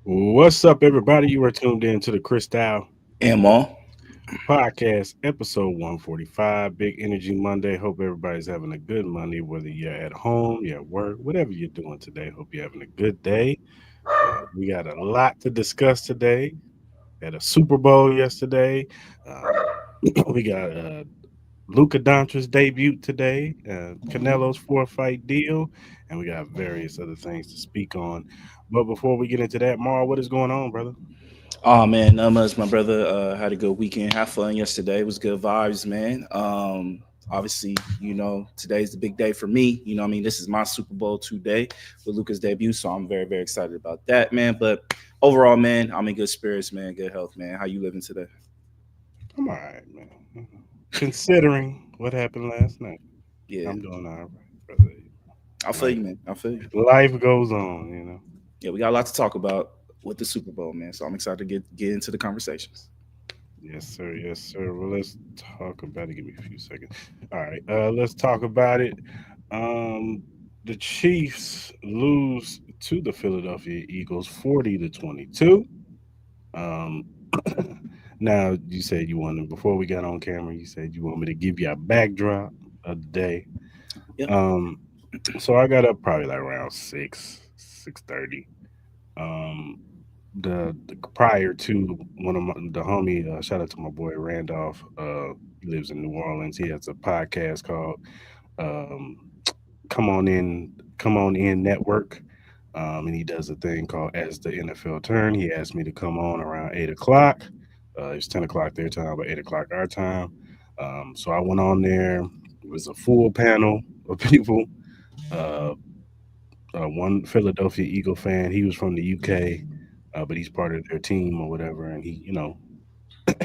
What's up, everybody? You are tuned in to the Cris And Ma. podcast, episode 145, Big Energy Monday. Hope everybody's having a good Monday, whether you're at home, you're at work, whatever you're doing today. Hope you're having a good day. We got a lot to discuss today. Had a Super Bowl yesterday. Um, we got Luka Doncic's debut today, Canelo's four-fight deal, and we got various other things to speak on. But before we get into that, Mar, what is going on, brother? Oh man, Numbers, my brother had a good weekend. Had fun yesterday. It was good vibes, man. Obviously, today's the big day for me. This is my Super Bowl today with Luca's debut, so I'm very, very excited about that, man. But overall, man, I'm in good spirits, man. Good health, man. How you living today? I'm all right, man. Considering what happened last night, Yeah, I'm doing all right, brother. I feel Life, you, man. I feel you. life goes on. Yeah, we got a lot to talk about with the Super Bowl, man. So I'm excited to get into the conversations. Yes, sir. Yes, sir. Well, let's talk about it. Give me a few seconds. All right. Let's talk about it. Um, the Chiefs lose to the Philadelphia Eagles 40-22. Um, now you said you wanted before we got on camera. You said you want me to give you a backdrop of the day. Yep. Um, so I got up probably like around 6:30. Um, the prior to one of the homie, shout out to my boy Randolph. He lives in New Orleans. He has a podcast called um, Come On In Network. And he does a thing called As the NFL Turn. He asked me to come on around 8 o'clock. It's 10 o'clock their time, but 8 o'clock our time. So I went on there. It was a full panel of people. Uh, one Philadelphia Eagle fan. He was from the UK, but he's part of their team or whatever. And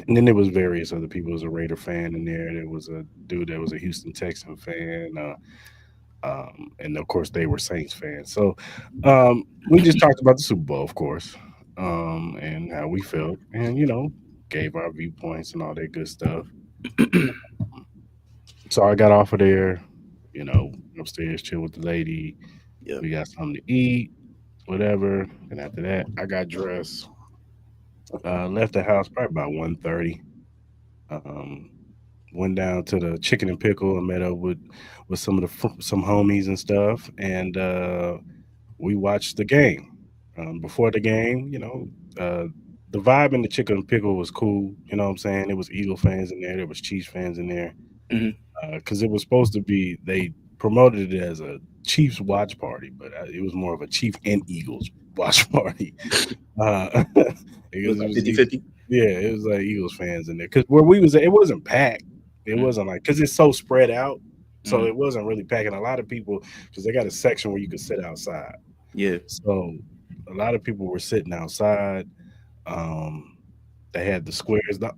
and then there was various other people. There was a Raider fan in there. There was a dude that was a Houston Texan fan. And of course, they were Saints fans. So we just talked about the Super Bowl, of course, and how we felt, and gave our viewpoints and all that good stuff. So I got off of there, upstairs, chill with the lady. Yep. We got something to eat, whatever. And after that, I got dressed, left the house probably about 1:30. Um, Went down to the Chicken and Pickle and met up with some homies and stuff, and we watched the game. Before the game, the vibe in the Chicken and Pickle was cool. You know what I'm saying? There was Eagle fans in there. There was Chiefs fans in there. Hmm. Because it was supposed to be, they promoted it as a Chiefs watch party, but it was more of a Chief and Eagles watch party. It was Because it like was 50-50. yeah, it was like Eagles fans in there. Because where we was at, it wasn't packed. It wasn't like, because it's so spread out, so Mm-hmm. it wasn't really packing. A lot of people, because they got a section where you could sit outside, Yeah. so a lot of people were sitting outside. Um, they had the squares. The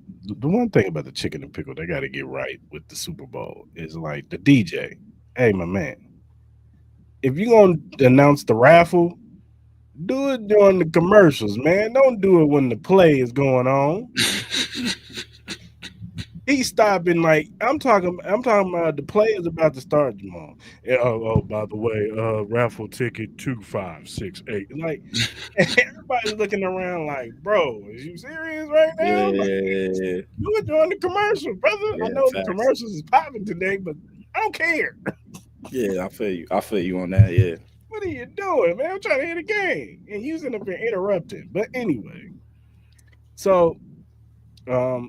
one thing about the Chicken and Pickle they got to get right with the Super Bowl is like the DJ. Hey, my man, if you gonna announce the raffle, do it during the commercials, man. Don't do it when the play is going on. He's stopping like I'm talking about the play is about to start, Jamal. Yeah, oh, by the way, raffle ticket 2568. Like everybody's looking around like, bro, is you serious right now? Like, Yeah. do it during the commercial, brother. I Yeah. know the Facts. commercials is popping today, but I don't care. Yeah, I feel you. I feel you on that. Yeah. What are you doing, man? I'm trying to hit a game. And you sitting up here interrupting. But anyway, so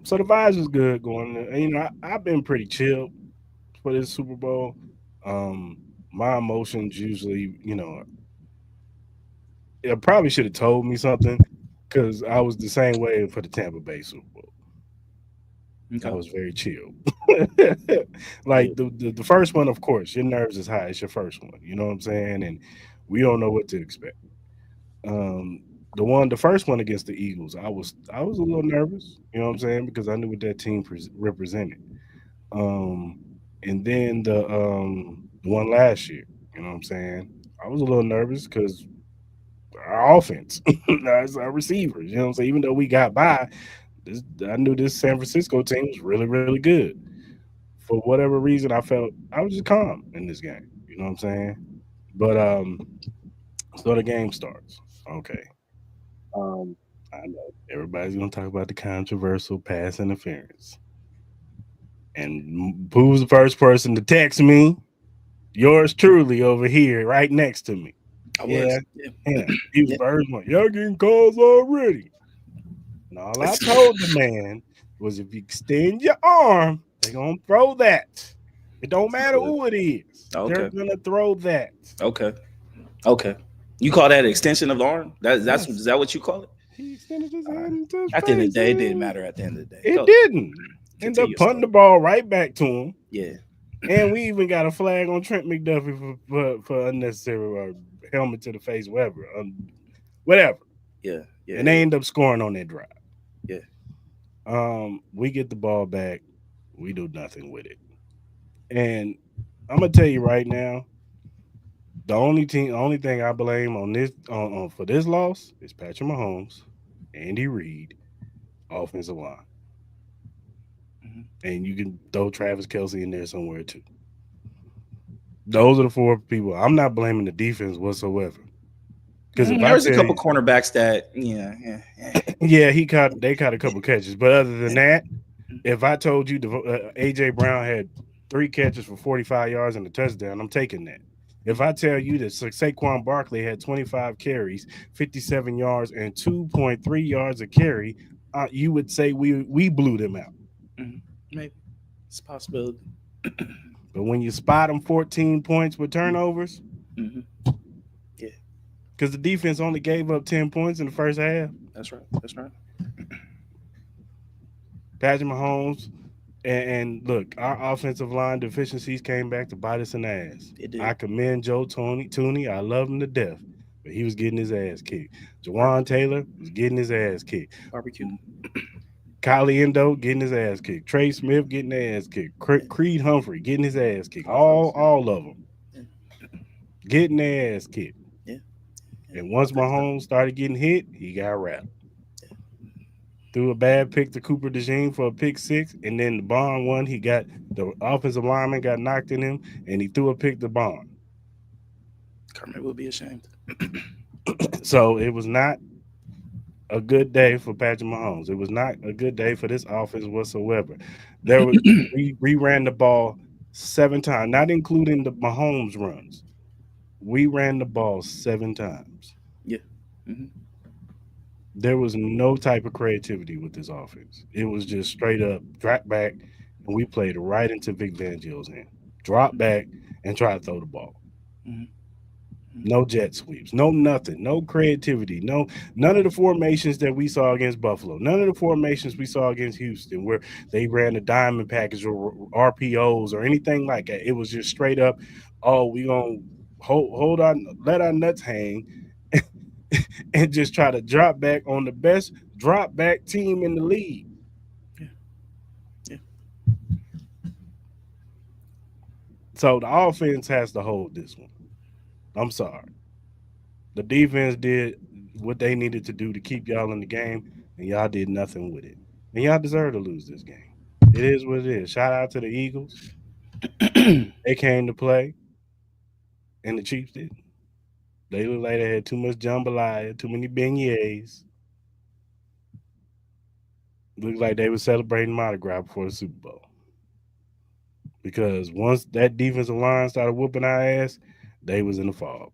so the vibes was good going. And, I've been pretty chill for this Super Bowl. Um, my emotions usually, it probably should have told me something because I was the same way for the Tampa Bay Super Bowl. I Okay. was very chill. Yeah. Like the first one, of course, your nerves is high. It's your first one. You know what I'm saying? And we don't know what to expect. Um, the first one against the Eagles, I was a little nervous. You know what I'm saying? Because I knew what that team represented. Um, and then the one last year, you know what I'm saying? I was a little nervous because our offense, as our receivers, you know what I'm saying? Even though we got by, I knew this San Francisco team was really, really good. For whatever reason, I felt I was just calm in this game. You know what I'm saying? But so the game starts. Okay. I know everybody's gonna talk about the controversial pass interference. And who's the first person to text me? Yours truly over here, right next to me. I Yeah, was. Yeah. him. He was Yeah. the first one. Y'all getting calls already. And all I told the man was if you extend your arm, they're gonna throw that. It don't That's matter good. who it is. They're Okay. gonna throw that. Okay. Okay. You call that an extension of the arm? That's Yes. is that what you call it? He extended his All right. hand into his At the end of face, the day, it didn't man. matter. At the end of the day, It go didn't. End continue up your punting story. the ball right back to him. Yeah. And we even got a flag on Trent McDuffie for unnecessary helmet to the face, whatever. Yeah. Yeah. And they Yeah. end up scoring on that drive. Yeah. We get the ball back. We do nothing with it. And I'm gonna tell you right now, the only thing I blame on this on for this loss is Patrick Mahomes, Andy Reid, offensive line, Mhm. and you can throw Travis Kelsey in there somewhere too. Those are the four people. I'm not blaming the defense whatsoever. Because if There I was a tell couple you, cornerbacks that yeah. yeah, they caught a couple catches, but other than Yeah. that, if I told you AJ Brown had 3 catches for 45 yards and a touchdown, I'm taking that. If I tell you that Saquon Barkley had 25 carries, 57 yards, and 2.3 yards a carry, you would say we blew them out. Mhm. Maybe it's a possibility. But when you spot them 14 points with turnovers, Hmm. Yeah, because the defense only gave up 10 points in the first half, that's right. That's right. Patrick Mahomes and look, our offensive line deficiencies came back to bite us in the ass. It I did. commend Joe Tooney. I love him to death, but he was getting his ass kicked. Jawan Barbecue. Taylor was getting his ass kicked. Barbecue. Kylie Endo getting his ass kicked. Trey Smith getting his ass kicked. Yeah. Creed Humphrey getting his ass kicked. All All folks. Yeah. all of them Yeah. getting their ass kicked. Yeah. Yeah. And once Good stuff. Mahomes started getting hit, he got wrapped. Threw a bad pick to Cooper DeJean for a pick six, and then the Bond one, he got the offensive lineman got knocked in him, and he threw a pick to Bond. Kermit would be ashamed. So it was not a good day for Patrick Mahomes. It was not a good day for this offense whatsoever. There was we ran the ball 7 times, not including the Mahomes runs. We ran the ball 7 times. Yeah. Hmm. There was no type of creativity with this offense. It was just straight up drop back, and we played right into Vic Fangio's hand. Drop back and try to throw the ball. Hmm. No jet sweeps, no nothing, no creativity, none of the formations that we saw against Buffalo, none of the formations we saw against Houston, where they ran a diamond package or RPOs or anything like that. It was just straight up, oh, we gonna hold on, let our nuts hang, and just try to drop back on the best drop back team in the league. Yeah. Yeah. So the offense has to hold this one. I'm sorry. The defense did what they needed to do to keep y'all in the game, and y'all did nothing with it. And y'all deserve to lose this game. It is what it is. Shout out to the Eagles. They came to play, and the Chiefs did. They looked like they had too much jambalaya, too many beignets. Looked like they were celebrating Mardi Gras before the Super Bowl. Because once that defensive line started whooping our ass, they was in the fog.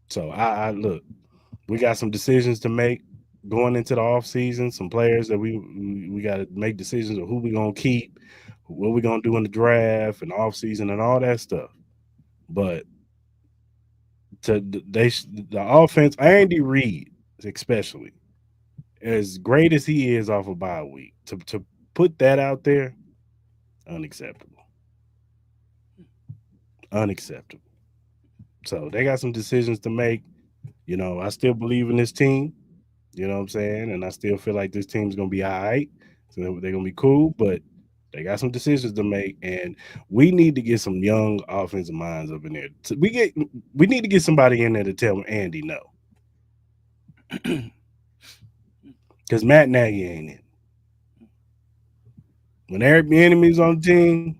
So I look, we got some decisions to make going into the off season. Some players that we got to make decisions of who we gonna keep, what we gonna do in the draft and off season and all that stuff. But to the offense, Andy Reid especially, as great as he is off of bye week, to put that out there, unacceptable, unacceptable. So they got some decisions to make. I still believe in this team. You know what I'm saying? And I still feel like this team's gonna be all right. So they're gonna be cool, but they got some decisions to make, and we need to get some young offensive minds up in there. We need to get somebody in there to tell Andy no, because Matt Nagy ain't it. When Eric Bieniemy's on the team,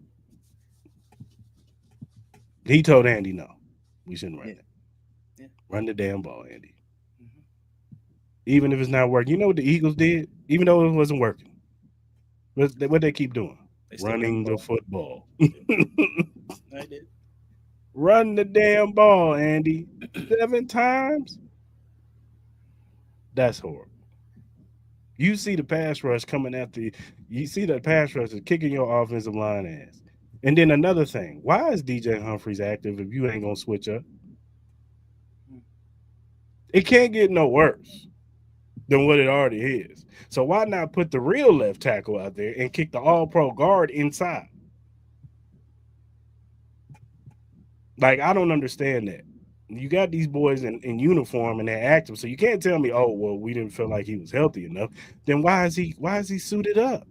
he told Andy no, we shouldn't run Yeah. it. Yeah. Run the damn ball, Andy. even if it's not working. You know what the Eagles did? Even though it wasn't working, what they keep doing? They still ran the Running the ball. football. I did. Run the damn ball, Andy. 7 times? That's horrible. You see the pass rush coming after you. You see that pass rush is kicking your offensive line ass. And then another thing, why is DJ Humphreys active if you ain't gonna switch up? It can't get no worse than what it already is. So why not put the real left tackle out there and kick the all pro guard inside? Like, I don't understand that. You got these boys in uniform and they're active, so you can't tell me, oh well, we didn't feel like he was healthy enough. Then why is he suited up?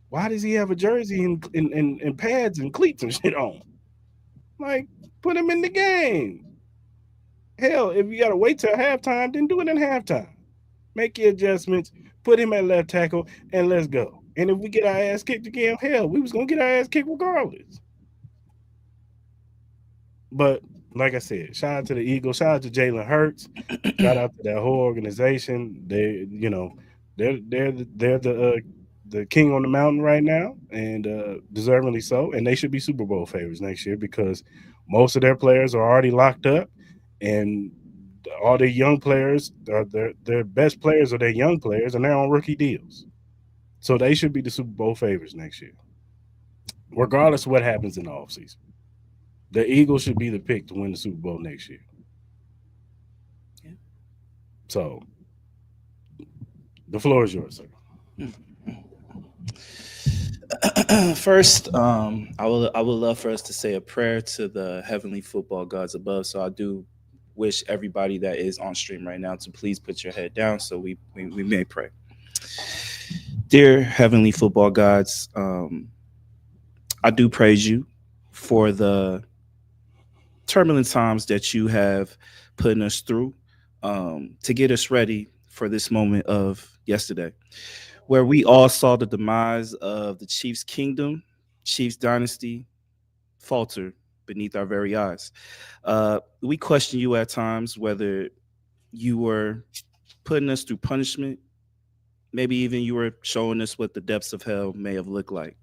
Why does he have a jersey and pads and cleats and shit on? Like, put him in the game. Hell, if you gotta wait till halftime, then do it in halftime. Make your adjustments, put him at left tackle, and let's go. And if we get our ass kicked again, hell, we was gonna get our ass kicked regardless. But like I said, shout out to the Eagles, shout out to Jalen Hurts, shout out to that whole organization. They're the king on the mountain right now, and deservingly so. And they should be Super Bowl favorites next year because most of their players are already locked up, and all their young players, their best players are their young players, and they're on rookie deals. So they should be the Super Bowl favorites next year, regardless of what happens in the offseason. The Eagles should be the pick to win the Super Bowl next year. Yeah. So the floor is yours, sir. First, I would love for us to say a prayer to the heavenly football gods above. So I do wish everybody that is on stream right now to please put your head down so we may pray. Dear heavenly football gods, I do praise you for the turbulent times that you have put us through to get us ready for this moment of yesterday, where we all saw the demise of the Chiefs' kingdom, Chiefs' dynasty falter beneath our very eyes. We question you at times whether you were putting us through punishment, maybe even you were showing us what the depths of hell may have looked like.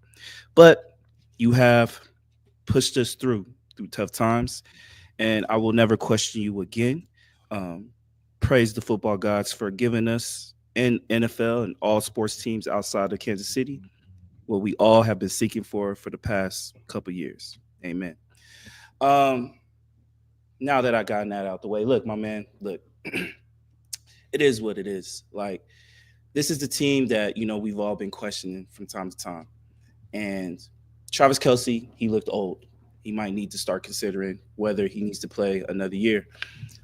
But you have pushed us through tough times, and I will never question you again. Um, Praise the football gods for giving us in NFL and all sports teams outside of Kansas City what we all have been seeking for the past couple years. Amen. Um, Now that I gotten that out the way, look, my man, look, it is what it is. Like, this is the team that we've all been questioning from time to time. And Travis Kelsey, he looked old. He might need to start considering whether he needs to play another year.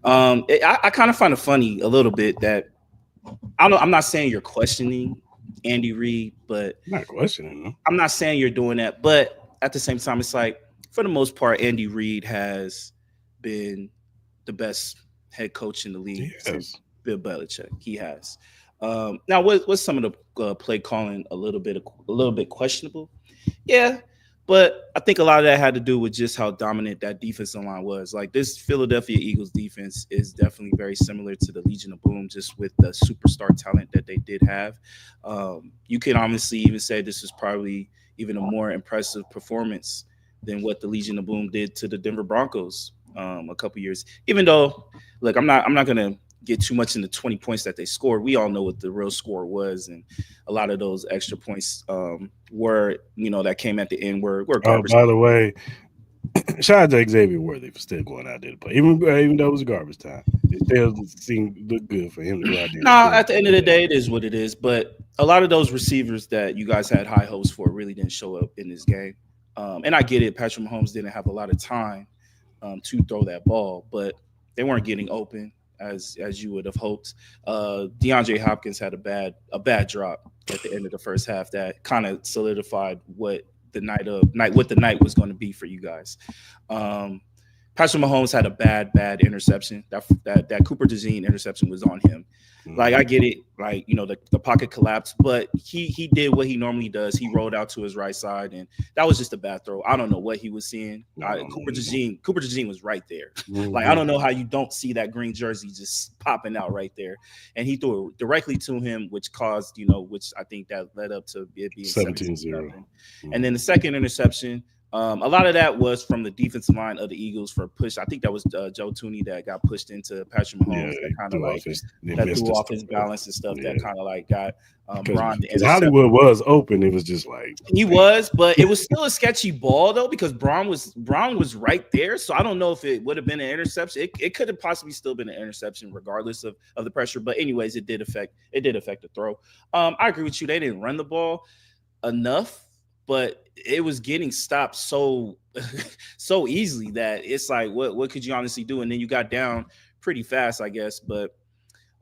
I kind of find it funny a little bit that I'm not saying you're questioning Andy Reid, but I'm not questioning them. I'm not saying you're doing that. But at the same time, it's like for the most part, Andy Reid has been the best head coach in the league since Yes. Bill Belichick. He has. Now, what's some of the play calling a little bit questionable? Yeah, but I think a lot of that had to do with just how dominant that defensive line was. Like this Philadelphia Eagles defense is definitely very similar to the Legion of Boom, just with the superstar talent that they did have. You can honestly even say this is probably even a more impressive performance than what the Legion of Boom did to the Denver Broncos a couple years. Even though, look, I'm not gonna get too much into 20 points that they scored. We all know what the real score was, and a lot of those extra points were, that came at the end were Oh, garbage. by the way, shout out to Xavier Worthy for still going out there to play. Even though it was garbage time, it still seemed look good for him to go out there and Nah, still at the end of the day, it is what it is. But a lot of those receivers that you guys had high hopes for really didn't show up in this game. And I get it. Patrick Mahomes didn't have a lot of time to throw that ball, but they weren't getting open as you would have hoped. DeAndre Hopkins had a bad drop at the end of the first half that kind of solidified what the night was going to be for you guys. Um, Patrick Mahomes had a bad interception. That Cooper DeJean interception was on him. Like I get it, like the pocket collapsed, but he did what he normally does. He rolled out to his right side, and that was just a bad throw. I don't know what he was seeing. Cooper DeJean was right there. Like I don't know how you don't see that green jersey just popping out right there, and he threw it directly to him, which caused which I think that led up to it being 17-0. And then the second interception. A lot of that was from the defensive line of the Eagles for push. I think that was Joe Tooney that got pushed into Patrick Mahomes. That kind of like that threw off his balance and stuff. That kind of like got Braun. Because Hollywood was open. It was just like he was, but it was still a sketchy ball though because Braun was right there. So I don't know if it would have been an interception. It could have possibly still been an interception regardless of the pressure. But anyways, it did affect the throw. I agree with you. They didn't run the ball enough. But it was getting stopped so easily that it's like, what could you honestly do? And then you got down pretty fast, I guess. But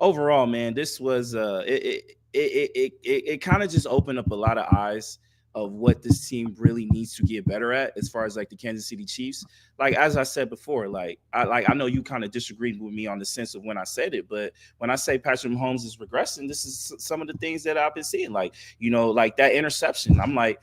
overall, man, this was it kind of just opened up a lot of eyes of what this team really needs to get better at as far as like the Kansas City Chiefs. Like as I said before, I know you kind of disagreed with me on the sense of when I said it, but when I say Patrick Mahomes is regressing, this is some of the things that I've been seeing. Like like that interception. I'm like,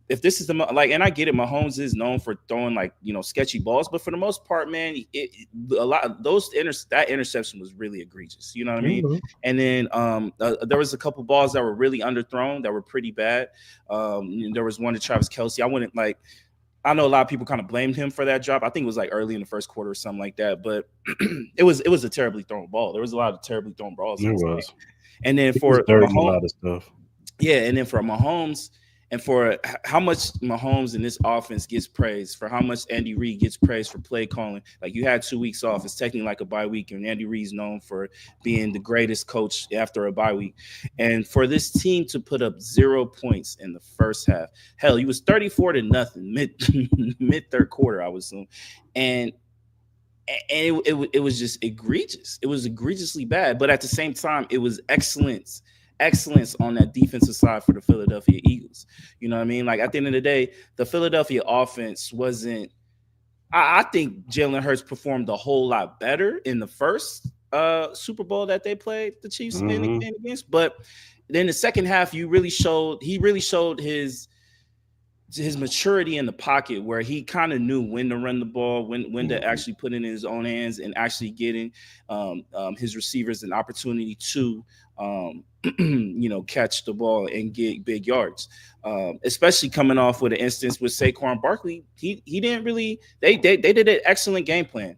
if this is and I get it, Mahomes is known for throwing sketchy balls, but for the most part, man, a lot of that interception was really egregious. You know what I mean? Mm-hmm. And then there was a couple balls that were really underthrown that were pretty bad. There was one to Travis Kelce. I know a lot of people kind of blamed him for that drop. I think it was like early in the first quarter or something like that, but it was a terribly thrown ball. There was a lot of terribly thrown balls. It was. And then for Mahomes, a lot of stuff. Yeah, and then for Mahomes. And for how much Mahomes in this offense gets praised, for how much Andy Reid gets praised for play calling. Like you had 2 weeks off. It's technically like a bye week, and Andy Reid's known for being the greatest coach after a bye week. And for this team to put up 0 points in the first half, hell, he was 34-0 mid third quarter, I would assume. And it was just egregious. It was egregiously bad, but at the same time, it was excellence on that defensive side for the Philadelphia Eagles. You know what I mean? Like at the end of the day, the Philadelphia offense wasn't. I think Jalen Hurts performed a whole lot better in the first Super Bowl that they played the Chiefs in against, but then the second half, he really showed his maturity in the pocket where he kind of knew when to run the ball, when to actually put it in his own hands and actually getting his receivers an opportunity to catch the ball and get big yards, especially coming off with an instance with Saquon Barkley. He didn't really they did an excellent game plan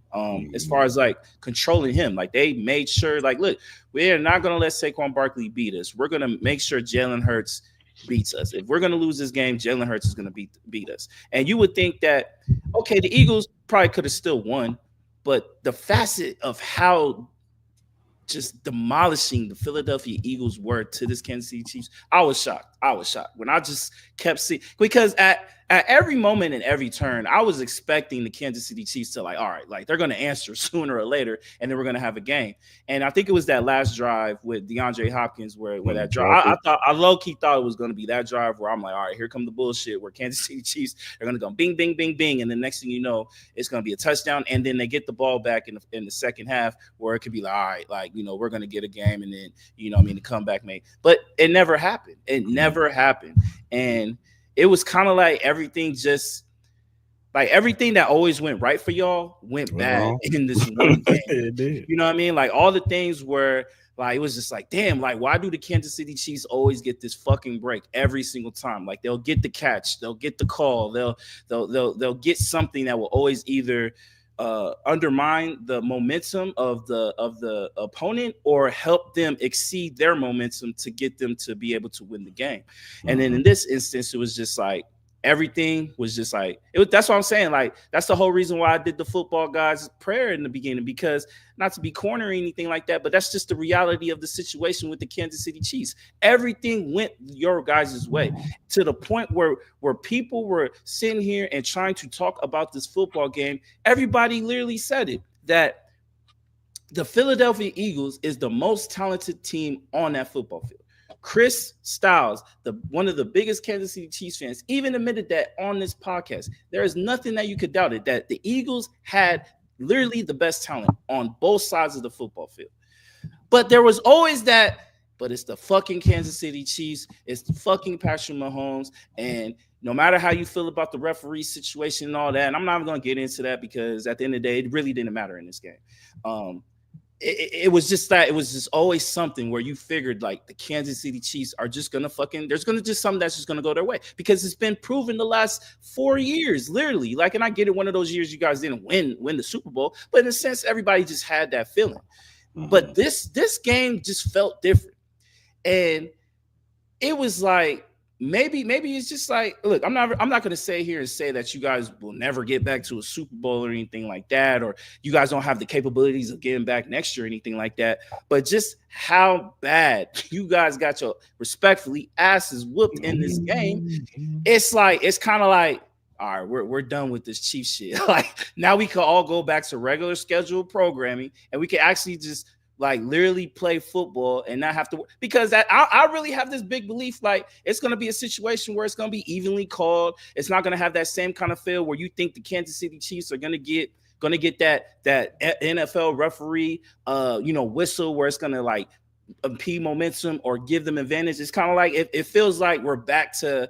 as far as like controlling him. Like they made sure like, look, we're not going to let Saquon Barkley beat us. We're going to make sure Jalen Hurts beats us. If we're going to lose this game, Jalen Hurts is going to beat us. And you would think that, okay, the Eagles probably could have still won, but the facet of how just demolishing the Philadelphia Eagles were to this Kansas City Chiefs, I was shocked when I just kept seeing, because at every moment and every turn, I was expecting the Kansas City Chiefs to like, all right, like they're going to answer sooner or later, and then we're going to have a game. And I think it was that last drive with DeAndre Hopkins where that drive, I low-key thought it was going to be that drive where I'm like, all right, here come the bullshit, where Kansas City Chiefs are going to go bing, bing, bing, bing, and the next thing you know, it's going to be a touchdown, and then they get the ball back in the second half where it could be like, all right, like, we're going to get a game, and then, the comeback made. But it never happened. And it was kind of like everything that always went right for y'all went bad in this one game. It did. You know what I mean? Like all the things where like it was just like, damn, like why do the Kansas City Chiefs always get this fucking break every single time? Like they'll get the catch, they'll get the call, they'll get something that will always either undermine the momentum of the opponent or help them exceed their momentum to get them to be able to win the game. And then in this instance, it was just like everything was just like that's what I'm saying. Like that's the whole reason why I did the football guys prayer in the beginning, because not to be corny or anything like that, but that's just the reality of the situation with the Kansas City Chiefs. Everything went your guys' way to the point where people were sitting here and trying to talk about this football game. Everybody literally said it, that the Philadelphia Eagles is the most talented team on that football field. Cris Styles, one of the biggest Kansas City Chiefs fans, even admitted that on this podcast. There is nothing that you could doubt it, that the Eagles had literally the best talent on both sides of the football field. But there was always that, but it's the fucking Kansas City Chiefs, it's the fucking Patrick Mahomes, and no matter how you feel about the referee situation and all that, and I'm not even going to get into that because at the end of the day, it really didn't matter in this game. It was just that it was just always something where you figured like the Kansas City Chiefs are just gonna there's gonna just something that's just gonna go their way because it's been proven the last 4 years, literally. Like, and I get it, one of those years you guys didn't win the Super Bowl, but in a sense, everybody just had that feeling. But this game just felt different, and it was like maybe it's just like, look, I'm not going to say here and say that you guys will never get back to a Super Bowl or anything like that, or you guys don't have the capabilities of getting back next year or anything like that, but just how bad you guys got your respectfully asses whooped in this game. It's like, it's kind of like, all right, we're done with this Chief shit. Like, now we can all go back to regular scheduled programming, and we can actually just like literally play football and not have to, because I really have this big belief like it's going to be a situation where it's going to be evenly called. It's not going to have that same kind of feel where you think the Kansas City Chiefs are going to get that NFL referee whistle where it's going to like impede momentum or give them advantage. It's kind of like it feels like we're back to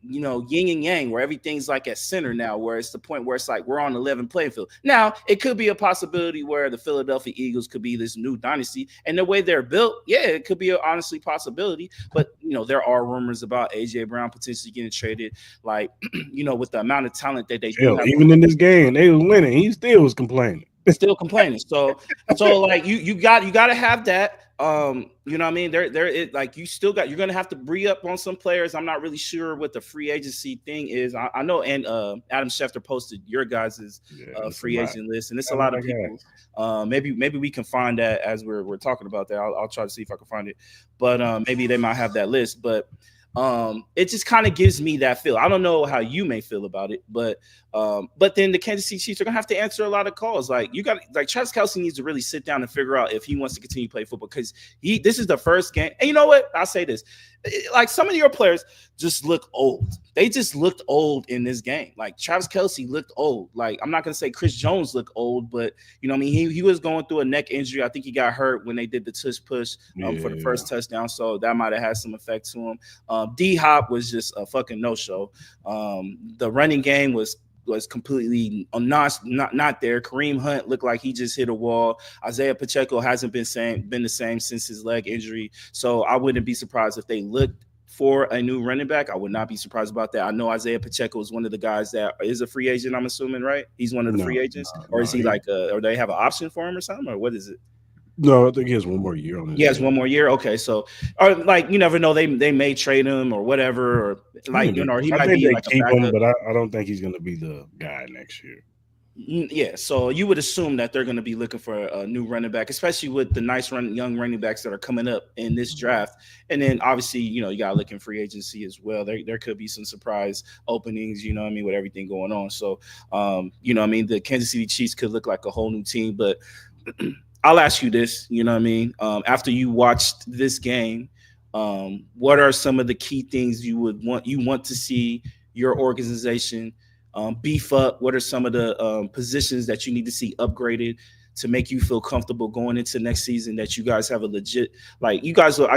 yin and yang, where everything's like at center now, where it's the point where it's like we're on 11 playing field. Now, it could be a possibility where the Philadelphia Eagles could be this new dynasty, and the way they're built, yeah, it could be an honestly possibility. But there are rumors about AJ Brown potentially getting traded, like with the amount of talent that they do have. Even in this game, they was winning. He still was complaining. Still complaining. So like you got to have that. You know what I mean? Like you're gonna have to re-up on some players. I'm not really sure what the free agency thing is. I know, and Adam Schefter posted your guys' free agent list, and it's a lot of people. Maybe we can find that as we're talking about that. I'll try to see if I can find it, but maybe they might have that list. But it just kind of gives me that feel. I don't know how you may feel about it, but then the Kansas City Chiefs are gonna have to answer a lot of calls. Like Travis Kelce needs to really sit down and figure out if he wants to continue to play football, because this is the first game. And you know what? I'll say this. Like, some of your players just look old. They just looked old in this game. Like, Travis Kelce looked old. Like, I'm not gonna say Chris Jones looked old, but you know what I mean? He was going through a neck injury. I think he got hurt when they did the tush push for the first touchdown. So that might have had some effect to him. D-Hop was just a fucking no-show. The running game was completely not there. Kareem Hunt looked like he just hit a wall. Isaiah Pacheco hasn't been the same since his leg injury. So I wouldn't be surprised if they looked for a new running back. I would not be surprised about that. I know Isaiah Pacheco is one of the guys that is a free agent, I'm assuming, right? He's one of the free agents? Or is he or they have an option for him or something? Or what is it? No, I think he has one more year on his. He has one more year. Okay, so or like, you never know, they may trade him or whatever, or like or he might be like keep him, but I don't think he's going to be the guy next year. Yeah, so you would assume that they're going to be looking for a new running back, especially with the nice young running backs that are coming up in this draft. And then obviously, you got to look in free agency as well. There could be some surprise openings, you know what I mean, with everything going on. So, you know what I mean, the Kansas City Chiefs could look like a whole new team, but I'll ask you this, you know what I mean? After you watched this game, what are some of the key things you want to see your organization beef up? What are some of the positions that you need to see upgraded to make you feel comfortable going into next season, that you guys have a legit, like, you guys will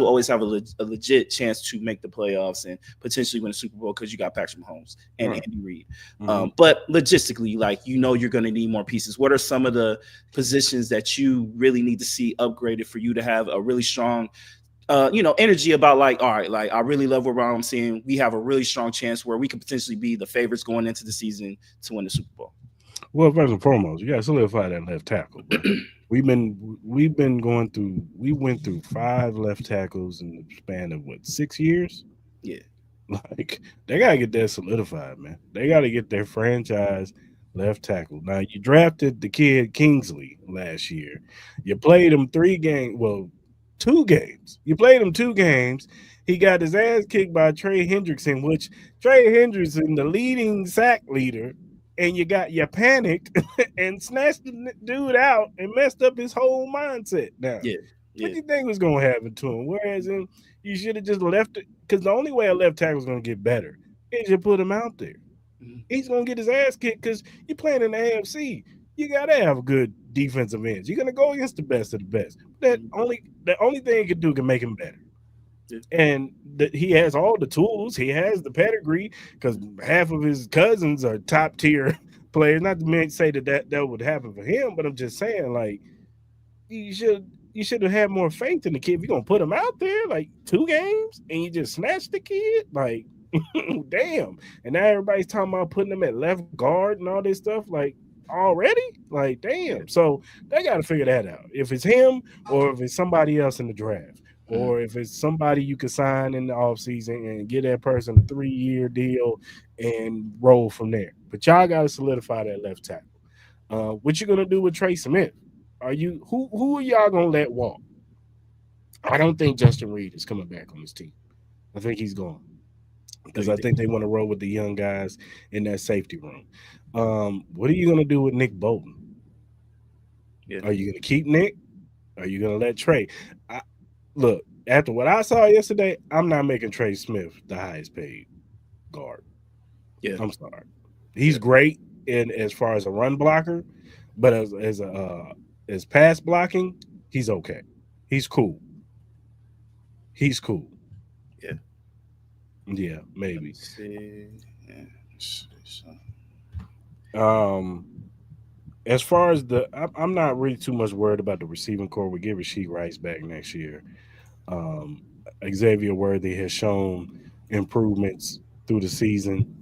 always have a legit chance to make the playoffs and potentially win a Super Bowl because you got Patrick Mahomes and Andy Reid. But logistically, like, you're going to need more pieces. What are some of the positions that you really need to see upgraded for you to have a really strong energy about, like, all right, like, I really love what I'm seeing. We have a really strong chance where we could potentially be the favorites going into the season to win the Super Bowl. Well, first and foremost, you got to solidify that left tackle. We went through 5 left tackles in the span of 6 years? Yeah. Like, they got to get that solidified, man. They got to get their franchise left tackle. Now, you drafted the kid Kingsley last year. You played him 2 games. You played him 2 games. He got his ass kicked by Trey Hendrickson, which Trey Hendrickson, the leading sack leader, and you panicked and snatched the dude out and messed up his whole mindset. Now, what do you think was going to happen to him? Whereas you should have just left it, because the only way a left tackle is going to get better is you put him out there. Mhm. He's gonna get his ass kicked because you're playing in the AFC. You gotta have good defensive ends. You're gonna go against the best of the best. Mhm. The only thing he can do can make him better. Yeah. And he has all the tools. He has the pedigree because half of his cousins are top tier players. Not to say that would happen for him, but I'm just saying like you should have had more faith in the kid. If you're gonna put him out there like 2 games and you just snatch the kid, like damn. And now everybody's talking about putting him at left guard and all this stuff. Like already? Like Yeah. damn. So they gotta figure that out. If it's him or if it's somebody else in the draft. Mhm. Or if it's somebody you could sign in the offseason and get that person a 3-year deal and roll from there. But y'all got to solidify that left tackle. What you gonna do with Trey Smith? Are you who are y'all gonna let walk? I don't think Justin Reed is coming back on this team. I think he's gone Oh, because you I think? think they want to roll with the young guys in that safety room. What are you gonna do with Nick Bolton? Yeah. Are you gonna keep Nick? Are you gonna let Trey? I, look, after what I saw yesterday, I'm not making Trey Smith the highest paid guard. Yeah. I'm sorry. He's Yeah. great in as far as a run blocker, but as pass blocking, he's okay. He's cool. He's cool. Yeah. Yeah, Let me maybe. see. Yeah. So, Um, as far as I'm not really too much worried about the receiving core. We get Rasheed Rice back next year. Um, Xavier Worthy has shown improvements through the season.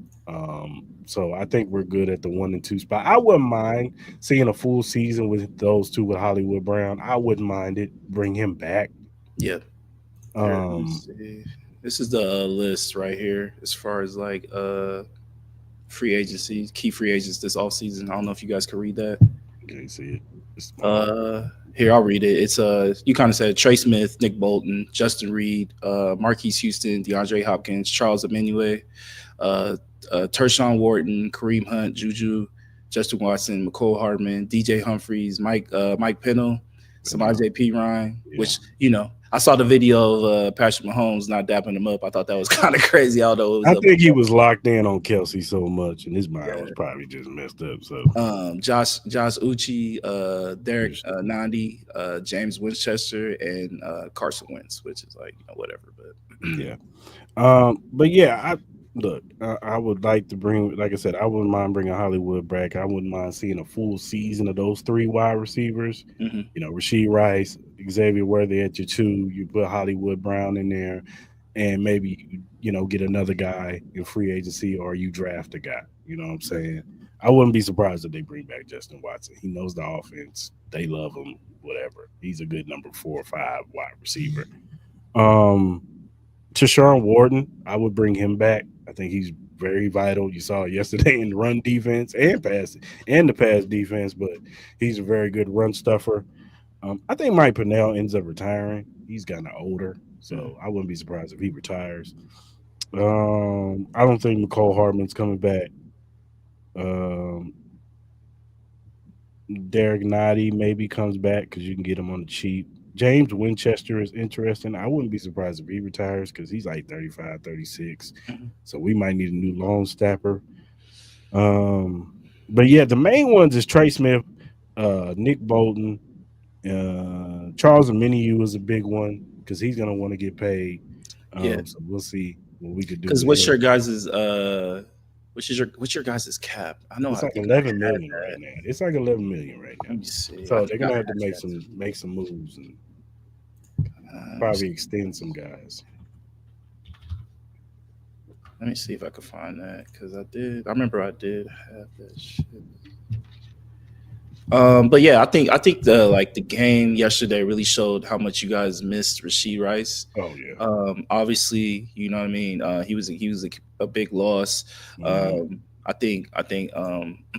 So I think we're good at the 1 and 2 spot. I wouldn't mind seeing a full season with those two with Hollywood Brown. I wouldn't mind it. Bring him back. yeah. Here, let me Um, see. This is the list right here as far as like free agency, key free agents this off season. I don't know if you guys can read that. can't see it. It's small. Here I'll read it. It's you kind of said Trey Smith, Nick Bolton, Justin Reed, Marquise Houston, DeAndre Hopkins, Charles Emmanuel, Tershawn Wharton, Kareem Hunt, Juju, Justin Watson, McCole Hardman, DJ Humphreys, Mike Pennell, But no, Samaj P. Ryan, yeah. which, I saw the video of Patrick Mahomes not dapping him up. I thought that was kind of crazy, although it was I up. think he was locked in on Kelsey so much, and his mind was Yeah. probably just messed up. So Josh Uchi, Derek there's Nandi, James Winchester, and Carson Wentz, which is like, whatever. But yeah. But yeah, I would like to bring, like I said, I wouldn't mind bringing Hollywood back. I wouldn't mind seeing a full season of those 3 wide receivers. Mhm. Rasheed Rice, Xavier Worthy at your 2. You put Hollywood Brown in there, and maybe get another guy in free agency, or you draft a guy. You know what I'm saying? I wouldn't be surprised if they bring back Justin Watson. He knows the offense. They love him. Whatever. He's a good number 4 or 5 wide receiver. Um, Tashawn Wharton, I would bring him back. I think he's very vital. You saw it yesterday in the run defense and the pass defense, but he's a very good run stuffer. I think Mike Pennell ends up retiring. He's gotten older, Mhm. so I wouldn't be surprised if he retires. I don't think McCole Hardman's coming back. Um, Derek Noddy maybe comes back because you can get him on the cheap. James Winchester is interesting. I wouldn't be surprised if he retires because he's like 35, 36. Mhm. So we might need a new long snapper. But yeah, the main ones is Trey Smith, Nick Bolton, Charles Aminiu is a big one because he's gonna want to get paid. Yeah, So we'll see what we could do because with him. what's your guys' cap? I know. It's I like think 11 I had million right that. now. It's like 11 million right now. Let me see. I So they're think I gonna have to had that. make some moves and Let me probably extend some guys. see if I could find that because I did. I remember I did have that shit. But yeah, I think the game yesterday really showed how much you guys missed Rasheed Rice. Oh yeah. Obviously, you know what I mean. He was a big loss. Mhm. I think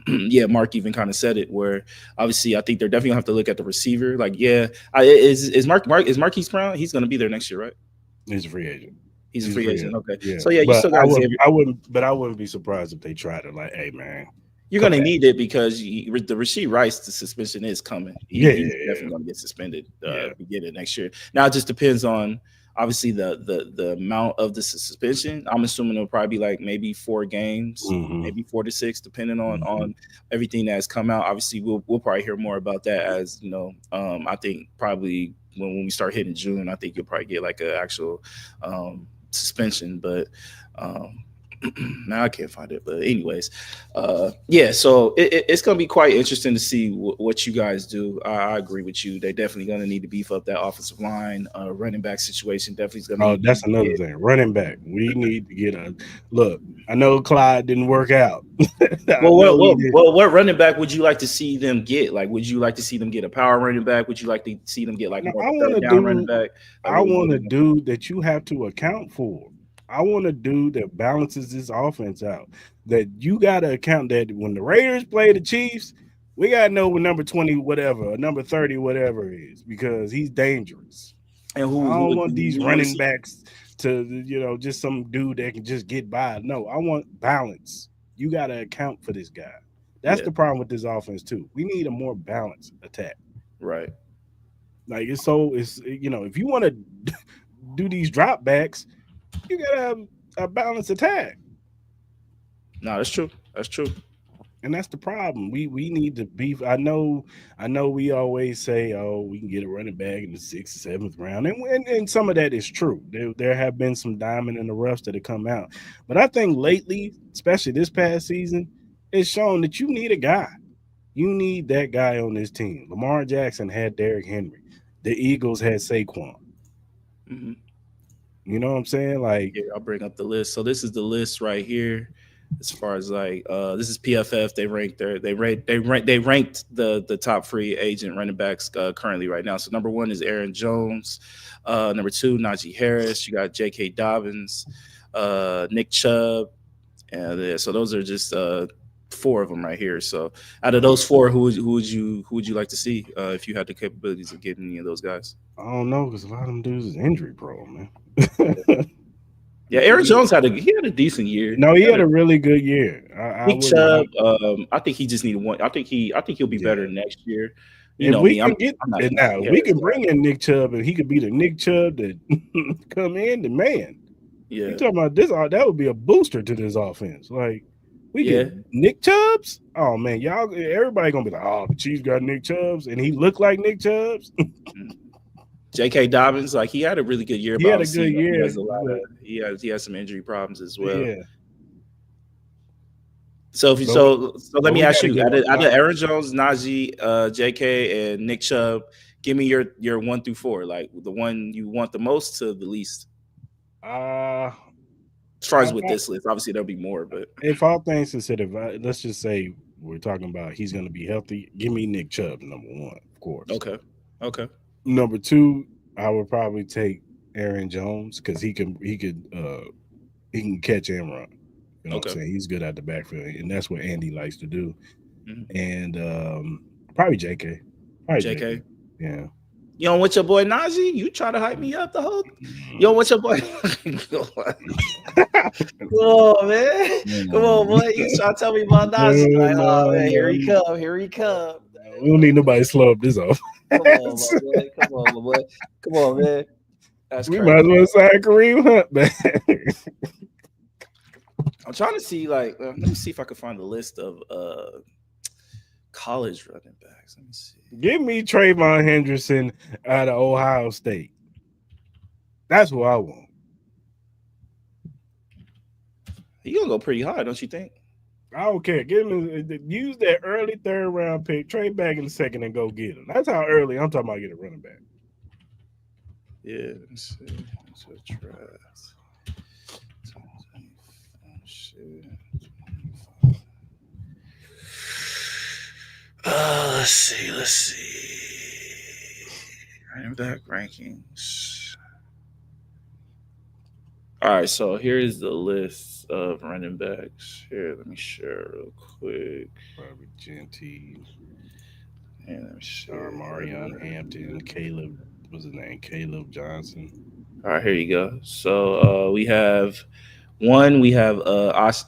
yeah, Mark even kind of said it where obviously I think they're definitely gonna have to look at the receiver. Like, yeah, is Marquise Brown? He's gonna be there next year, right? He's a free agent. He's a He's a free free agent. agent. Okay, Yeah, so yeah, you but still got Xavier. I wouldn't be surprised if they try to like, hey man, You're come gonna back. need it because the Rasheed Rice, the suspension is coming. Yeah, He's yeah, definitely gonna get suspended yeah, beginning next year. Now it just depends on obviously the amount of the suspension, I'm assuming it'll probably be like maybe 4 games, Hmm. maybe 4 to 6, depending on Hmm. everything that's come out. Obviously, we'll probably hear more about that as you know. I think probably when we start hitting June, I think you'll probably get like an actual suspension, but. Um, now I can't find it, but anyways, yeah. So it's gonna be quite interesting to see what you guys do. I agree with you. They're definitely gonna need to beef up that offensive line. Running back situation definitely is gonna Oh, need that's to another get. thing. Running back. We need to get a look. I know Clyde didn't work out. I Well, know he did. what running back would you like to see them get? Like, would you like to see them get a power running back? Would you like to see them get like No, more I of a want third to down running do. back? Like, I what want do a you want? dude that you have to account for. I want a dude that balances this offense out. That you got to account that when the Raiders play the Chiefs, we got to know what number 20, whatever, or number 30, whatever is, because he's dangerous. And I who don't would want these you want to running see? backs to, just some dude that can just get by. No, I want balance. You got to account for this guy. That's Yeah, the problem with this offense, too. We need a more balanced attack. right. Like, if you want to do these drop backs, you gotta have a balanced attack, No, that's true. That's true. and that's the problem. We need to beef. I know. We always say, "Oh, we can get a running back in the sixth, seventh round," and some of that is true. There have been some diamond in the roughs that have come out, but I think lately, especially this past season, it's shown that you need a guy. You need that guy on this team. Lamar Jackson had Derrick Henry. The Eagles had Saquon. Hmm. You know what I'm saying? Like, Here, I'll bring up the list. So this is the list right here. As far as like this is PFF. They ranked the top free agent running backs currently right now. So number one is Aaron Jones. Number two, Najee Harris. You got J.K. Dobbins, Nick Chubb, and so those are just four of them right here. So out of those four, who would you like to see if you had the capabilities of getting any of those guys? I don't know because a lot of them dudes is injury prone, Yeah, man. yeah. Aaron Jones had a decent year. No, he He had had a a really good year. I Nick wouldn't. Chubb, I think he just needed one. I think he'll be better Yeah, next year. You if know we me, can get I'm not a and now, Najee if we Harris can guy. bring in Nick Chubb and he could be the Nick Chubb that come in, the man. You Yeah, talking about this? That would be a booster to this offense. Like we get yeah. Nick Chubbs. Oh man, y'all, everybody gonna be like, oh, the Chiefs got Nick Chubbs, and he looked like Nick Chubbs. Mm. J.K. Dobbins, like he had a really good year, He but had a obviously good he year, has a lot of but he has some injury problems as well. yeah, So if you but we, so let but me we ask got to you, get out of a. Aaron Jones, Najee, J.K. and Nick Chubb, give me your 1 through 4, like the one you want the most to the least. Uh, As far I, as with this list, obviously there'll be more, but if all things considered, let's just say we're talking about he's going to be healthy. Give me Nick Chubb, number one, of course. okay, okay, Number two, I would probably take Aaron Jones because he can catch and run. You know what I'm okay. saying? He's good at the backfield, and that's what Andy likes to do. Mhm. And probably JK, probably JK. J.K. Yeah. You don't want your boy Najee? You try to hype me up the whole. You don't want your boy. Come on, man. Come on, No, boy. You try to tell me about Najee? Like, oh no, man, here he no. come. Here he come. We don't need nobody to slow up this off. Come on, my boy. Come on, my boy. Come on, man. That's We might as crazy. well sign Kareem Hunt back. I'm trying to see, like, let me see if I can find a list of college running backs. Let me see. Give me Trayvon Henderson out of Ohio State. That's what I want. He gonna go pretty high, don't you think? I don't care. Use that early third round pick, trade back in the second, and go get him. That's how early I'm talking about get a running back. Yeah. Let's see. Let's see. Draft. Shit. Let's see. Let's see. Running back rankings. All right, so here's the list of running backs. Here, let me share real quick. Probably Gentile, And let me share. Marion Hampton, Caleb. What's his name? Caleb Johnson. All right, here you go. So we have one. We have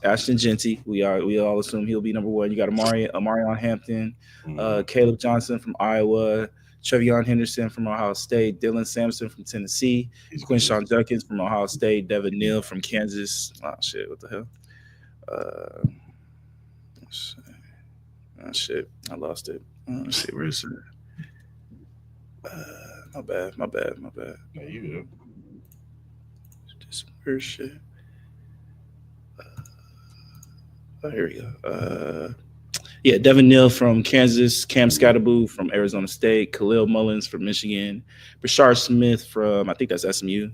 Ashton Genty. We all assume he'll be number one. You got Amarion Hampton, Mhm. Caleb Johnson from Iowa, Trevion Henderson from Ohio State, Dylan Sampson from Tennessee, He's good. Quinshawn Judkins from Ohio State, Devin Neal from Kansas. Oh shit, what the hell? Uh, oh shit, I lost it. Let's see, where is it? My bad. Yeah, you good. This weird shit. Oh, here we go. Yeah, Devin Neal from Kansas, Cam Scatterboo from Arizona State, Khalil Mullins from Michigan, Brashard Smith from I think that's SMU,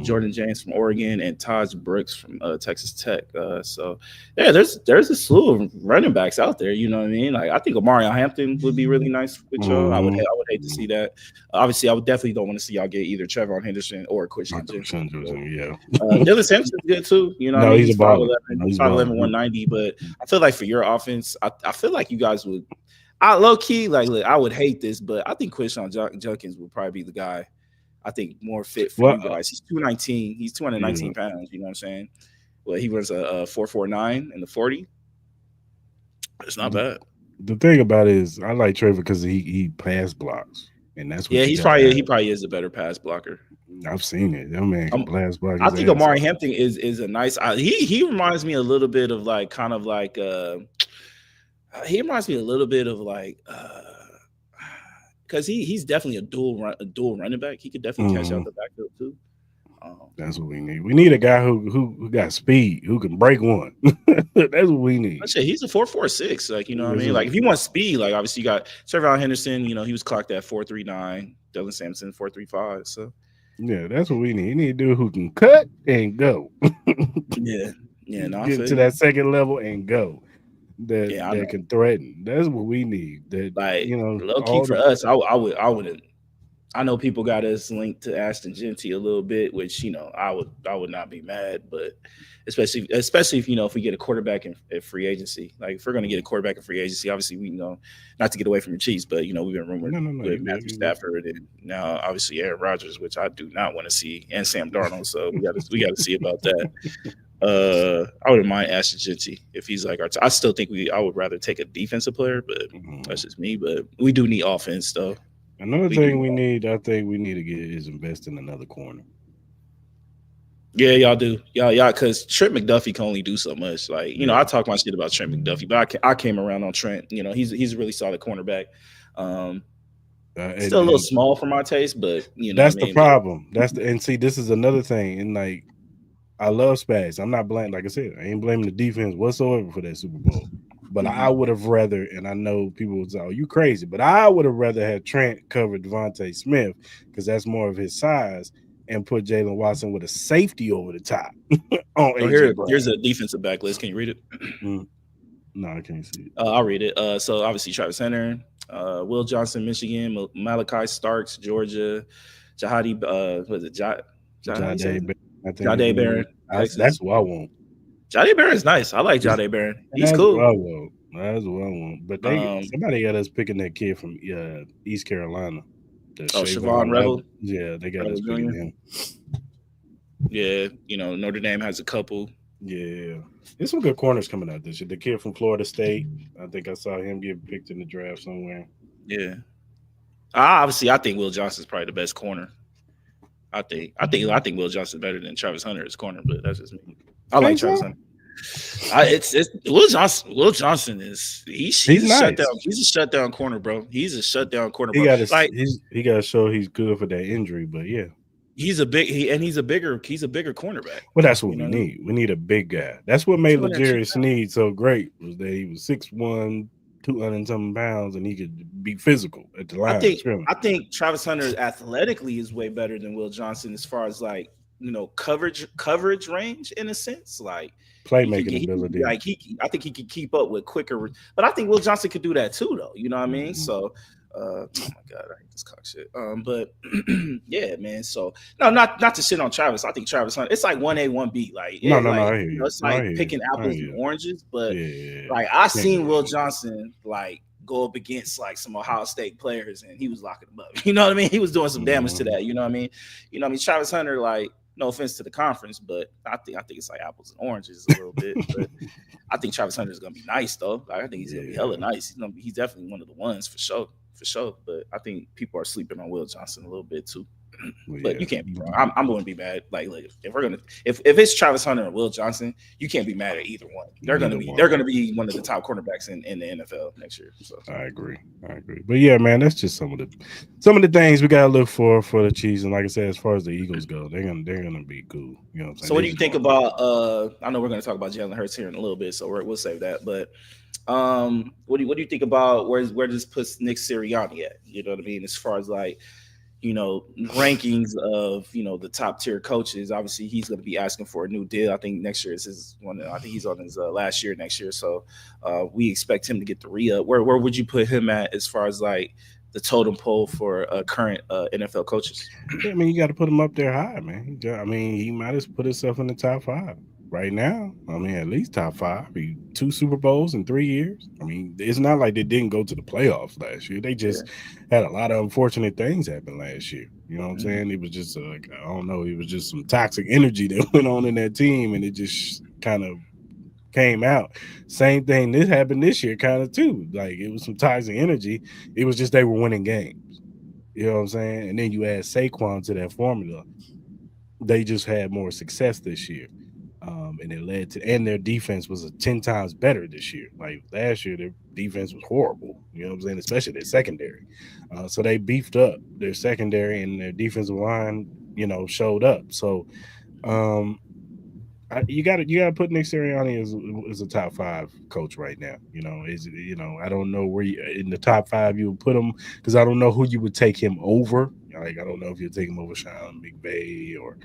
Jordan James from Oregon, and Taj Brooks from Texas Tech. So yeah, there's a slew of running backs out there. You know what I mean? Like I think Omari Hampton would be really nice with y'all. I would hate to see that. Obviously, I would definitely don't want to see y'all get either Trevor Henderson or Quishon Jenkins. Yeah. Dylan Sampson's good too. You know, No, what I mean? he's a baller. 5'11", 190. But I feel like for your offense, I feel like you guys would. I low key like look, I would hate this, but I think Quishon Jenkins would probably be the guy. I think more fit for you guys. He's 219. He's 219 pounds. You know what I'm saying? Well, he runs a 4.49 in the 40. It's not bad. The thing about it is, I like Trevor because he pass blocks, and that's what. Yeah, he probably is a better pass blocker. I've seen it. That man can pass block. I think Omari Hampton is a nice. He reminds me a little bit of like kind of like he reminds me a little bit of like. Because he's definitely a dual running back. He could definitely catch out the backfield too. That's what we need. We need a guy who got speed, who can break one. That's what we need. I say he's a 4.46. Like, you know what I mean? Like if you want speed, like obviously you got Trevion Henderson, you know, he was clocked at 4.39, Dylan Sampson 4.35. So yeah, that's what we need. You need a dude who can cut and go. Yeah. No, get to that second level and go. That can threaten. That's what we need. That, like, you know, low key for us, I wouldn't. I know people got us linked to Ashton Genty a little bit, which, you know, I would not be mad, but especially if, you know, if we get a quarterback in free agency, like if we're going to get a quarterback in free agency, obviously we know not to get away from the Chiefs, but, you know, we've been rumored with Matthew Stafford and now obviously Aaron Rodgers, which I do not want to see, and Sam Darnold. So we got to see about that. I wouldn't mind Ashton Genty if he's like I still think I would rather take a defensive player, but that's just me. But we do need offense though. Another thing I think we need to get is invest in another corner. Yeah, y'all do. Y'all, because Trent McDuffie can only do so much. Like, you know, I talk my shit about Trent McDuffie, but I came around on Trent. You know, he's a really solid cornerback. Still a little small for my taste, but you know, that's the problem. And see, this is another thing. And like, I love Spags. I'm not blaming, like I said, I ain't blaming the defense whatsoever for that Super Bowl. But I would have rather, and I know people would say, "Oh, you crazy," but I would have rather had Trent cover Devontae Smith because that's more of his size, and put Jalen Watson with a safety over the top. Here's a defensive back list. Can you read it? No, I can't see it. I'll read it. So obviously Travis Hunter, Will Johnson, Michigan, Malachi Starks, Georgia, Jahadi, Jahdae Barron. That's what I want. Jahdae Barron's nice. I like Jahdae Barron. He's cool. That's what I want. But somebody got us picking that kid from East Carolina. Siobhan Rebel. Yeah, they got us picking him. Yeah, you know, Notre Dame has a couple. Yeah. There's some good corners coming out this year. The kid from Florida State, I think I saw him get picked in the draft somewhere. Yeah. Obviously, I think Will Johnson's probably the best corner. I think Will Johnson's better than Travis Hunter as corner, but that's just me. I like Travis Hunter. It's Will Johnson. Will Johnson is he's nice. Shutdown. He's a shutdown corner, bro. He's a shutdown corner. Bro. He got to show he's good for that injury, but yeah, he's a bigger cornerback. Well, that's what we need. We need a big guy. That's what made L'Jarius Sneed so great, was that he was 6'1", 200-something pounds, and he could be physical at the line. I think Travis Hunter athletically is way better than Will Johnson as far as like, you know, coverage range in a sense, like playmaking ability. I think he could keep up with quicker, but I think Will Johnson could do that too, though. You know what I mean? So, oh my god, I hate this cock shit. But yeah, man. So no, not to shit on Travis. I think Travis Hunter, it's like 1A, 1B. Like no, I hear you. It's like picking apples and oranges. But like I seen Will Johnson like go up against like some Ohio State players, and he was locking them up. You know what I mean? He was doing some damage to that. You know what I mean? Travis Hunter, like, no offense to the conference, but I think it's like apples and oranges a little bit. But I think Travis Hunter is gonna be nice though. Like, I think he's gonna be hella nice. He's definitely one of the ones for sure. for sure. But I think people are sleeping on Will Johnson a little bit too. Well, But yeah, you can't be wrong. I'm going to be mad. Like, look, if it's Travis Hunter and Will Johnson, you can't be mad at either one. neither They're one. gonna be one of the top cornerbacks in the NFL next year. So I agree. I agree. But yeah, man, that's just some of the things we gotta look for the Chiefs. And like I said, as far as the Eagles go, they're gonna be cool. You know what I'm saying? so what They do you just think gonna about? I know we're going to talk about Jalen Hurts here in a little bit, so we'll save that. But what do you think about where this puts Nick Sirianni at? You know what I mean? As far as like rankings of the top tier coaches. Obviously, he's going to be asking for a new deal. I think next year is his one. I think he's on his last year next year, so we expect him to get the re-up. Where would you put him at as far as like the totem pole for current NFL coaches? Yeah, I mean, you got to put him up there high, man. I mean, he might have put himself in the top five right now. I mean, at least top five. Two Super Bowls in 3 years. I mean, it's not like they didn't go to the playoffs last year. They Yeah. just had a lot of unfortunate things happen last year. You know what I'm Mhm. saying? It was just like, I don't know. It was just some toxic energy that went on in that team, and it just kind of came out. Same thing this happened this year, kind of too. Like it was some toxic energy. It was just they were winning games. You know what I'm saying? And then you add Saquon to that formula. They just had more success this year. And it led to, and their defense was 10 times better this year. Like last year, their defense was horrible. You know what I'm saying? Especially their secondary. So they beefed up their secondary, and their defensive line, showed up. So um, you got to put Nick Sirianni as a top five coach right now. I don't know where in the top five you would put him, because I don't know who you would take him over. Like I don't know if you take him over Sean McVay or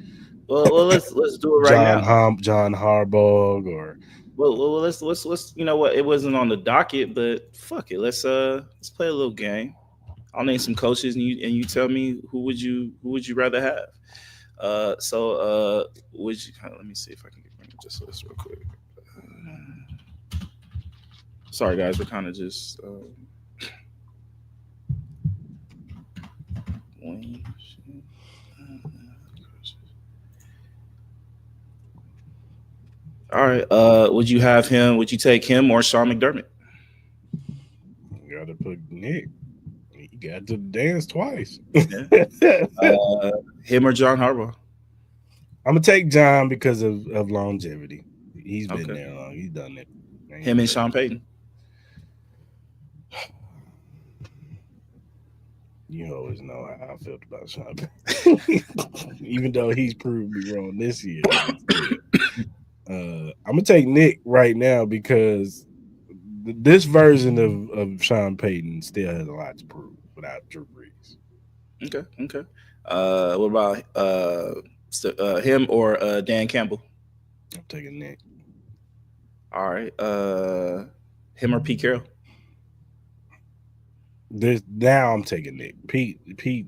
Well, let's do it right John now. John Harbaugh or Let's you know what, it wasn't on the docket, but fuck it. Let's play a little game. I'll name some coaches, and you tell me who would you rather have. Would you? Let me see if I can bring up this list real quick. Sorry, guys, we're kind of just. All right. Would you have him? Would you take him or Sean McDermott? you got to put Nick. You got to dance twice. Yeah. Him or John Harbaugh? I'm gonna take John because of longevity. He's been Okay. there long. He's done it. Him and Sean Payton. You always know how I felt about Sean Payton. Even though he's proved me wrong this year. I'm gonna take Nick right now because this version of Sean Payton still has a lot to prove without Drew Brees. Okay. Okay. What about him or Dan Campbell? I'm taking Nick. All right. Him or Pete Carroll? Now I'm taking Nick. Pete, he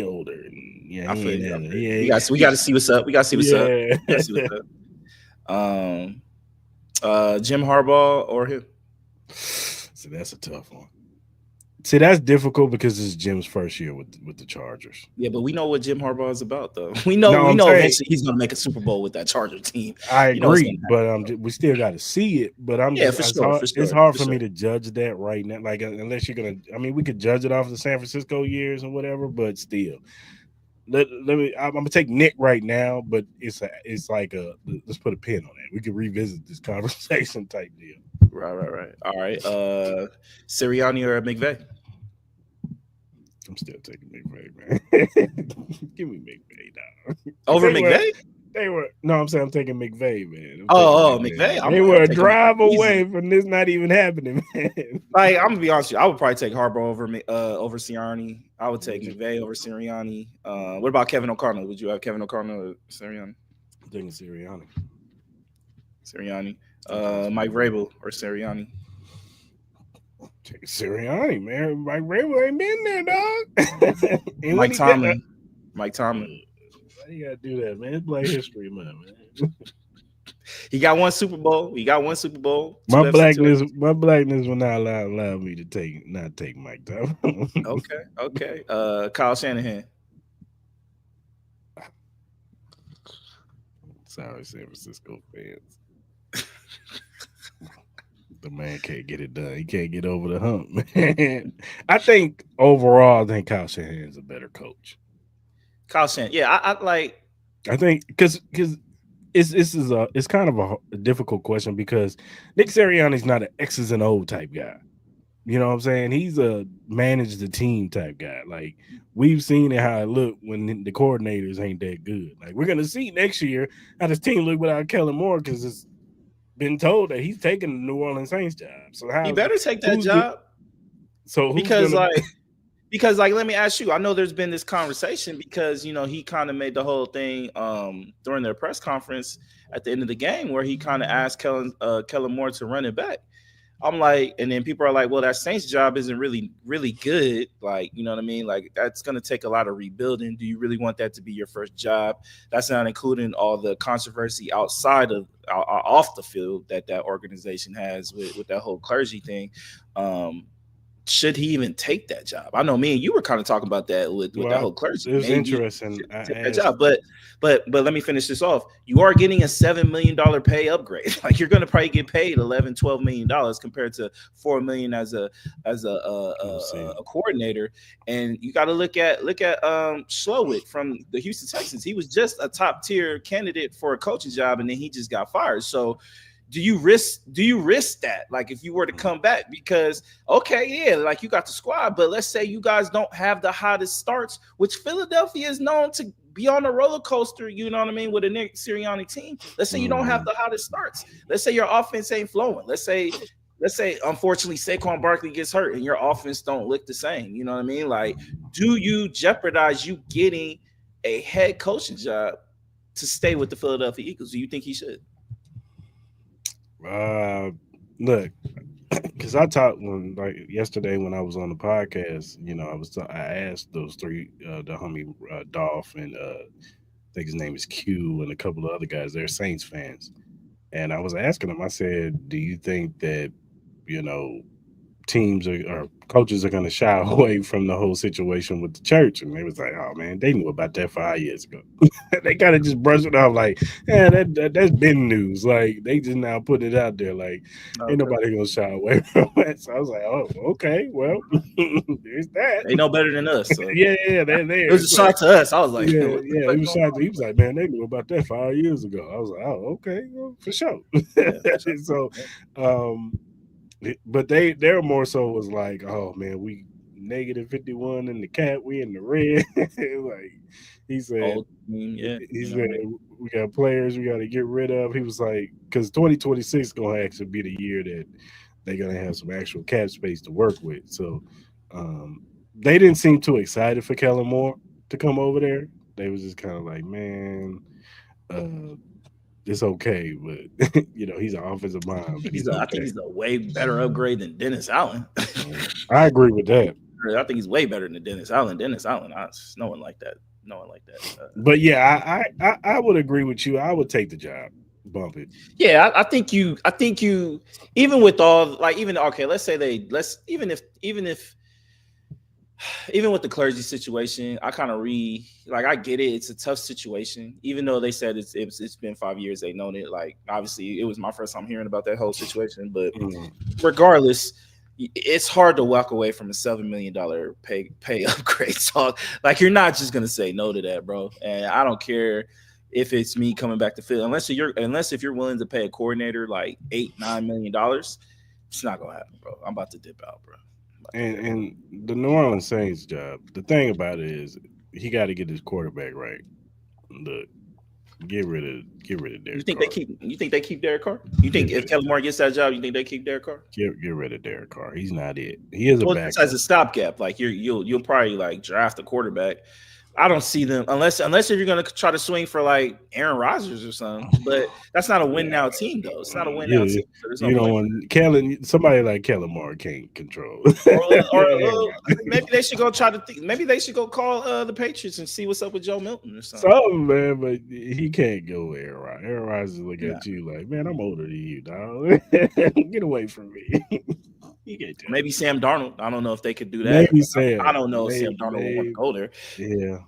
older. And, I he feel ain't you. I had feel you. it. We got to see what's up. We got to see what's up. Yeah. We got to see what's up. Jim Harbaugh or him? So that's a tough one. See, that's difficult because it's Jim's first year with the Chargers. Yeah, but we know what Jim Harbaugh is about, though. No, We I'm know saying eventually he's going to make a Super Bowl with that Charger team. I You know it's agree, going to but happen. we still got to see it. But Yeah, for sure, for it's sure, hard for for me sure. to judge that right now. Like unless you're gonna, I mean, we could judge it off the San Francisco years and whatever. But still, let me. I'm gonna take Nick right now, but it's like let's put a pin on it. We could revisit this conversation type deal. Right. All right. Sirianni or McVay? I'm still taking McVay, man. Give me McVay, dog. Because Over McVay? they were. No, I'm saying I'm taking McVay, man. Oh, McVay. They I'm were a taking McVay drive easy. away from this not even happening, man. Like, I'm gonna be honest with you, I would probably take Harbaugh over Sirianni. I would take McVay over Sirianni. What about Kevin O'Connell? Would you have Kevin O'Connell or Sirianni? I'm taking Sirianni. Sirianni. Mike Vrabel or Sirianni? Take Sirianni, man. Mike Rabel ain't been there, dog. And Mike when Tomlin. Mike Tomlin. why you gotta do that, man? It's Black History Month, man. He got one Super Bowl. He got one Super Bowl. My Two FC, two blackness, FC. my blackness will not allow me to not take Mike Tomlin. Okay. Kyle Shanahan. Sorry, San Francisco fans. The man can't get it done. He can't get over the hump, man. I think overall, I think Kyle Shanahan's a better coach. Kyle Shan. Yeah, I like. I think because it's kind of a difficult question because Nick Sirianni's not an X's and O type guy. You know what I'm saying? He's a manage the team type guy. Like we've seen it how it looked when the coordinators ain't that good. Like we're gonna see next year how this team look without Kellen Moore because it's been told that he's taking the New Orleans Saints job. So He how better take that who's the, job so who's because gonna like let me ask you. I know there's been this conversation because he kind of made the whole thing during their press conference at the end of the game where he kind of asked Kellen Moore to run it back. I'm like, and then people are like, well, that Saints job isn't really, really good. Like, you know what I mean? Like, that's going to take a lot of rebuilding. Do you really want that to be your first job? That's not including all the controversy outside of off the field that organization has with that whole clergy thing. Should he even take that job? I know me and you were kind of talking about that with that whole clergy. It was Maybe interesting. I take that asked, job, but let me finish this off. You are getting a $7 million pay upgrade. Like you're going to probably get paid $11-12 million compared to $4 million as a coordinator. And you got to look at Slowick from the Houston Texans. He was just a top tier candidate for a coaching job, and then he just got fired. So do you risk that? Like if you were to come back, because okay, yeah, like you got the squad, but let's say you guys don't have the hottest starts, which Philadelphia is known to be on a roller coaster, you know what I mean, with a Nick Sirianni team. Let's say you don't have the hottest starts. Let's say your offense ain't flowing. Let's say unfortunately Saquon Barkley gets hurt and your offense don't look the same. You know what I mean? Like, do you jeopardize you getting a head coaching job to stay with the Philadelphia Eagles? Do you think he should? Look, because I talked yesterday when I was on the podcast. I asked those three, the homie Dolph and I think his name is Q and a couple of other guys. They're Saints fans, and I was asking them. I said, "Do you think that teams or coaches are going to shy away from the whole situation with the church?" And they was like, "Oh man, they knew about that 5 years ago." They kind of just brushed it off like, "Yeah, that's been news." Like they just now put it out there. Like ain't nobody gonna shy away from it. So I was like, "Oh, okay, well, there's that." They know better than us. So. yeah, they're there. It was a shot to us. I was like, yeah. He was shocked. He was like, "Man, they knew about that 5 years ago." I was like, "Oh, okay, well, for sure." So, but they're more so was like, "Oh man, we -51 in the cap, we in the red." Like he said, he said we got players we got to get rid of. He was like, because 2026 is gonna actually be the year that they're gonna have some actual cap space to work with. So they didn't seem too excited for Kellen Moore to come over there. They was just kind of like, man. It's okay, but he's an offensive mind. I think he's a way better upgrade than Dennis Allen. I agree with that. I think he's way better than Dennis Allen. No one like that. But yeah, I would agree with you. I would take the job, bump it. Yeah, I think you. Even with all let's say even with the clergy situation, I kind of I get it. It's a tough situation, even though they said it's been 5 years. They've known it. Like, obviously, it was my first time hearing about that whole situation. But regardless, it's hard to walk away from a $7 million pay upgrade. So, like, you're not just gonna say no to that, bro. And I don't care if it's me coming back to Philly, unless if you're willing to pay a coordinator like $8-9 million, it's not gonna happen, bro. I'm about to dip out, bro. And the New Orleans Saints job, the thing about it is he got to get his quarterback right. Look, get rid of Derek Carr. You think they keep Derek Carr? You think if Kellen Moore gets that job, you think they keep Derek Carr? Get rid of Derek Carr. He's not it. He is a backup. As a stopgap. Like you'll probably like draft a quarterback. I don't see them unless if you're gonna try to swing for like Aaron Rodgers or something. But that's not a win now team though. It's not a win now team. So you don't want somebody like Kellen Moore can't control. or maybe they should go maybe they should go call the Patriots and see what's up with Joe Milton or something. Something, man, but he can't go with Aaron Rodgers. Aaron Rodgers look at you like, man, I'm older than you, dog. Get away from me. Maybe Sam Darnold. I don't know if they could do that. Maybe Sam. I don't know if Sam Darnold would want to go there. Yeah.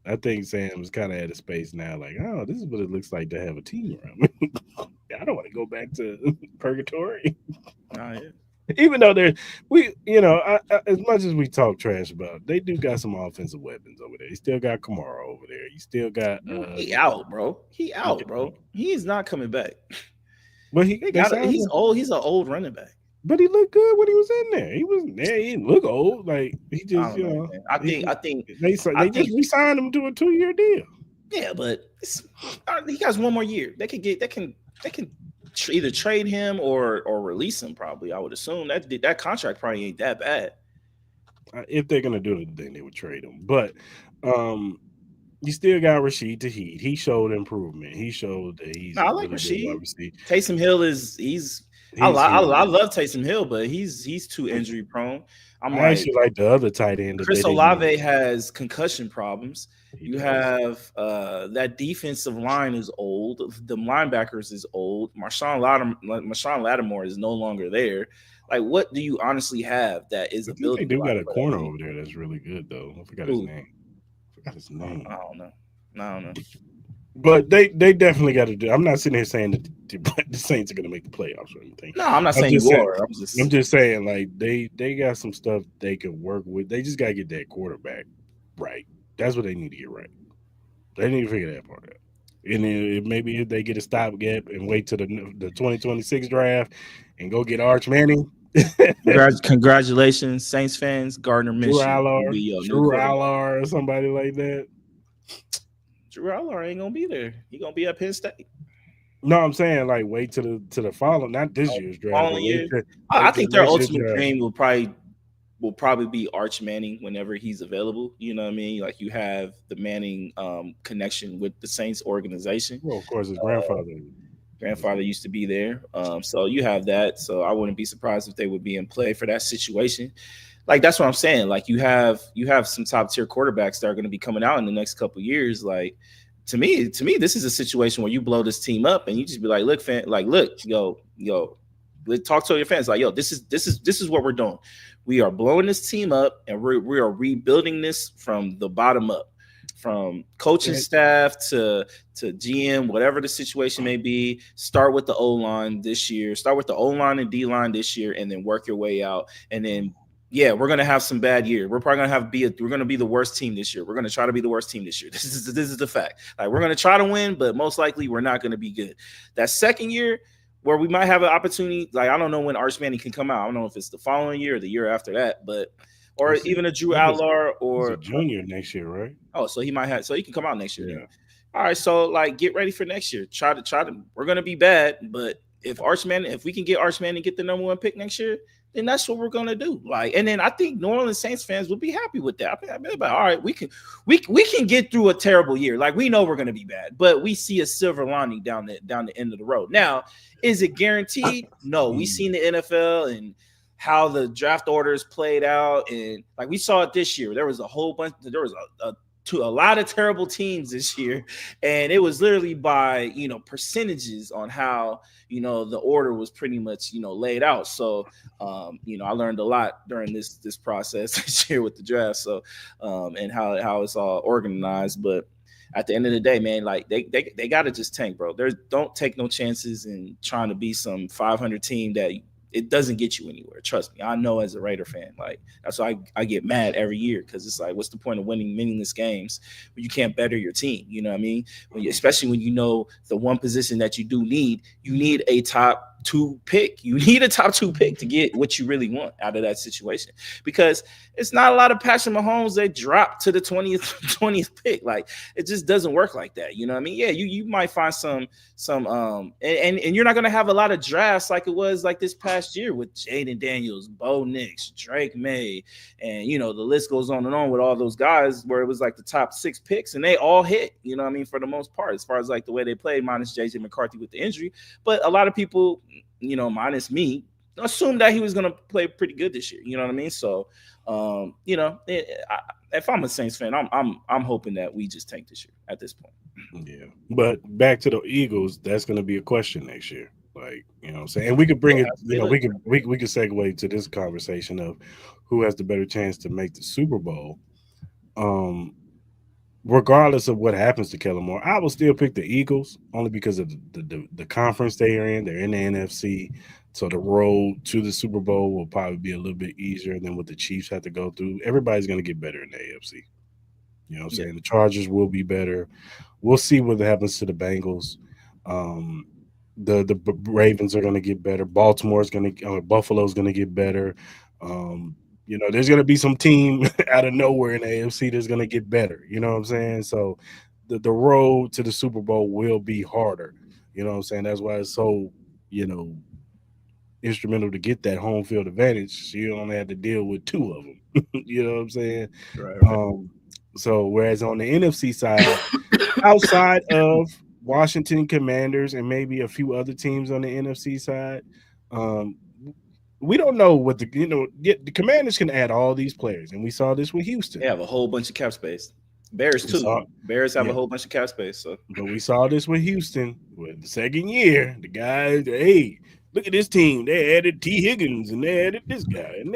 I think Sam is kind of at a space now, like, oh, this is what it looks like to have a team around me. I don't want to go back to purgatory. Nah, yeah. Even though they're as much as we talk trash about, they do got some offensive weapons over there. You still got Kamara over there. You still got He out, bro. He out, bro. He is not coming back. but He's old. He's an old running back. but he looked good when he was in there. He was there. He didn't look old. Like he I just don't know, man. I think they just re-signed him to a 2-year deal. yeah, but he has one more year. They can either trade him or release him. Probably, I would assume that contract probably ain't that bad. If they're gonna do it, then they would trade him. But um, you still got Rashid Taheed. He showed improvement. He showed that he's No, a I like really good wide Rasheed. receiver. Taysom Hill he's I He's love Taysom Hill, but he's too injury prone. I'm I like actually like the other tight end that they Chris didn't Olave use. has concussion problems. He You does. have that defensive line is old. The linebackers is old. Marshawn Lattimore is no longer there. Like, what do you honestly have that is I a think they building do block got a for that corner team? over there that's really good though. I forgot his Who? name. Forgot his name. I don't know. I don't know. But they definitely got to do. I'm not sitting here saying that the Saints are going to make the playoffs or anything. No, I'm not I'm saying just you saying. are. I'm just saying like they got some stuff they can work with. They just got to get that quarterback right. That's what they need to get right. They need to figure that part out. And then maybe if they get a stopgap and wait till the 2026 draft and go get Arch Manning, Congratulations, Saints fans. Gardner Drew Minshew will Aller, be your new Drew quarterback. Aller, or somebody like that. Drew Aller ain't gonna be there. He gonna be at Penn State. No, I'm saying like wait to the following, not this year's draft, but Following year, I wait to think their next year's ultimate draft. dream will probably be Arch Manning whenever he's available. You know what I mean? Like, you have the Manning connection with the Saints organization. Well, of course, his grandfather. Grandfather used to be there, so you have that. So I wouldn't be surprised if they would be in play for that situation. Like, that's what I'm saying. Like, you have some top tier quarterbacks that are going to be coming out in the next couple of years. Like, to me, this is a situation where you blow this team up and you just be like, look, yo, talk to your fans. Like, yo, this is what we're doing. We are blowing this team up and we are rebuilding this from the bottom up, from coaching staff to GM, whatever the situation may be. Start with the O line this year. Start with the O line and D line this year, and then work your way out. And then, yeah, we're gonna have some bad year. We're probably gonna we're gonna be the worst team this year. We're gonna try to be the worst team this year. This is the fact. Like, we're gonna try to win, but most likely we're not gonna be good. That second year, where we might have an opportunity, like, I don't know when Arch Manning can come out. I don't know if it's the following year or the year after that, but or even a Drew Aller He's a or junior next year, right? oh, so he can come out next year. Yeah. Then. All right, so like, get ready for next year. Try to. We're gonna be bad, but if we can get Arch Manning, get the number one pick next year, then that's what we're gonna do. Like, and then I think New Orleans Saints fans will be happy with that. I mean, all right, we can get through a terrible year. Like, we know we're gonna be bad, but we see a silver lining down the end of the road. Now, is it guaranteed? No. We've seen the NFL and how the draft orders played out, and like, we saw it this year. There was a whole bunch. There was a lot of terrible teams this year, and it was literally by percentages on how the order was pretty much laid out. So I learned a lot during this process this year with the draft. So and how it's all organized, but at the end of the day, man, like, they got to just tank, bro. Don't take no chances in trying to be some 500 team that it doesn't get you anywhere. Trust me. I know, as a Raider fan, like, that's why I get mad every year, because it's like, what's the point of winning meaningless games when you can't better your team? You know what I mean? Especially when the one position that you do need, you need a top two pick. You need a top two pick to get what you really want out of that situation, because it's not a lot of Patrick Mahomes that drop to the 20th pick. Like, it just doesn't work like that. You know what I mean? Yeah, you might find some and you're not gonna have a lot of drafts like it was like this past year with Jaden Daniels, Bo Nix, Drake May, and the list goes on and on with all those guys, where it was like the top 6 picks and they all hit, you know what I mean, for the most part, as far as like the way they played, minus JJ McCarthy with the injury. But a lot of people, minus me, assumed that he was going to play pretty good this year. You know what I mean? So, if I'm a Saints fan, I'm hoping that we just tank this year at this point. Yeah, but back to the Eagles, that's going to be a question next year. Like, what I'm saying, and we could bring it. We could segue to this conversation of who has the better chance to make the Super Bowl. regardless of what happens to Kellen Moore, I will still pick the Eagles only because of the conference they are in. They're in the NFC. So the road to the Super Bowl will probably be a little bit easier than what the Chiefs have to go through. Everybody's going to get better in the AFC. You know what I'm Yeah, saying? The Chargers will be better. We'll see what happens to the Bengals. Um, the Ravens are going to get better. Baltimore's going to Buffalo's going to get better. Um, there's going to be some team out of nowhere in the AFC that's going to get better. You know what I'm saying? So the road to the Super Bowl will be harder. You know what I'm saying? That's why it's so you know instrumental to get that home field advantage. So you only have to deal with two of them. You know what I'm saying? right, right. Um, so whereas on the NFC side, outside of Washington Commanders and maybe a few other teams on the NFC side, um, we don't know what the Commanders can add all these players, and we saw this with They Houston. have a whole bunch of cap space. Bears We too. saw, Bears have a yeah, whole bunch of cap space. So but we saw this with Houston with the second year. The guys, hey, look at this team. They added T. Higgins and they added this guy, and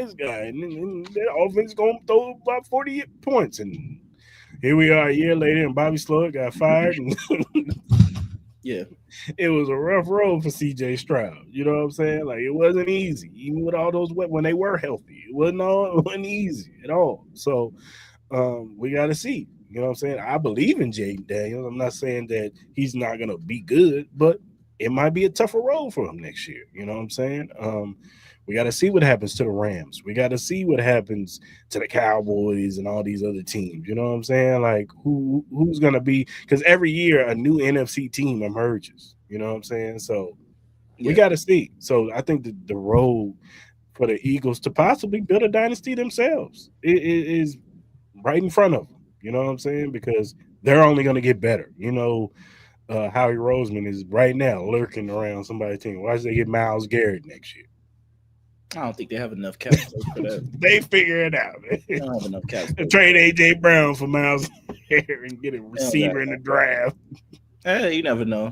their offense gonna throw about 40 points. And here we are a year later, and Bobby Slowick got fired, and yeah, it was a rough road for CJ Stroud. You know what I'm saying? Like it wasn't easy, even with all those when they were healthy. It wasn't easy at all. So we got to see. You know what I'm saying? I believe in Jaden Daniels. I'm not saying that he's not gonna be good, but it might be a tougher road for him next year. You know what I'm saying? We got to see what happens to the Rams. We got to see what happens to the Cowboys and all these other teams. You know what I'm saying? Like who's gonna be? Because every year a new NFC team emerges. You know what I'm saying? So we yeah. got to see. So I think the road for the Eagles to possibly build a dynasty themselves is right in front of them. You know what I'm saying? Because they're only going to get better. Howie Roseman is right now lurking around somebody's team. Why should they get Miles Garrett next year? I don't think they have enough cap space for that. They figure it out. They don't have enough cap space. Trade AJ Brown for Miles Garrett and get a They don't got receiver in the enough. draft. You never know.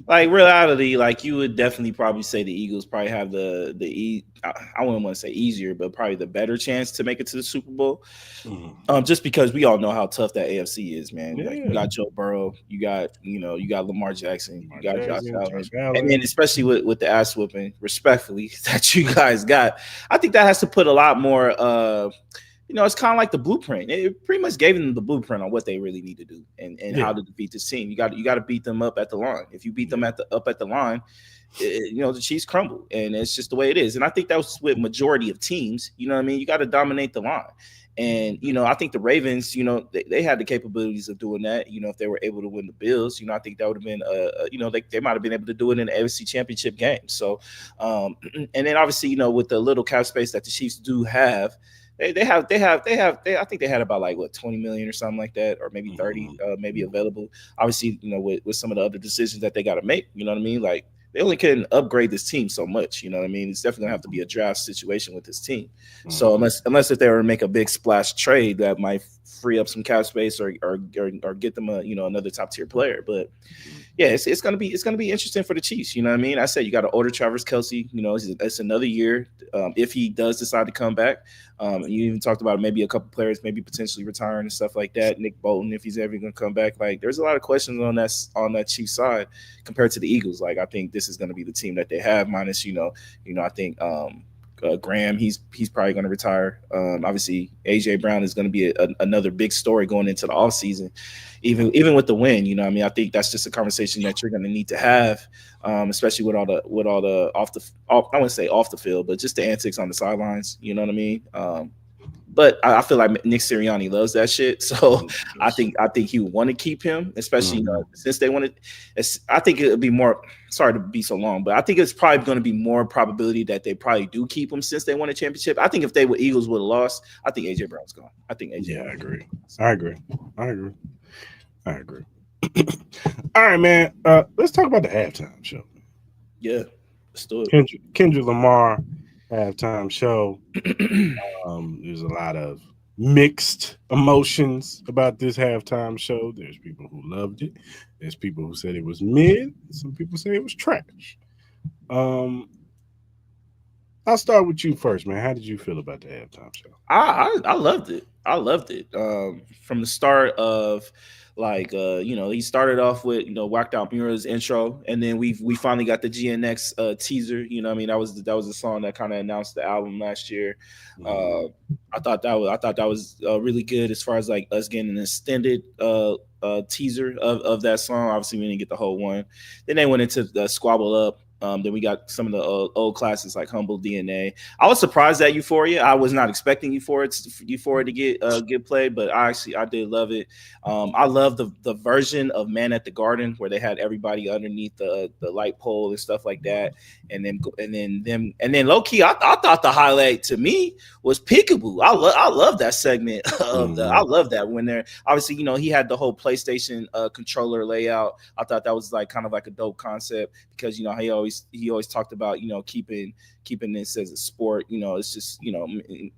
Like reality, like you would definitely probably say the Eagles probably have I wouldn't want to say easier, but probably the better chance to make it to the Super Bowl. Mhm. Just because we all know how tough that AFC is, man. Like you Yeah, got Joe Burrow, you got Lamar Jackson, you Lamar got Josh Jackson, Allen, Josh and then Allen. especially with the ass whooping, respectfully, that you guys got, I think that has to put a lot more. It's kind of like the blueprint. It pretty much gave them the blueprint on what they really need to do and how Yeah, to defeat this team. You got to beat them up at the line. If you beat them yeah. up at the line, the Chiefs crumble, and it's just the way it is. And I think that was with majority of teams. You know what I mean? You got to dominate the line. And I think the Ravens, they had the capabilities of doing that. If they were able to win the Bills, I think that would have been, they might have been able to do it in the AFC Championship game. So, and then obviously, with the little cap space that the Chiefs do have, I think they had about like what 20 million or something like that, or maybe 30, Mhm. maybe available. Obviously, with some of the other decisions that they got to make, you know what I mean? Like they only can upgrade this team so much, you know what I mean? It's definitely gonna have to be a draft situation with this team. So Mhm. unless if they were to make a big splash trade that might free up some cap space or get them another top tier player, but yeah, it's gonna be interesting for the Chiefs. You know what I mean? I said you got to order Travis Kelsey. It's another year if he does decide to come back. You even talked about maybe a couple players maybe potentially retiring and stuff like that. Nick Bolton, if he's ever going to come back, like there's a lot of questions on that Chiefs side compared to the Eagles. Like I think this is going to be the team that they have minus I think Graham, he's probably going to retire. Obviously, AJ Brown is going to be another big story going into the offseason. Even with the win, I mean, I think that's just a conversation that you're going to need to have, especially with all the I wouldn't say off the field, but just the antics on the sidelines. You know what I mean? But I feel like Nick Sirianni loves that shit, so I think he would want to keep him, especially Mhm. since they wanted. I think it would be more. Sorry to be so long, but I think it's probably going to be more probability that they probably do keep him since they won a championship. I think if they were Eagles would have lost, I think AJ Brown's gone. I think AJ Yeah, I Brown's agree. gone. I agree. I agree. I agree. All right, man. Let's talk about the halftime show. Yeah, let's do Kendrick Lamar halftime show. it. There's a lot of mixed emotions about this halftime show. There's people who loved it. There's people who said it was mid. Some people say it was trash. Um, I'll start with you first, man. How did you feel about the halftime show? I loved it. I loved it. From the start of like he started off with whacked out Mura's intro, and then we finally got the GNX teaser. I mean that was the song that kind of announced the album last year. Mm-hmm. Uh, I thought that was really good as far as like us getting an extended teaser of that song. Obviously, we didn't get the whole one. Then they went into the Squabble Up. Then we got some of the old classics like Humble DNA. I was surprised at Euphoria. I was not expecting Euphoria to get played, but I did love it. I love the version of Man at the Garden where they had everybody underneath the light pole and stuff like that, and then low key. I thought the highlight to me was Peekaboo. I love that segment of the. I Mm-hmm. love that when they're obviously he had the whole PlayStation controller layout. I thought that was like kind of like a dope concept because he always talked about keeping this as a sport. It's just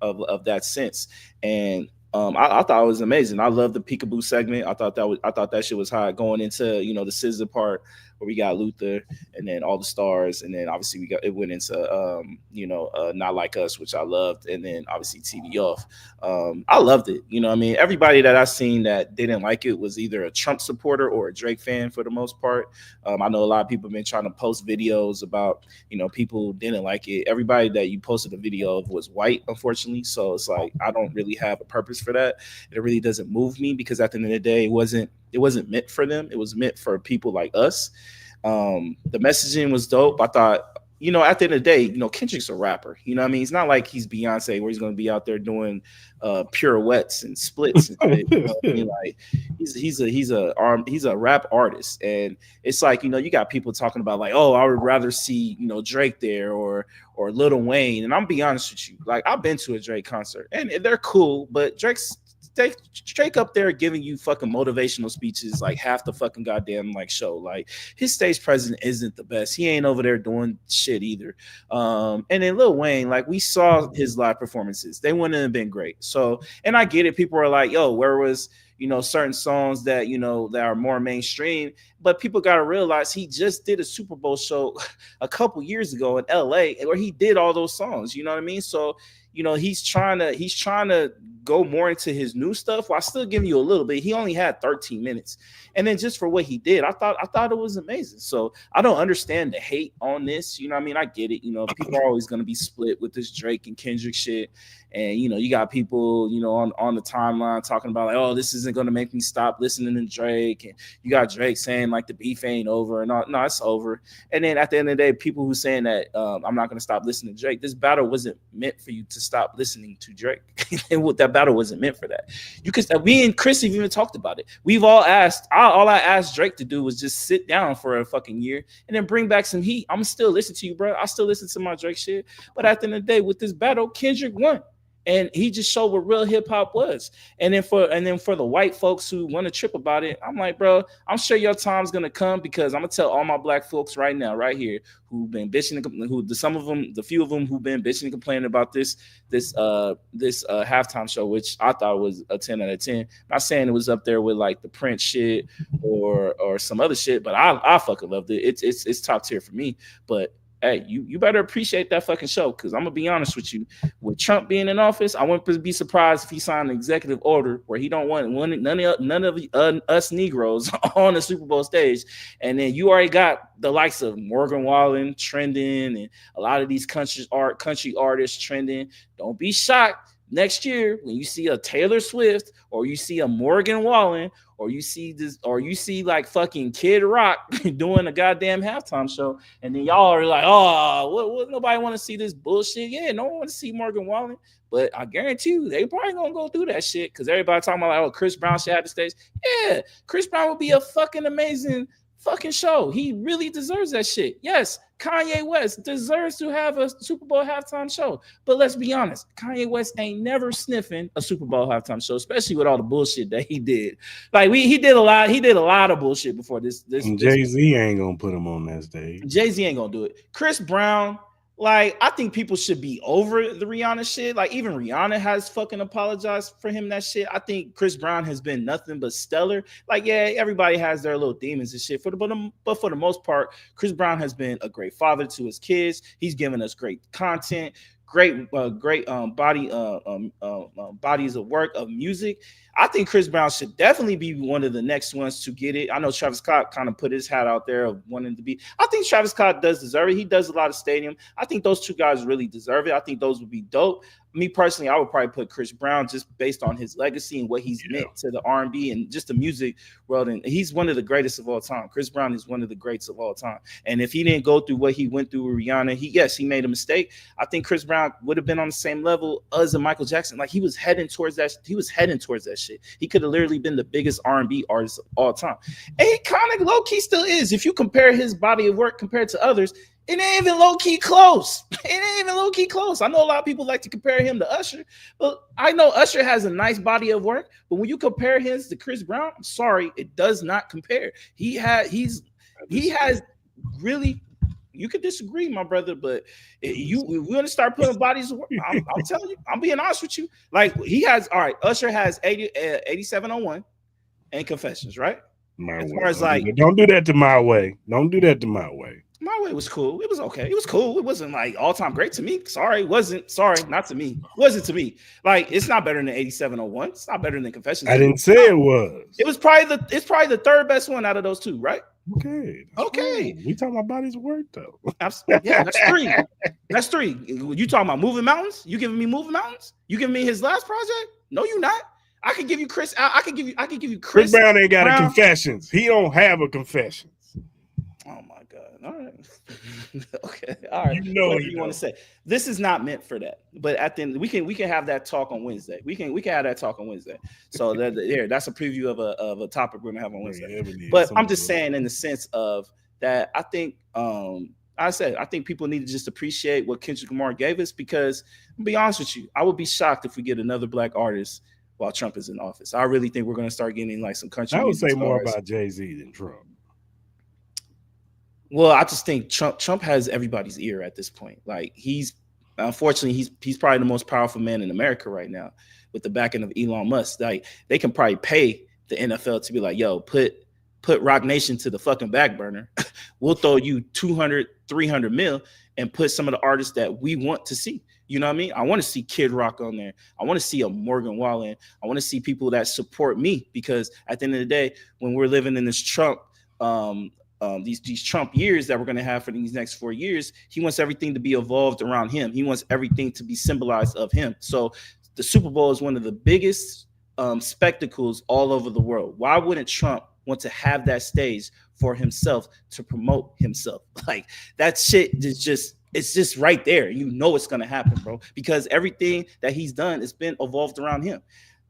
of that sense. And I thought it was amazing. I love the Peekaboo segment. I thought that shit was hot going into the scissor part where we got Luther and then all the stars, and then obviously it went into Not Like Us, which I loved, and then obviously TV Off. I loved it. I mean, everybody that I seen that didn't like it was either a Trump supporter or a Drake fan for the most part. I know a lot of people have been trying to post videos about people didn't like it. Everybody that you posted a video of was white, unfortunately. So it's like I don't really have a purpose for that. It really doesn't move me because at the end of the day, it wasn't meant for them. It was meant for people like us. The messaging was dope. I thought, at the end of the day, Kendrick's a rapper. You know what I mean? It's not like he's Beyonce where he's going to be out there doing pirouettes and splits and shit. You know what I mean? Like he's a rap artist, and it's like you got people talking about like, oh, I would rather see Drake there or Lil Wayne. And I'm be honest with you, like I've been to a Drake concert and they're cool, but Drake up there giving you fucking motivational speeches like half the fucking goddamn like show. Like his stage presence isn't the best. He ain't over there doing shit either. And then Lil Wayne, like we saw his live performances, they wouldn't have been great. So, and I get it. People are like, yo, where was certain songs that that are more mainstream? But people got to realize he just did a Super Bowl show a couple years ago in LA where he did all those songs. You know what I mean? So he's trying to go more into his new stuff while still giving you a little bit. He only had 13 minutes. And then just for what he did, I thought it was amazing. So I don't understand the hate on this. You know what I mean? I get it. People are always going to be split with this Drake and Kendrick shit. And you got people, on the timeline talking about like, oh, this isn't gonna make me stop listening to Drake. And you got Drake saying like the beef ain't over and all. No, it's over. And then at the end of the day, people who saying that I'm not gonna stop listening to Drake, this battle wasn't meant for you to stop listening to Drake. And that battle wasn't meant for that. You could me and Cris have even talked about it. We've all asked, all I asked Drake to do was just sit down for a fucking year and then bring back some heat. I'm still listening to you, bro. I still listen to my Drake shit. But at the end of the day, with this battle, Kendrick won. And he just showed what real hip hop was. And then for the white folks who want to trip about it, I'm like, bro, I'm sure your time's gonna come because I'm gonna tell all my black folks right now, right here, who've been bitching, the few of them who've been bitching and complaining about this halftime show, which I thought was a 10 out of 10. I'm not saying it was up there with like the Prince shit or some other shit, but I fucking loved it. It's top tier for me. But hey, you better appreciate that fucking show because I'm gonna be honest with you. With Trump being in office, I wouldn't be surprised if he signed an executive order where he don't want none of us Negroes on the Super Bowl stage. And then you already got the likes of Morgan Wallen trending and a lot of these country artists trending. Don't be shocked next year when you see a Taylor Swift or you see a Morgan Wallen or you see like fucking Kid Rock doing a goddamn halftime show, and then y'all are like, oh, what nobody want to see this bullshit? Yeah, no one want to see Morgan Wallen, but I guarantee you they probably gonna go through that shit because everybody talking about like, oh, Chris Brown should have the stage. Yeah, Chris Brown would be a fucking amazing fucking show. He really deserves that shit. Yes, Kanye West deserves to have a Super Bowl halftime show. But let's be honest, Kanye West ain't never sniffing a Super Bowl halftime show, especially with all the bullshit that he did. Like he did a lot of bullshit before this. Jay-Z ain't gonna put him on that stage. Jay-Z ain't gonna do it. Chris Brown Like, I think people should be over the Rihanna shit. Like, even Rihanna has fucking apologized for him that shit. I think Chris Brown has been nothing but stellar. Like, yeah, everybody has their little demons and shit. But for the most part, Chris Brown has been a great father to his kids. He's given us great content, great bodies of work of music. I think Chris Brown should definitely be one of the next ones to get it. I know Travis Scott kind of put his hat out there of wanting to be. I think Travis Scott does deserve it. He does a lot of stadium. I think those two guys really deserve it. I think those would be dope. Me personally, I would probably put Chris Brown just based on his legacy and what he's meant to the R&B and just the music world. And he's one of the greatest of all time. Chris Brown is one of the greats of all time. And if he didn't go through what he went through with Rihanna, he made a mistake. I think Chris Brown would have been on the same level as a Michael Jackson. Like, he was heading towards that. He was heading towards that shit. He could have literally been the biggest R&B artist of all time. And he kind of low-key still is. If you compare his body of work compared to others, it ain't even low-key close. It ain't even low-key close. I know a lot of people like to compare him to Usher, but I know Usher has a nice body of work, but when you compare his to Chris Brown, I'm sorry, it does not compare. He has really, you could disagree, my brother, but we're going to start putting bodies of work. I'm telling you, I'm being honest with you. Like, Usher has 8701 and Confessions, right? As far as like, don't do that to My Way. Don't do that to My Way. My Way was cool. It was okay. It was cool. It wasn't like all time great to me. Sorry, it wasn't. Sorry, not to me. It wasn't to me. Like, it's not better than 8701. It's not better than Confessions. I didn't say it was. It's probably the third best one out of those two, right? Okay. Fine. We talking about bodies of work though. Yeah, that's three. That's three. You talking about Moving Mountains? You giving me Moving Mountains? You giving me his last project? No, you not. I could give you Chris. I could give you Chris. Chris Brown ain't got a Confessions. He don't have a Confessions. Oh my God. All right. Okay. All right. You know what you want to say. This is not meant for that. But at the end, we can have that talk on Wednesday. We can have that talk on Wednesday. So that's a preview of a topic we're gonna have on Wednesday. But I'm just saying, in the sense of that, I think I think people need to just appreciate what Kendrick Lamar gave us, because I'll be honest with you, I would be shocked if we get another black artist while Trump is in office. I really think we're gonna start getting like some country. I would say more about Jay-Z than Trump. Well, I just think Trump has everybody's ear at this point. Like, unfortunately, he's probably the most powerful man in America right now, with the backing of Elon Musk. Like, they can probably pay the NFL to be like, yo, put Rock Nation to the fucking back burner. We'll throw you 200, 300 mil and put some of the artists that we want to see. You know what I mean? I want to see Kid Rock on there. I want to see a Morgan Wallen. I want to see people that support me, because at the end of the day, when we're living in this Trump, these Trump years that we're going to have for these next 4 years, he wants everything to be evolved around him. He wants everything to be symbolized of him. So the Super Bowl is one of the biggest spectacles all over the world. Why wouldn't Trump want to have that stage for himself to promote himself? Like, that shit is it's just right there. You know it's going to happen, bro, because everything that he's done has been evolved around him.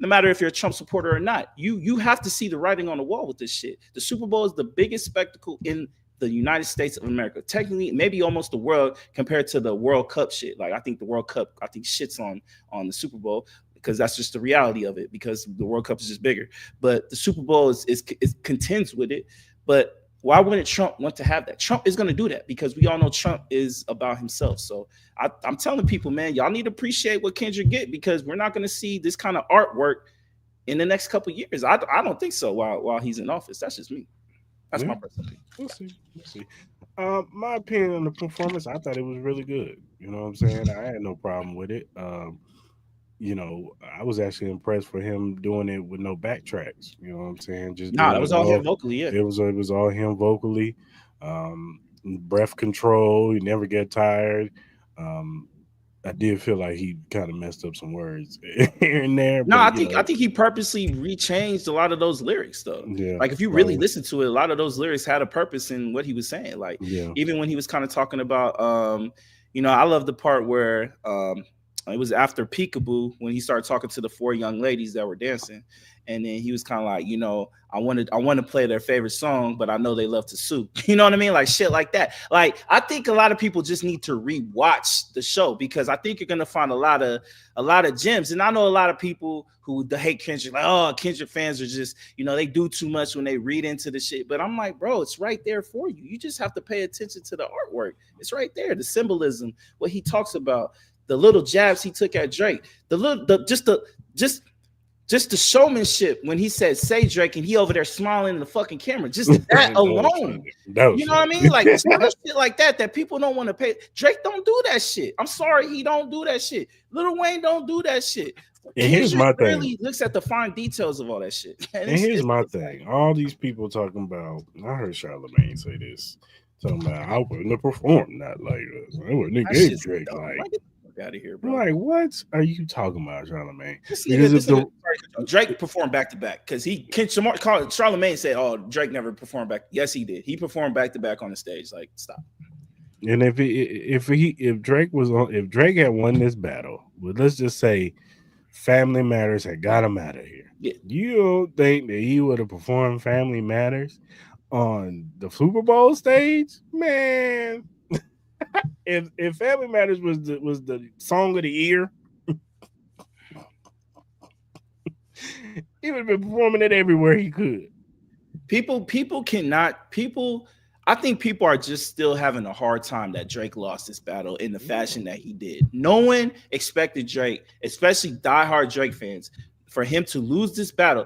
No matter if you're a Trump supporter or not, you have to see the writing on the wall with this shit. The Super Bowl is the biggest spectacle in the United States of America. Technically, maybe almost the world, compared to the World Cup shit. Like, I think the World Cup, shits on the Super Bowl, because that's just the reality of it, because the World Cup is just bigger. But the Super Bowl is contends with it. But why wouldn't Trump want to have that? Trump is going to do that, because we all know Trump is about himself. So I'm telling people, man, y'all need to appreciate what Kendrick get, because we're not going to see this kind of artwork in the next couple of years. I don't think so while he's in office. That's just me. That's my personal opinion. We'll see. My opinion on the performance, I thought it was really good. You know what I'm saying? I had no problem with it. I was actually impressed for him doing it with no backtracks. You know what I'm saying? That was all him vocally. Yeah, it was all him vocally. Breath control. He never get tired. I did feel like he kind of messed up some words here and there. No, I think he purposely rechanged a lot of those lyrics, though. Yeah, like, if you really listen to it, a lot of those lyrics had a purpose in what he was saying. Like, even when he was kind of talking about, I love the part where It was after Peekaboo when he started talking to the four young ladies that were dancing, and then he was kind of like, I want to play their favorite song, but I know they love to sue. You know what I mean? Like shit like that. Like I think a lot of people just need to rewatch the show because I think you're gonna find a lot of gems. And I know a lot of people who hate Kendrick, like, oh, Kendrick fans are just, they do too much when they read into the shit. But I'm like, bro, it's right there for you. You just have to pay attention to the artwork. It's right there, the symbolism, what he talks about, the little jabs he took at Drake, just the showmanship when he said "say Drake" and he over there smiling in the fucking camera. Just that alone, you know what I mean? Like shit like that people don't want to pay. Drake don't do that shit. I'm sorry, he don't do that shit. Lil Wayne don't do that shit. And here's my thing. Really looks at the fine details of all that shit. And here's my thing. All these people talking about. I heard Charlamagne say this. Talking about I wouldn't have performed that like this. I wouldn't have gave Drake like. Out of here, bro. Like, what are you talking about, Charlamagne? Drake performed back to back because Charlamagne said, "Oh, Drake never performed back." Yes, he did. He performed back to back on the stage. Like, stop. And if Drake had won this battle, well, let's just say Family Matters had got him out of here. Yeah. You don't think that he would have performed Family Matters on the Super Bowl stage, man? If Family Matters was the song of the year, he would have been performing it everywhere he could. I think people are just still having a hard time that Drake lost this battle in the fashion that he did. No one expected Drake, especially diehard Drake fans, for him to lose this battle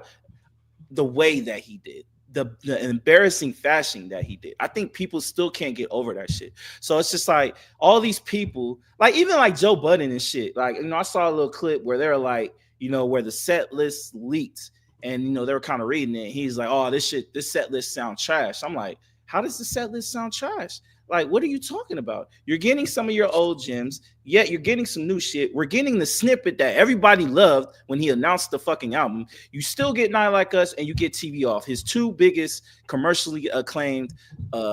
the way that he did. The embarrassing fashion that he did. I think people still can't get over that shit. So it's just like all these people, like even like Joe Budden and shit. Like, I saw a little clip where they're like, where the set list leaked and, they were kind of reading it. He's like, oh, this set list sound trash. I'm like, how does the set list sound trash? Like, what are you talking about? You're getting some of your old gems, yet you're getting some new shit. We're getting the snippet that everybody loved when he announced the fucking album. You still get Not Like Us and you get TV Off, his two biggest commercially acclaimed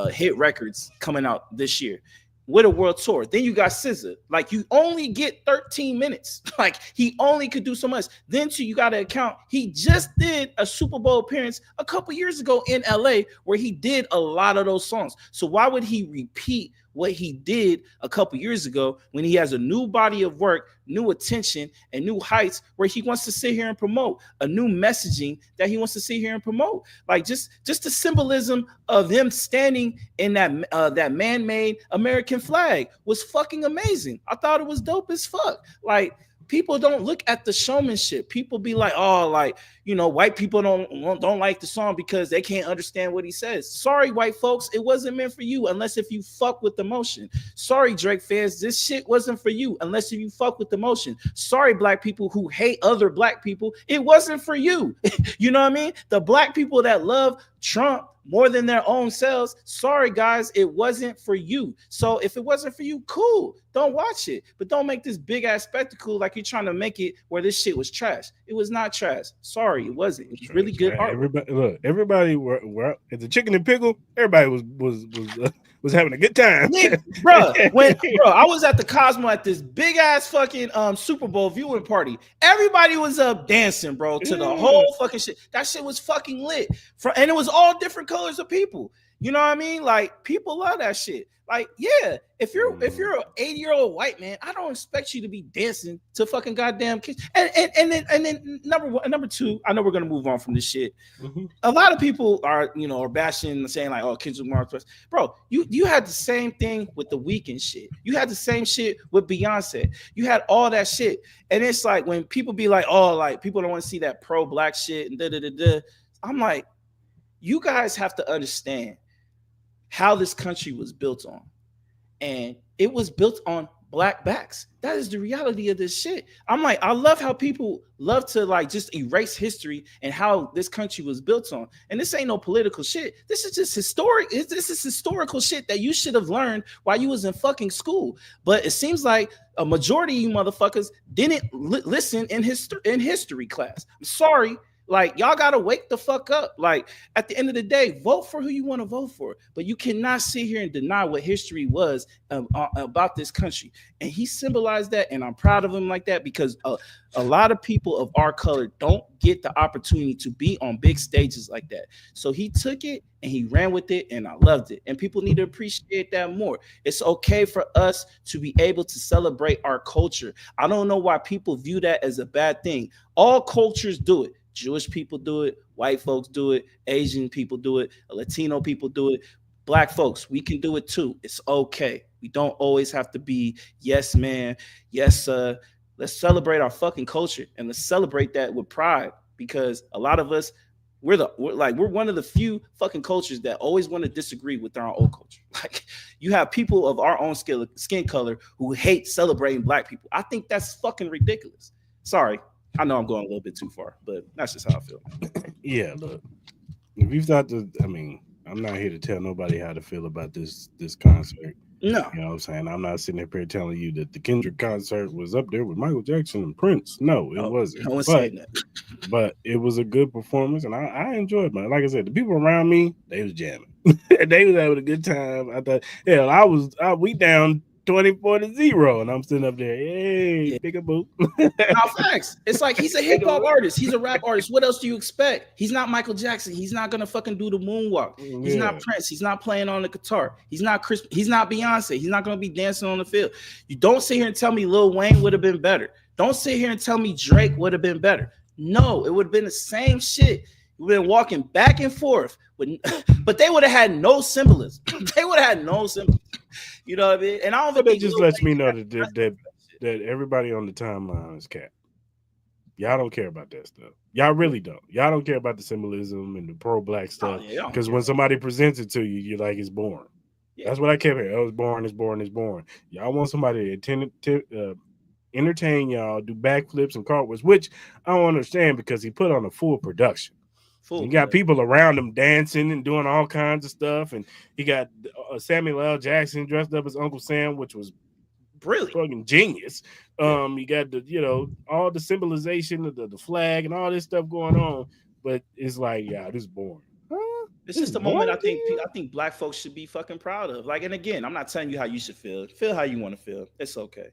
hit records coming out this year with a world tour. Then you got SZA. Like, you only get 13 minutes. Like, he only could do so much. Then too, you got to account, he just did a Super Bowl appearance a couple years ago in LA where he did a lot of those songs. So why would he repeat what he did a couple years ago when he has a new body of work, new attention, and new heights where he wants to sit here and promote a new messaging that he wants to sit here and promote? Like, just the symbolism of him standing in that man-made American flag was fucking amazing. I thought it was dope as fuck. Like, people don't look at the showmanship. People be like, oh, like, white people don't like the song because they can't understand what he says. Sorry, white folks, it wasn't meant for you unless if you fuck with the motion. Sorry, Drake fans, this shit wasn't for you unless if you fuck with the motion. Sorry, black people who hate other black people, it wasn't for you. You know what I mean? The black people that love Trump more than their own selves, sorry guys, it wasn't for you. So if it wasn't for you, cool, don't watch it, but don't make this big ass spectacle like you're trying to make it where this shit was trash. It was not trash. Sorry, it wasn't. It was really good art. Everybody were at the Chicken and Pickle. Everybody was having a good time. Yeah, bro, I was at the Cosmo at this big ass fucking Super Bowl viewing party. Everybody was up dancing, bro, to the whole fucking shit. That shit was fucking lit. And it was all different colors of people. You know what I mean? Like, people love that shit. Like, yeah, if you're an 80-year-old white man, I don't expect you to be dancing to fucking goddamn kids. And then number two, I know we're gonna move on from this shit. Mm-hmm. A lot of people are bashing, saying like, oh, Kendrick Lamar, bro. You had the same thing with the Weeknd shit. You had the same shit with Beyonce. You had all that shit, and it's like when people be like, oh, like people don't want to see that pro-black shit and da da da da. I'm like, you guys have to understand how this country was built on. And it was built on black backs. That is the reality of this shit. I'm like, I love how people love to like just erase history and how this country was built on. And this ain't no political shit. This is just historic. This is historical shit that you should have learned while you was in fucking school. But it seems like a majority of you motherfuckers didn't listen in history class. I'm sorry. Like, y'all gotta wake the fuck up. Like, at the end of the day, vote for who you want to vote for, but you cannot sit here and deny what history was about this country. And he symbolized that, and I'm proud of him like that, because a lot of people of our color don't get the opportunity to be on big stages like that. So he took it and he ran with it, and I loved it. And people need to appreciate that more. It's okay for us to be able to celebrate our culture. I don't know why people view that as a bad thing. All cultures do it. Jewish people do it, white folks do it, Asian people do it, Latino people do it, black folks, we can do it too. It's okay. We don't always have to be yes, man, yes, let's celebrate our fucking culture, and let's celebrate that with pride, because a lot of us, we're one of the few fucking cultures that always want to disagree with our own culture. Like, you have people of our own skin color who hate celebrating black people. I think that's fucking ridiculous. Sorry, I know I'm going a little bit too far, but that's just how I feel. Yeah, look, if you thought that, I mean, I'm not here to tell nobody how to feel about this concert. No. You know what I'm saying? I'm not sitting up here telling you that the Kendrick concert was up there with Michael Jackson and Prince. No, it Oh, wasn't. no one's saying that. But it was a good performance, and I enjoyed it. Like I said, the people around me, they was jamming. They was having a good time. I thought, hell, we down 24-0, and I'm sitting up there, hey, Yeah. pick a boot. Now, facts. It's like, he's a hip hop artist. He's a rap artist. What else do you expect? He's not Michael Jackson. He's not gonna fucking do the moonwalk. He's not Prince. He's not playing on the guitar. He's not Chris. He's not Beyonce. He's not gonna be dancing on the field. You don't sit here and tell me Lil Wayne would have been better. Don't sit here and tell me Drake would have been better. No, it would have been the same shit. We've been walking back and forth, but they would have had no symbolism. They would have had no symbolism. You know what I mean? And I don't think that just lets me know that everybody on the timeline is cat. Y'all don't care about that stuff. Y'all really don't. Y'all don't care about the symbolism and the pro-black stuff. Because when somebody presents it to you, you're like, it's boring. Yeah. That's what I kept hearing. Oh, it's boring, it's boring, it's boring. Y'all want somebody to entertain y'all, do backflips and cartwheels, which I don't understand, because he put on a full production. You got people around him dancing and doing all kinds of stuff, and he got Samuel L. Jackson dressed up as Uncle Sam, which was brilliant, fucking genius. You got the all the symbolization of the flag and all this stuff going on, but it's like, yeah, this is boring. It's just a moment I think black folks should be fucking proud of. Like, and again, I'm not telling you how you should feel. Feel how you want to feel. It's okay,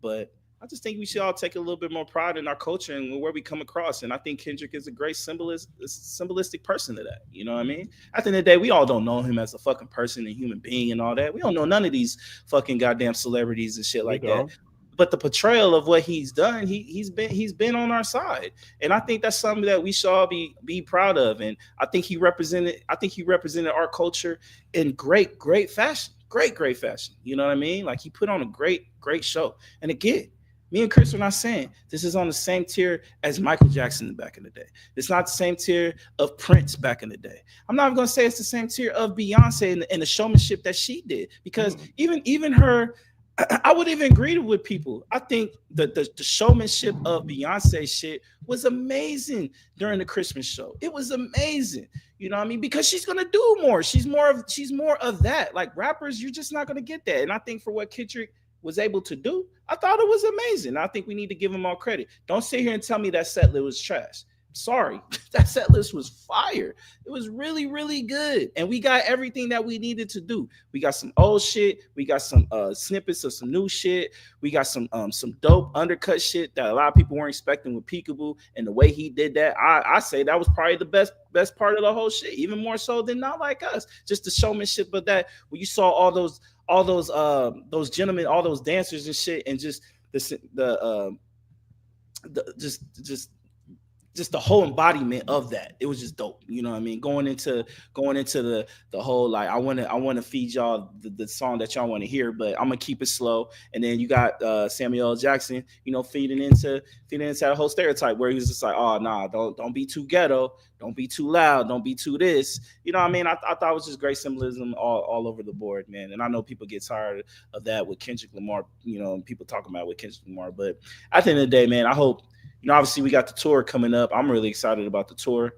but I just think we should all take a little bit more pride in our culture and where we come across. And I think Kendrick is a great symbolistic person to that. You know what I mean? At the end of the day, we all don't know him as a fucking person and human being and all that. We don't know none of these fucking goddamn celebrities and shit like that. But the portrayal of what he's done, he's been on our side. And I think that's something that we should all be proud of. And I think he represented our culture in great fashion. Great fashion. You know what I mean? Like, he put on a great show. And again, me and Cris are not saying this is on the same tier as Michael Jackson back in the day. It's not the same tier of Prince back in the day. I'm not going to say it's the same tier of Beyonce and the showmanship that she did, because even her, I would even agree with people. I think the showmanship of Beyonce shit was amazing during the Christmas show. It was amazing. You know what I mean? Because she's gonna do more. She's more of that. Like, rappers, you're just not gonna get that. And I think for what Kendrick was able to do, I thought it was amazing. I think we need to give him all credit. Don't sit here and tell me that set list was trash. Sorry, that set list was fire. It was really, really good. And we got everything that we needed to do. We got some old shit. We got some snippets of some new shit. We got some dope undercut shit that a lot of people weren't expecting with Peekaboo. And the way he did that, I say that was probably the best part of the whole shit, even more so than Not Like Us. Just the showmanship of that, when you saw all those gentlemen, all those dancers and shit, and just just the whole embodiment of that. It was just dope. You know what I mean? Going into the whole, like, I want to feed y'all the song that y'all want to hear, but I'm gonna keep it slow. And then you got Samuel L. Jackson, feeding into that whole stereotype where he was just like, oh nah, don't be too ghetto, don't be too loud, don't be too this. You know what I mean? I thought it was just great symbolism all over the board, man. And I know people get tired of that with Kendrick Lamar, and people talking about with Kendrick Lamar. But at the end of the day, man, I hope, obviously we got the tour coming up. I'm really excited about the tour.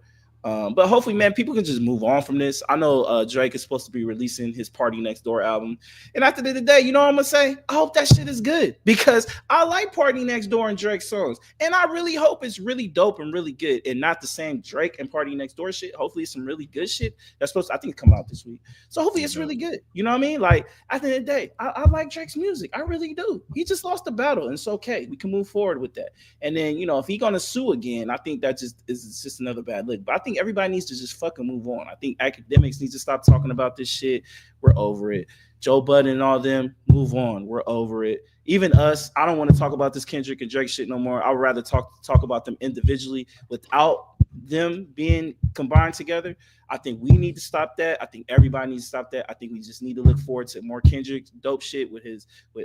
But hopefully, man, people can just move on from this. I know Drake is supposed to be releasing his Party Next Door album. And after the day, you know what I'm going to say? I hope that shit is good because I like Party Next Door and Drake songs. And I really hope it's really dope and really good and not the same Drake and Party Next Door shit. Hopefully, it's some really good shit that's supposed to, I think, come out this week. So hopefully, it's really good. You know what I mean? Like, at the end of the day, I like Drake's music. I really do. He just lost the battle and it's okay. We can move forward with that. And then, if he's going to sue again, I think that is just another bad look. But I think everybody needs to just fucking move on. I think academics need to stop talking about this shit. We're over it. Joe Budden and all them, move on. We're over it. Even us, I don't want to talk about this Kendrick and Drake shit no more. I would rather talk about them individually without them being combined together. I think we need to stop that. I think everybody needs to stop that. I think we just need to look forward to more Kendrick dope shit with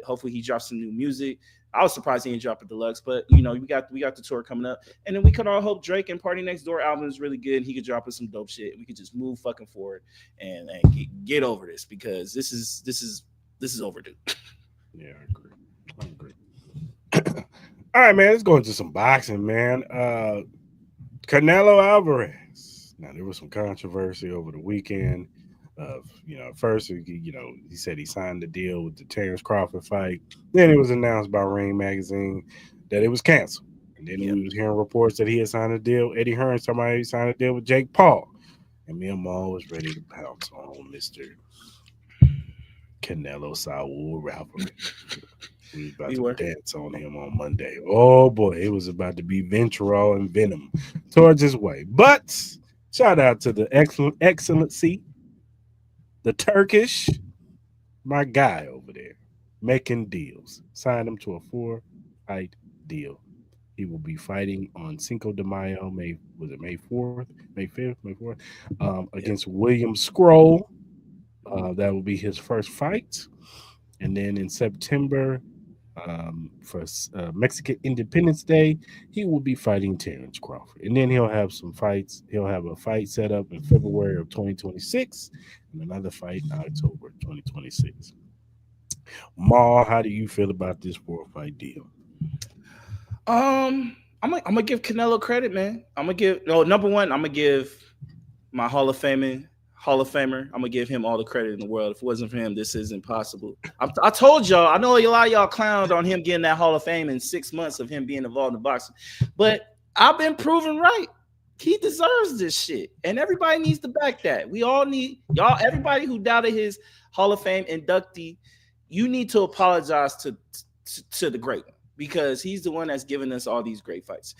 hopefully he drops some new music. I was surprised he didn't drop a deluxe, but we got the tour coming up, and then we could all hope Drake and Party Next Door album is really good. And he could drop us some dope shit. We could just move fucking forward and get over this because this is overdue. Yeah, I agree. All right, man. Let's go into some boxing, man. Canelo Alvarez. Now there was some controversy over the weekend. First, he said he signed the deal with the Terrence Crawford fight. Then it was announced by Ring Magazine that it was canceled. And then we was hearing reports that he had signed a deal. Eddie Hearn talking about he signed a deal with Jake Paul. And me and Maul was ready to pounce on Mr. Canelo Saul rivalry. We was about to dance on him on Monday. Oh boy, it was about to be Ventrall and Venom towards his way. But shout out to the excellency, the Turkish, my guy over there, making deals. Signed him to a 4-fight deal. He will be fighting on Cinco de Mayo, May 4th, May 5th, May 4th, against William Scroll. That will be his first fight. And then in September, for Mexican Independence Day, he will be fighting Terrence Crawford. And then he'll have some fights. He'll have a fight set up in February of 2026 and another fight in October 2026. Ma, how do you feel about this 4-fight deal? I'm gonna give Canelo credit, man. Number one, I'm gonna give my Hall of Famer. I'm gonna give him all the credit in the world. If it wasn't for him, this isn't possible. I told y'all. I know a lot of y'all clowned on him getting that Hall of Fame in 6 months of him being involved in boxing, but I've been proven right. He deserves this shit, and everybody needs to back that. We all need y'all. Everybody who doubted his Hall of Fame inductee, you need to apologize to the great one because he's the one that's given us all these great fights.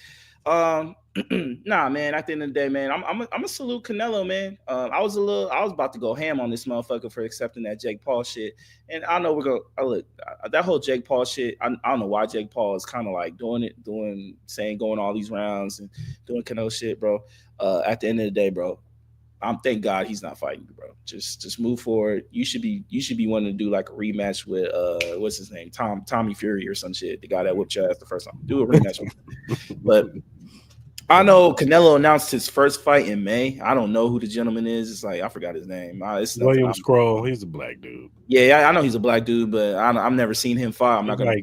Nah, man. At the end of the day, man, I'm a salute Canelo, man. I was about to go ham on this motherfucker for accepting that Jake Paul shit, and I know we're gonna that whole Jake Paul shit. I don't know why Jake Paul is kind of like going all these rounds and doing Canelo shit, bro. At the end of the day, bro, thank God he's not fighting you, bro. Just move forward. You should be wanting to do like a rematch with what's his name, Tommy Fury or some shit. The guy that whipped your ass the first time. Do a rematch with him. But I know Canelo announced his first fight in May. I don't know who the gentleman is. It's like I forgot his name. It's William Scroll. He's a black dude. Yeah, I know he's a black dude, but I've never seen him fight. I'm not gonna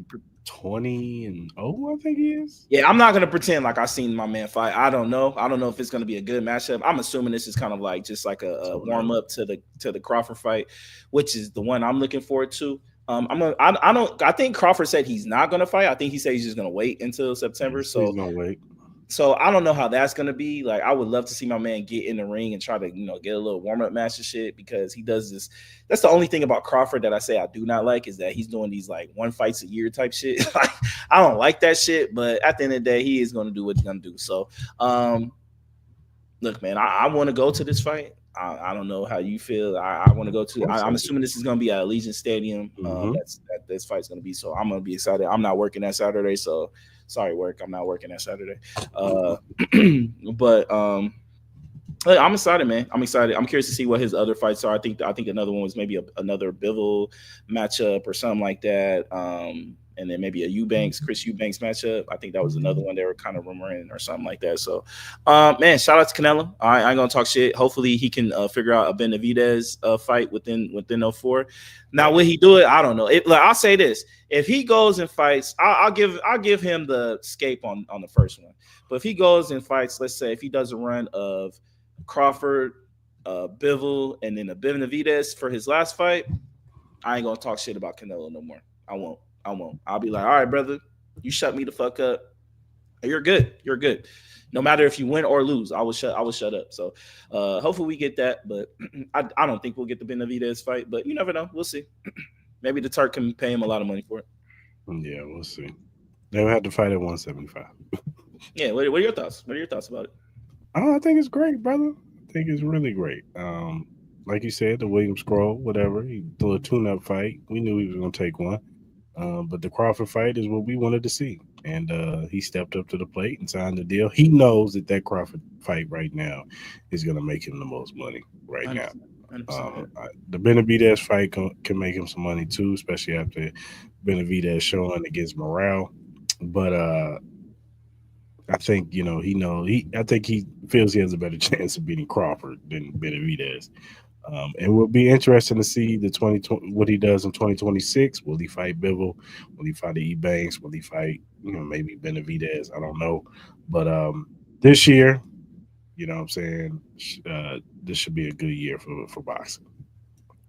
20-0, I think he is. Yeah, I'm not gonna pretend like I've seen my man fight. I don't know if it's gonna be a good matchup. I'm assuming this is kind of like just like a warm up to the Crawford fight, which is the one I'm looking forward to. I think Crawford said he's not gonna fight. I think he said he's just gonna wait until September. So he's gonna wait. So I don't know how that's gonna be. Like, I would love to see my man get in the ring and try to, get a little warm up match and shit because he does this. That's the only thing about Crawford that I say I do not like is that he's doing these like 1 fights a year type shit. Like, I don't like that shit, but at the end of the day, he is gonna do what he's gonna do. So, look, man, I want to go to this fight. I don't know how you feel. I want to go to. I'm assuming this is going to be at Allegiant Stadium. That this fight's going to be. So I'm going to be excited. I'm not working that Saturday, so sorry, work. I'm not working that Saturday. But I'm excited, man. I'm excited. I'm curious to see what his other fights are. I think another one was maybe another Bivol matchup or something like that. And then maybe a Chris Eubanks matchup. I think that was another one they were kind of rumoring or something like that. So, man, shout out to Canelo. I ain't gonna talk shit. Hopefully he can figure out a Benavidez fight within 04. Now, will he do it? I don't know. I'll say this: if he goes and fights, I'll give him the escape on the first one. But if he goes and fights, let's say if he does a run of Crawford, Bivol, and then a Benavidez for his last fight, I ain't gonna talk shit about Canelo no more. I won't. I won't. I'll be like, all right, brother, you shut me the fuck up. You're good. You're good. No matter if you win or lose, I will shut. I will shut up. So, hopefully we get that. But I don't think we'll get the Benavidez fight. But you never know. We'll see. Maybe the Turk can pay him a lot of money for it. Yeah, we'll see. They'll have to fight at 175. Yeah. What are your thoughts? What are your thoughts about it? Oh, I think it's great, brother. I think it's really great. Like you said, the William Scroll, whatever, he threw a tune-up fight. We knew he was going to take one. But the Crawford fight is what we wanted to see. And he stepped up to the plate and signed the deal. He knows that that Crawford fight right now is going to make him the most money right now. 100%. The Benavidez fight can make him some money too, especially after Benavidez showing against Morale. But I think I think he feels he has a better chance of beating Crawford than Benavidez. And will be interesting to see the 2020 what he does in 2026. Will he fight Bivol? Will he fight E Banks? Will he fight maybe Benavidez? I don't know. But this year, what I'm saying, this should be a good year for boxing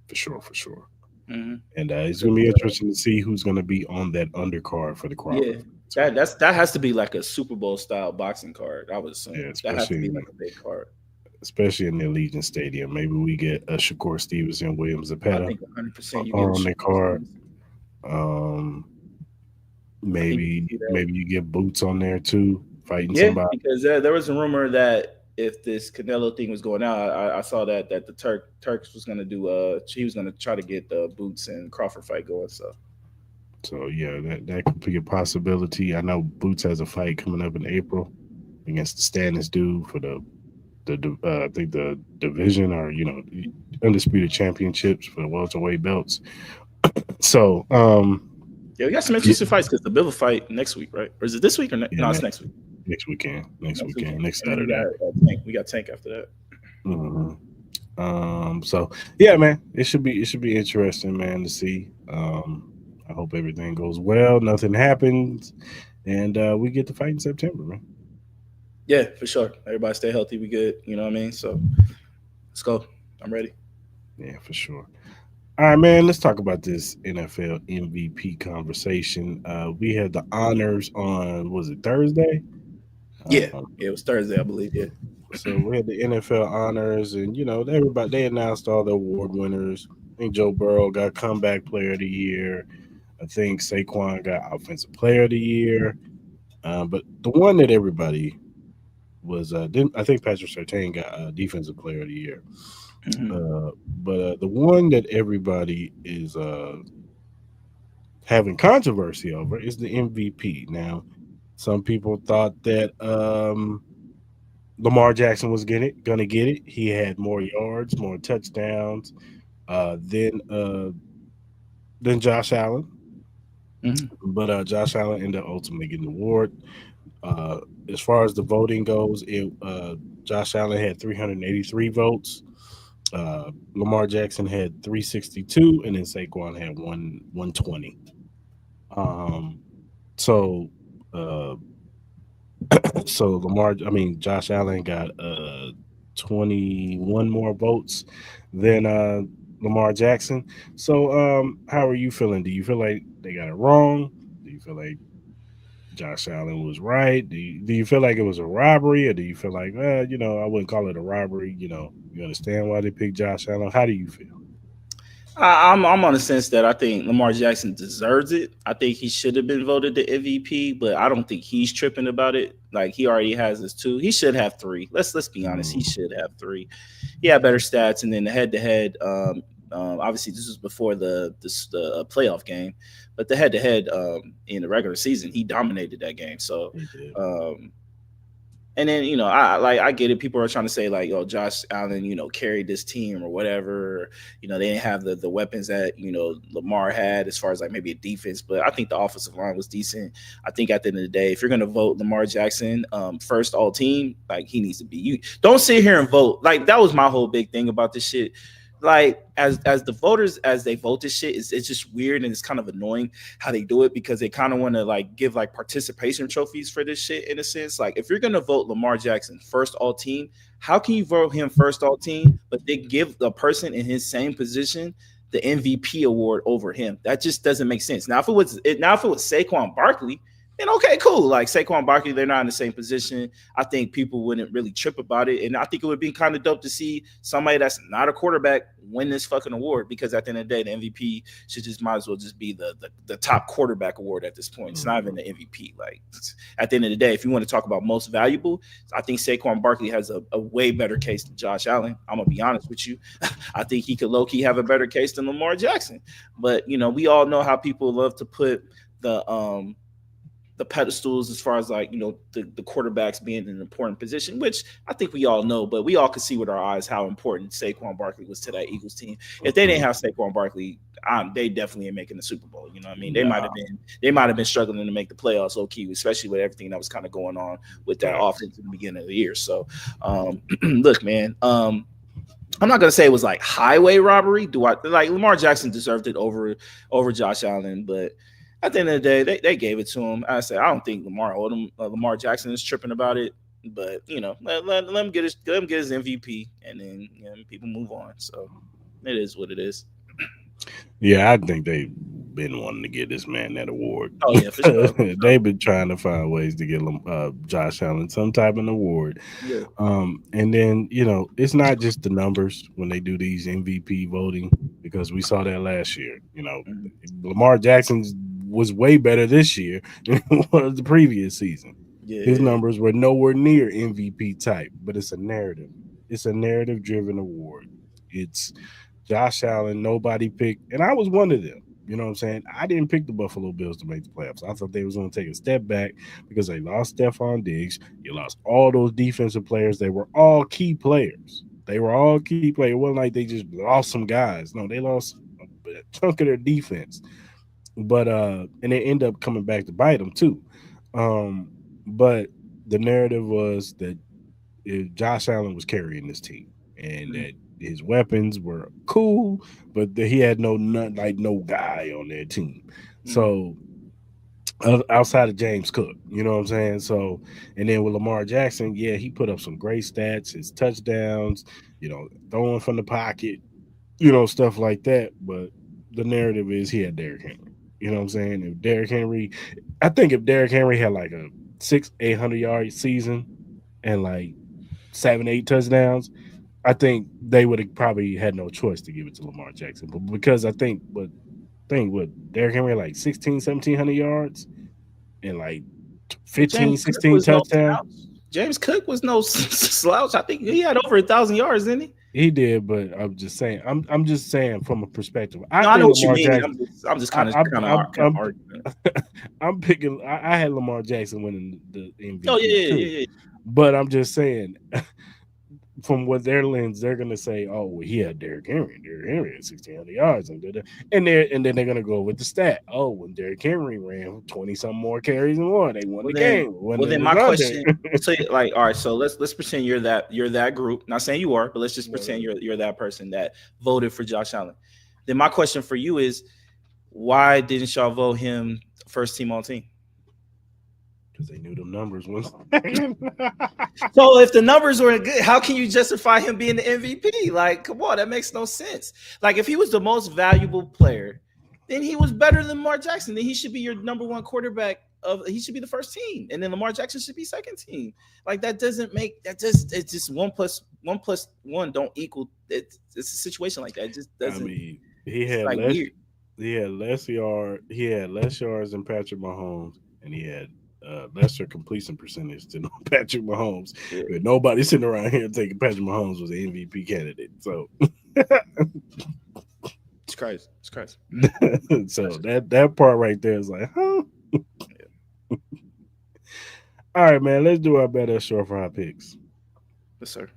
for sure, for sure. Mm-hmm. And it's gonna be interesting to see who's gonna be on that undercard for the Yeah, Crawford. that has to be like a Super Bowl style boxing card. I would assume Yeah, that has to be like a big card. especially in the Allegiant Stadium. Maybe we get a Shakur Stevenson, William I Zapata think 100% you get a on the Shakur card. Stevenson. Um, I think you maybe can do that. maybe you get Boots on there too, fighting Yeah, somebody. because there was a rumor that if this Canelo thing was going out, I saw that the Turks was gonna do he was gonna try to get the Boots and Crawford fight going. So So yeah, that could be a possibility. I know Boots has a fight coming up in April against the Stannis dude for the I think the division or undisputed championships for the welterweight belts. So yeah, we got some yeah, interesting fights because the Bivol fight next week, right? Or is it this week or yeah, no? It's next week. next Next weekend, weekend, next and then we Saturday. got Tank. We got Tank after that. hmm So yeah, man, it should be interesting, man, to see. I hope everything goes well, nothing happens, and we get to fight in September, man. Yeah, for sure. Everybody stay healthy. We good. You know what I mean? So let's go. I'm ready. Yeah, for sure. All right, man. Let's talk about this NFL MVP conversation. We had the honors on was it Thursday? Yeah, Um, yeah. It was Thursday, I believe. Yeah. so we had the NFL honors, and everybody they announced all the award winners. I think Joe Burrow got comeback player of the year. I think Saquon got offensive player of the year. But the one that everybody was didn't I think Patrick Surtain got defensive player of the year. Mhm. But the one that everybody is having controversy over is the MVP. Now, some people thought that Lamar Jackson was gonna get it. He had more yards, more touchdowns uh, than uh, than Josh Allen. Mhm. But Josh Allen ended up ultimately getting the award. Uh, as far as the voting goes, Josh Allen had 383 votes. Lamar Jackson had 362, and then Saquon had 120. Um, so uh, Josh Allen got 21 more votes than Lamar Jackson. So how are you feeling? Do you feel like they got it wrong? Do you feel like Josh Allen was right? Do you feel like it was a robbery, or do you feel like, I wouldn't call it a robbery? You understand why they picked Josh Allen? How do you feel? I'm on the sense that I think Lamar Jackson deserves it. I think he should have been voted the MVP, but I don't think he's tripping about it. Like he already has his two. He should have three. Let's be honest. He Mm, should have three. He had better stats, and then the head to head. Obviously, this was before the playoff game, but the head to head in the regular season, he dominated that game. So he did. um, and then I get it. People are trying to say like, oh, Josh Allen, carried this team or whatever. They didn't have the weapons that Lamar had as far as like maybe a defense, but I think the offensive line was decent. I think at the end of the day, if you're gonna vote Lamar Jackson first all team, like he needs to be. You don't sit here and vote like that was my whole big thing about this shit. like as the voters as they vote this shit, it's just weird and it's kind of annoying how they do it because they kind of want to like give like participation trophies for this shit in a sense. Like if you're gonna vote Lamar Jackson first all team, how can you vote him first all team, but they give the person in his same position the MVP award over him? That just doesn't make sense. Now if it was Saquon Barkley, then okay, cool. Like Saquon Barkley, they're not in the same position. I think people wouldn't really trip about it. And I think it would be kind of dope to see somebody that's not a quarterback win this fucking award because at the end of the day, the MVP should just might as well just be the top quarterback award at this point. It's not even the MVP. Like at the end of the day, if you want to talk about most valuable, I think Saquon Barkley has a way better case than Josh Allen. I'm gonna be honest with you. I think he could low-key have a better case than Lamar Jackson. But we all know how people love to put the pedestals as far as like the quarterbacks being in an important position, which I think we all know, but we all could see with our eyes how important Saquon Barkley was to that Eagles team. If they didn't have Saquon Barkley, they definitely ain't making the Super Bowl. You know what I mean? They might have been struggling to make the playoffs low key, especially with everything that was kind of going on with that offense in the beginning of the year. So look, man, I'm not gonna say it was like highway robbery. Do I like Lamar Jackson deserved it over Josh Allen, but at the end of the day, they gave it to him. I said I don't think Lamar Jackson is tripping about it, but let him get his MVP, and then people move on. So it is what it is. Yeah, I think they've been wanting to get this man that award. Oh yeah, for sure. They've been trying to find ways to get Josh Allen some type of award. Yeah. And then it's not just the numbers when they do these MVP voting because we saw that last year. Lamar Jackson was way better this year than it was the previous season. Yeah. His numbers were nowhere near MVP type, but it's a narrative. It's a narrative driven award. It's Josh Allen, nobody picked, and I was one of them. You know what I'm saying? I didn't pick the Buffalo Bills to make the playoffs. I thought they was going to take a step back because they lost Stephon Diggs. You lost all those defensive players. They were all key players. It wasn't like they just lost some guys. No, they lost a chunk of their defense. But and they end up coming back to bite them too. But the narrative was that Josh Allen was carrying this team and that his weapons were cool, but he had no guy on their team. So outside of James Cook, you know what I'm saying? So, and then with Lamar Jackson, yeah, he put up some great stats, his touchdowns, throwing from the pocket, stuff like that. But the narrative is he had Derrick Henry. You know what I'm saying? If Derrick Henry had like a 800-yard season and like 7-8 touchdowns, I think they would have probably had no choice to give it to Lamar Jackson. But because I think what Derrick Henry had like 1,700 yards and like 15, 16 touchdowns. James Cook was no slouch. I think he had over 1,000 yards, didn't he? He did, but I'm just saying. I'm just saying from a perspective. I know what you mean. I'm just kind of arguing. I'm picking. I had Lamar Jackson winning the MVP. Oh yeah. But I'm just saying, from what their lens, they're gonna say, "Oh, well, he had Derrick Henry. Derrick Henry had 1,600 yards, and then they're gonna go with the stat. Oh, when Derrick Henry ran 20-some more carries and more, they won the game. Well, then my question, so like, all right, so let's pretend you're that group. Not saying you are, but let's just pretend you're that person that voted for Josh Allen. Then my question for you is, why didn't y'all vote him first team all team? Because they knew them numbers once. So if the numbers were good, how can you justify him being the MVP? Like, come on, that makes no sense. Like, if he was the most valuable player, then he was better than Lamar Jackson. Then he should be your number one quarterback. He should be the first team, and then Lamar Jackson should be second team. Like that doesn't make it's just 1 + 1 don't equal. It's a situation like that. It just doesn't. I mean, he had less yards than Patrick Mahomes, and he had lesser completion percentage than Patrick Mahomes. Yeah. But nobody sitting around here thinking Patrick Mahomes was an MVP candidate. So it's crazy. So that part right there is like, huh? Yeah. All right, man. Let's do our BetUS short for our picks. Yes, sir.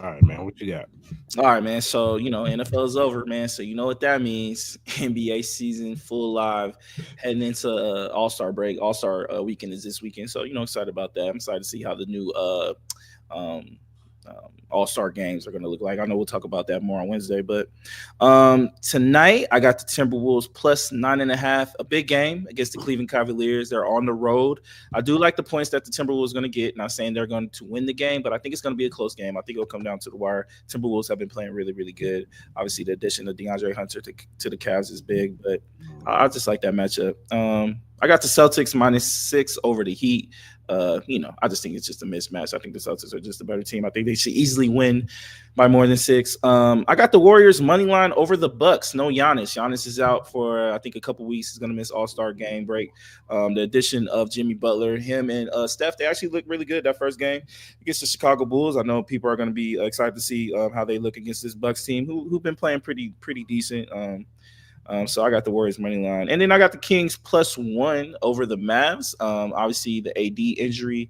All right, man. What you got? All right, man. So NFL is over, man. So you know what that means. NBA season full live, heading into All Star break. All Star weekend is this weekend. So excited about that. I'm excited to see how the new um, All Star games are going to look like. I know we'll talk about that more on Wednesday, but tonight I got the Timberwolves plus 9.5, a big game against the Cleveland Cavaliers. They're on the road. I do like the points that the Timberwolves are going to get. Not saying they're going to win the game, but I think it's going to be a close game. I think it'll come down to the wire. Timberwolves have been playing really, really good. Obviously, the addition of DeAndre Hunter to the Cavs is big, but I just like that matchup. I got the Celtics -6 over the Heat. I just think it's just a mismatch. I think the Celtics are just a better team. I think they should easily win by more than 6. I got the Warriors money line over the Bucks. No Giannis. Giannis is out for I think a couple weeks. He's going to miss All-Star game break. The addition of Jimmy Butler, him and Steph, they actually looked really good that first game against the Chicago Bulls. I know people are going to be excited to see how they look against this Bucks team who've been playing pretty decent. So I got the Warriors money line, and then I got the Kings +1 over the Mavs. Obviously the AD injury,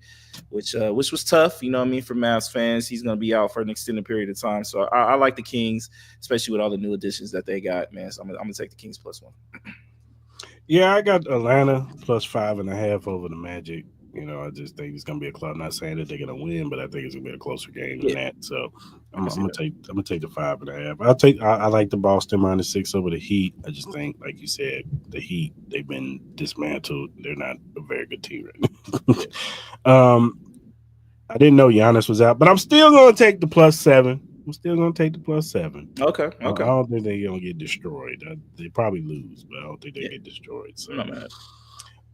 which was tough. For Mavs fans, he's going to be out for an extended period of time. So I like the Kings, especially with all the new additions that they got, man. So I'm gonna take the Kings +1. Yeah, I got Atlanta +5.5 over the Magic. I just think it's gonna be a club. I'm not saying that they're gonna win, but I think it's gonna be a closer game than that. So I'm gonna take the 5.5. I like the Boston -6 over the Heat. I just think, like you said, the Heat, they've been dismantled. They're not a very good team right now. I didn't know Giannis was out, but I'm still gonna take the +7. I'm still gonna take the +7. Okay. I don't think they're gonna get destroyed. They probably lose, but I don't think they get destroyed. So.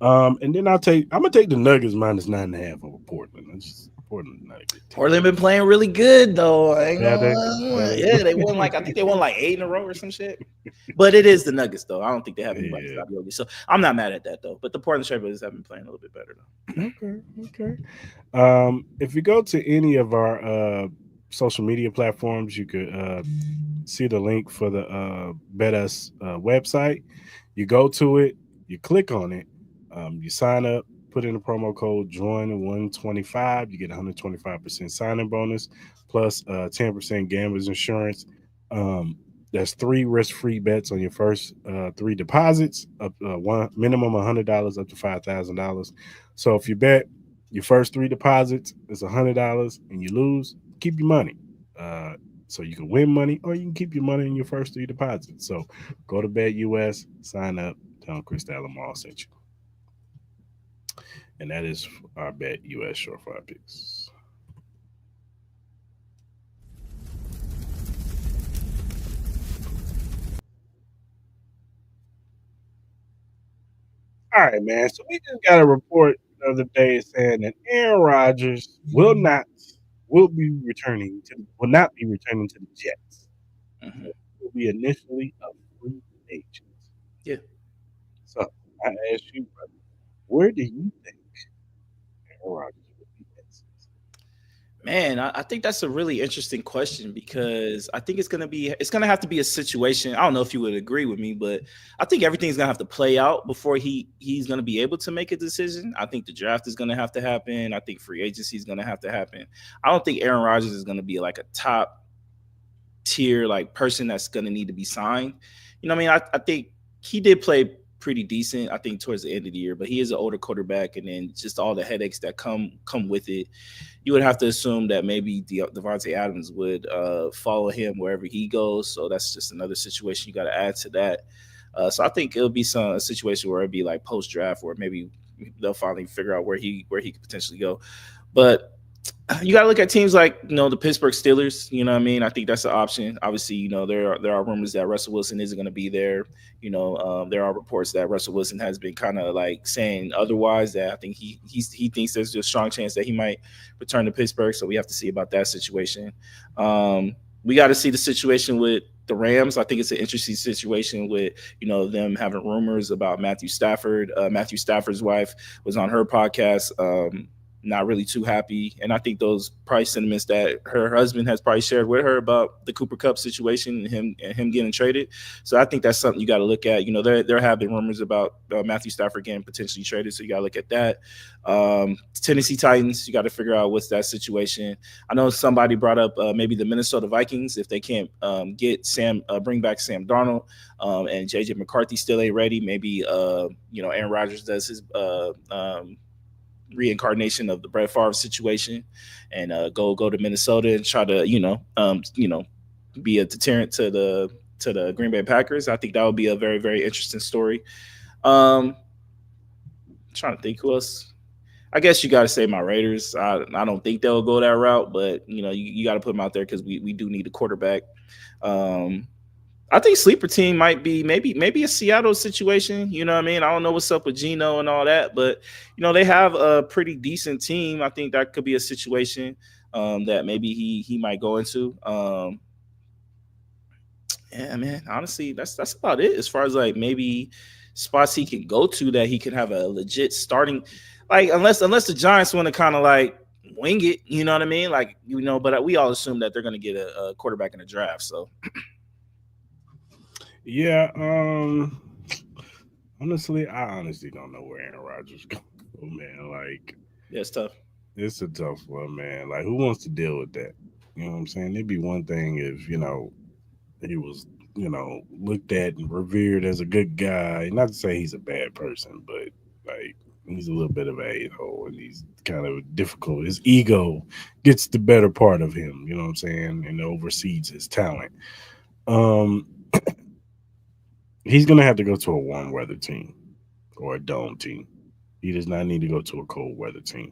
And then I'm gonna take the Nuggets -9.5 over Portland. Portland not a good team. Portland been playing really good though. They won I think they won 8 in a row or some shit. But it is the Nuggets though. I don't think they have anybody to stop Yogi. So I'm not mad at that though. But the Portland Trailblazers have been playing a little bit better though. Okay. If you go to any of our social media platforms, you could see the link for the BetUS website. You go to it, you click on it. You sign up, put in the promo code JOIN125. You get 125% sign-in bonus plus 10% gambler's insurance. That's 3 risk-free bets on your first 3 deposits, up one minimum $100 up to $5,000. So if you bet your first 3 deposits is $100 and you lose, keep your money. So you can win money or you can keep your money in your first 3 deposits. So go to BetUS, sign up, tell them Cris Alamo sent you. And that is our BetUS Surefire Picks. All right, man. So we just got a report the other day saying that Aaron Rodgers will not be returning to the Jets. Mm-hmm. Will be initially a free agent. Yeah. So I ask you, brother, where do you think Aaron Rodgers will be next season? Man, I think that's a really interesting question because I think it's gonna have to be a situation. I don't know if you would agree with me, but I think everything's gonna have to play out before he's gonna be able to make a decision. I think the draft is gonna have to happen. I think free agency is gonna have to happen. I don't think Aaron Rodgers is gonna be like a top tier person that's gonna need to be signed. I think he did play pretty decent, I think, towards the end of the year, but he is an older quarterback, and then just all the headaches that come with it. You would have to assume that maybe Devontae Adams would follow him wherever he goes. So that's just another situation you got to add to that. So I think it'll be a situation where it'd be like post draft, where maybe they'll finally figure out where he could potentially go. But you got to look at teams like the Pittsburgh Steelers. I think that's an option. Obviously, there are rumors that Russell Wilson isn't going to be there. There are reports that Russell Wilson has been kind of saying otherwise. That I think he thinks there's a strong chance that he might return to Pittsburgh. So we have to see about that situation. We got to see the situation with the Rams. I think it's an interesting situation with them having rumors about Matthew Stafford. Matthew Stafford's wife was on her podcast. not really too happy. And I think those probably sentiments that her husband has probably shared with her about the Cooper Cup situation and him getting traded. So I think that's something you got to look at. You know, there have been rumors about Matthew Stafford getting potentially traded, so you got to look at that. Tennessee Titans, you got to figure out what's that situation. I know somebody brought up maybe the Minnesota Vikings if they can't bring back Sam Darnold, and JJ McCarthy still ain't ready. Maybe Aaron Rodgers does his reincarnation of the Brett Favre situation, and go to Minnesota and try to be a deterrent to the Green Bay Packers. I think that would be a very very interesting story. Trying to think who else. I guess you got to say my Raiders. I don't think they'll go that route, but you got to put them out there because we do need a quarterback. Um, I think sleeper team might be maybe a Seattle situation. You know what I mean? I don't know what's up with Geno and all that, but they have a pretty decent team. I think that could be a situation that maybe he might go into. Yeah, man. Honestly, that's about it as far as like maybe spots he can go to that he can have a legit starting. Like unless the Giants want to kind of like wing it, you know what I mean? Like but we all assume that they're going to get a quarterback in the draft. So Yeah. Honestly, I honestly don't know where Aaron Rodgers go, man. Like, yeah, it's tough. it's a tough one, man. Like, who wants to deal with that? You know what I'm saying? It'd be one thing if he was looked at and revered as a good guy. Not to say he's a bad person, but like he's a little bit of a a-hole and he's kind of difficult. His ego gets the better part of him. You know what I'm saying? And oversees his talent. Um, he's gonna have to go to a warm weather team or a dome team. He does not need to go to a cold weather team.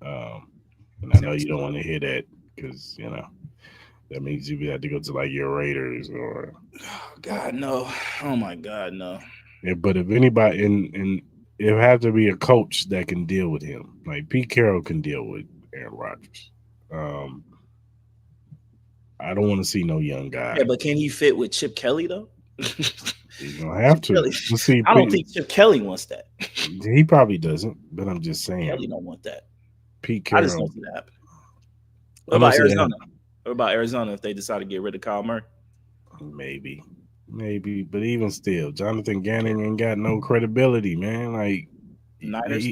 Um, and I know you don't want to hear that because that means you have to go to like your Raiders or. Oh, God, no. Oh my God, no. Yeah, but if anybody and it have to be a coach that can deal with him. Like Pete Carroll can deal with Aaron Rodgers. Um, I don't want to see no young Yeah, guy. but can he fit with Chip Kelly though? He's gonna have Chip to. Kelly. Let's see. I don't think Chip Kelly wants that. He probably doesn't, but I'm just Kelly saying. don't want that. Pete I just Carroll. don't see that happen. What I don't about see that. Arizona? What about Arizona if they decide to get rid of Kyle Murray? Maybe, maybe, but even still, Jonathan Gannon ain't got no credibility, man. Like, Niners?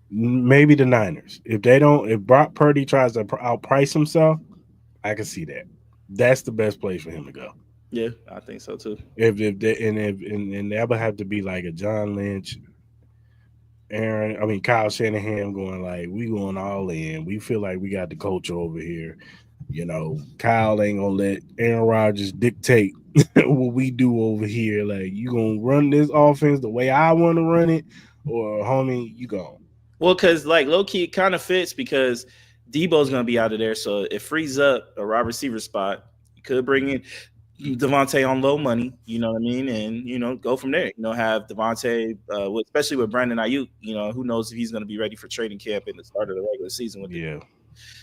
maybe the Niners. If they don't, if Brock Purdy tries to outprice himself, I can see that. That's the best place for him to go. Yeah, I think so too. If they, and if and that would have to be like a John Lynch, Kyle Shanahan going like we going all in. We feel like we got the culture over here. Kyle ain't gonna let Aaron Rodgers dictate what we do over here. Like you gonna run this offense the way I want to run it, or homie, you gone. Well, because like low key, it kind of fits because Debo's gonna be out of there, so it frees up a wide receiver spot. You could bring in Devontae on low money, you know what I mean, and go from there. Have Devontae, especially with Brandon Ayuk. Who knows if he's going to be ready for training camp in the start of the regular season with the Yeah. team.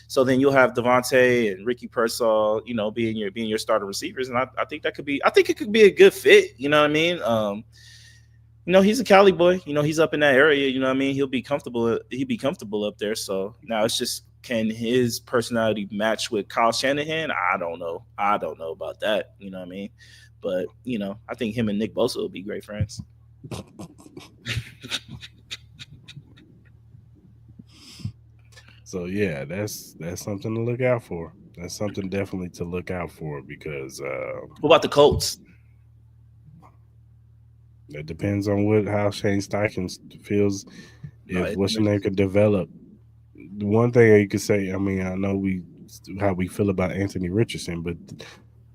So then you'll have Devontae and Ricky Pearsall, being your starter receivers, and I think it could be a good fit. You know what I mean? He's a Cali boy. He's up in that area. You know what I mean? He'll be comfortable. He'd be comfortable up there. So now it's just, can his personality match with Kyle Shanahan? I don't know. I don't know about that. You know what I mean? But I think him and Nick Bosa will be great friends. So yeah, that's something to look out for. That's something definitely to look out for because What about the Colts? it depends on how Shane Steichen feels. No, If what's your name could develop. The one thing you could say, I know how we feel about Anthony Richardson, but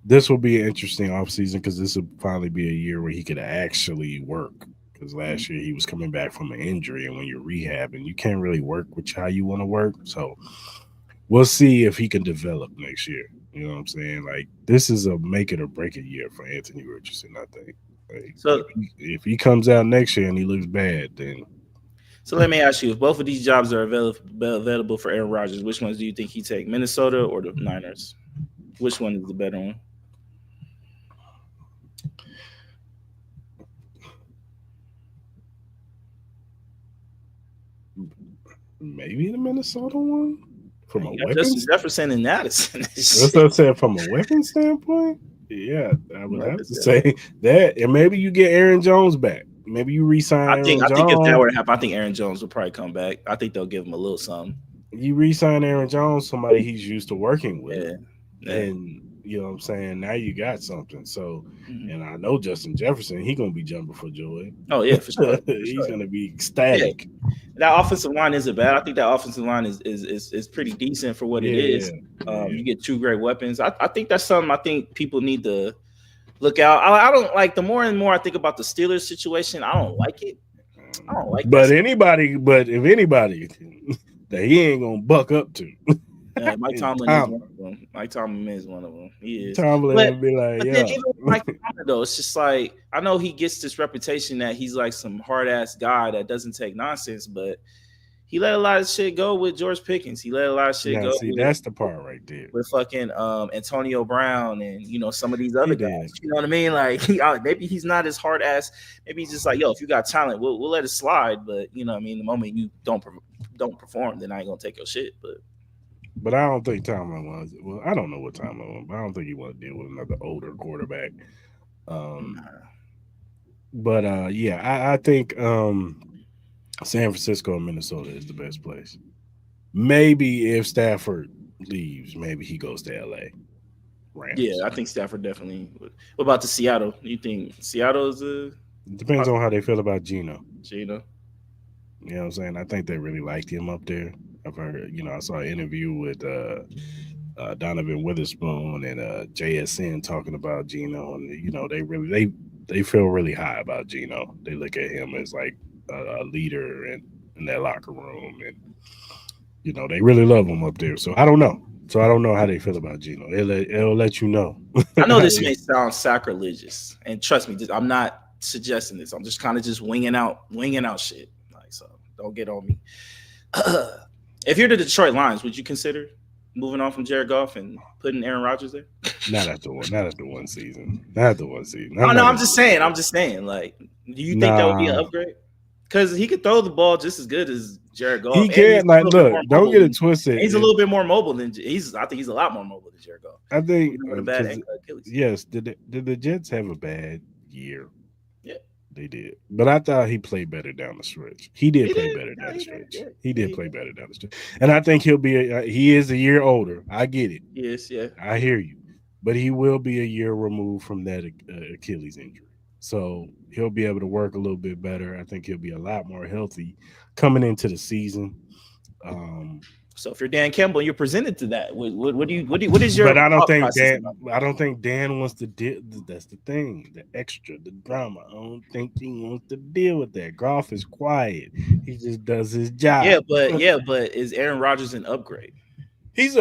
this will be an interesting offseason because this will finally be a year where he could actually work. Because last year he was coming back from an injury, and when you're rehabbing, you can't really work with how you want to work. So we'll see if he can develop next year. You know what I'm saying? Like this is a make it or break it year for Anthony Richardson. I think. Like, So if he comes out next year and he looks bad, then so let me ask you: if both of these jobs are available for Aaron Rodgers, which ones do you think he take? Minnesota or the Niners? Which one is the better one? maybe the Minnesota one from a You got Justin weapons. Jefferson and Addison. That's what I said from a weapon standpoint. Yeah, I would have to say that, and maybe you get Aaron Jones back. Maybe you re-sign Aaron I think if that Jones. were to happen, I think Aaron Jones will probably come back. I think they'll give him a little something. You re-sign Aaron Jones, somebody he's used to working with, Yeah, yeah. and you know what I'm saying. Now you got something. So, Mhm. and I know Justin Jefferson, he gonna be jumping for joy. Oh yeah, for sure. For He's sure. gonna be Yeah, ecstatic. that offensive line isn't bad. I think that offensive line is pretty decent for what it Yeah, is. yeah. You get two great weapons. I think that's something I think people need to look out. I don't like the more and more I think about the Steelers situation. I don't like it. I don't like But that. if anybody that he ain't gonna buck up to, Mike Tomlin is one Tomlin. of them. Mike Tomlin is one of them. He is. Tomlin But would be like, but then yeah. even with Mike Tomlin though, it's just like I know he gets this reputation that he's like some hard ass guy that doesn't take nonsense, but he let a lot of shit go with George Pickens. He let a lot of shit Now, go see, that's the part right there. with fucking Antonio Brown and some of these He other did. guys. You know what I mean? Like maybe he's not as hard ass. Maybe he's just like, yo, if you got talent, we'll let it slide. But you know what I mean? The moment you don't perform, then I ain't gonna take your shit. But I don't think Tomlin was. Well, I don't know what Tomlin was, but I don't think he want to deal with another older quarterback. Um, Nah. but yeah, I think San Francisco and Minnesota is the best place. Maybe if Stafford leaves, maybe he goes to LA Yeah, Rams. I think Stafford definitely. What about the Seattle? You think Seattle is a It depends on how they feel about Gino. you know? You know what I'm saying? I think they really liked him up there. I've heard, I saw an interview with Donovan Witherspoon and JSN talking about Gino, and they feel really high about Gino. They look at him as like a leader in that locker room, and they really love him up there. So I don't know. So I don't know how they feel about Gino. It'll let you know. I know this may sound sacrilegious, and trust me, I'm not suggesting this. I'm just kind of just winging out shit. Like, so don't get on me. If you're the Detroit Lions, would you consider moving on from Jared Goff and putting Aaron Rodgers there? Not after one. Not after one season. Not after one season. Oh I'm no, not I'm gonna just do saying. that. I'm just saying. Like, do you think that would be an Nah, upgrade? Because he could throw the ball just as good as Jared Goff, he and he's can't. a Like, little bit look, more don't mobile. get it twisted. He's a little bit more mobile than he's. I think he's a lot more mobile than Jared Goff. I think Even with a bad because ankle Achilles. yes, did the Jets have a bad year? Yeah, They did, but I thought he played better down the stretch. He did he play did. better Yeah, down the he did. stretch. Yeah, He yeah, did he play did. better down the stretch, and I think he is a year older. I get it. Yes, yeah. I hear you, but he will be a year removed from that Achilles injury, so he'll be able to work a little bit better. I think he'll be a lot more healthy coming into the season. Um, So if you're Dan Campbell, and you're presented to that. What is your But I don't thought think process Dan. about I don't think Dan wants to deal. That's the thing. The extra, the drama. I don't think he wants to deal with that. Goff is quiet. He just does his that? job. Yeah, but is Aaron Rodgers an upgrade? He's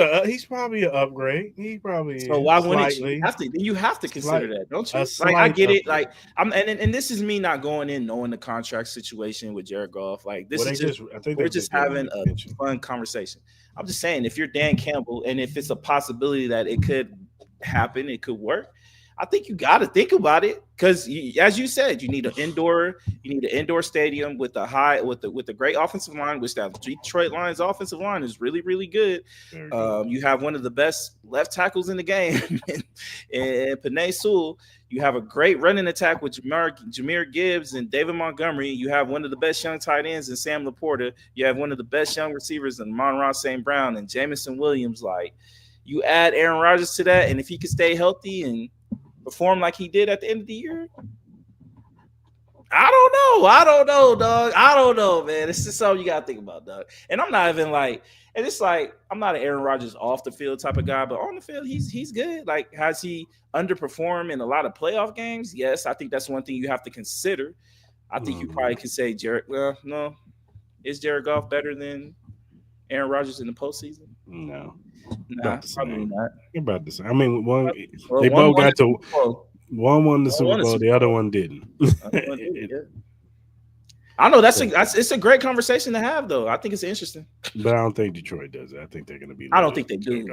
probably an upgrade. He probably So why is wouldn't you slightly, have to? You have to consider slight, that, don't a you? Like I slight get it. upgrade. Like and this is me not going in knowing the contract situation with Jared Goff. Like this Well, is just I think we're they just just gave him having an a extension. fun conversation. I'm just saying if you're Dan Campbell and if it's a possibility that it could happen, it could work. I think you got to think about it because, as you said, you need an indoor stadium with a high with a great offensive line, which that Detroit Lions offensive line is really really good. Very good. You have one of the best left tackles in the game, and Panay Sewell. You have a great running attack with Jahmyr Gibbs and David Montgomery. You have one of the best young tight ends in Sam Laporta. You have one of the best young receivers in Amon-Ra St. Brown and Jamison Williams. Like, you add Aaron Rodgers to that, and if he could stay healthy and perform like he did at the end of the year, I don't know, dog. I don't know, man. It's just something you gotta think about, dog. And I'm not even like, and it's like I'm not an Aaron Rodgers off the field type of guy, but on the field, he's good. Like, has he underperformed in a lot of playoff games? Yes, I think that's one thing you have to consider. I think you probably could say Jared. Well, no, is Jared Goff better than Aaron Rodgers in the postseason? No, Nah, about the probably same. not. About the same. I mean, one Well, they one both won got the to Super Bowl. one won the One Super won the Bowl. Super The other Bowl. one didn't. Other one did, yeah. I know that's it's a great conversation to have, though. I think it's interesting. But I don't think Detroit does it. I think they're going to be I don't loaded think they with Jared do,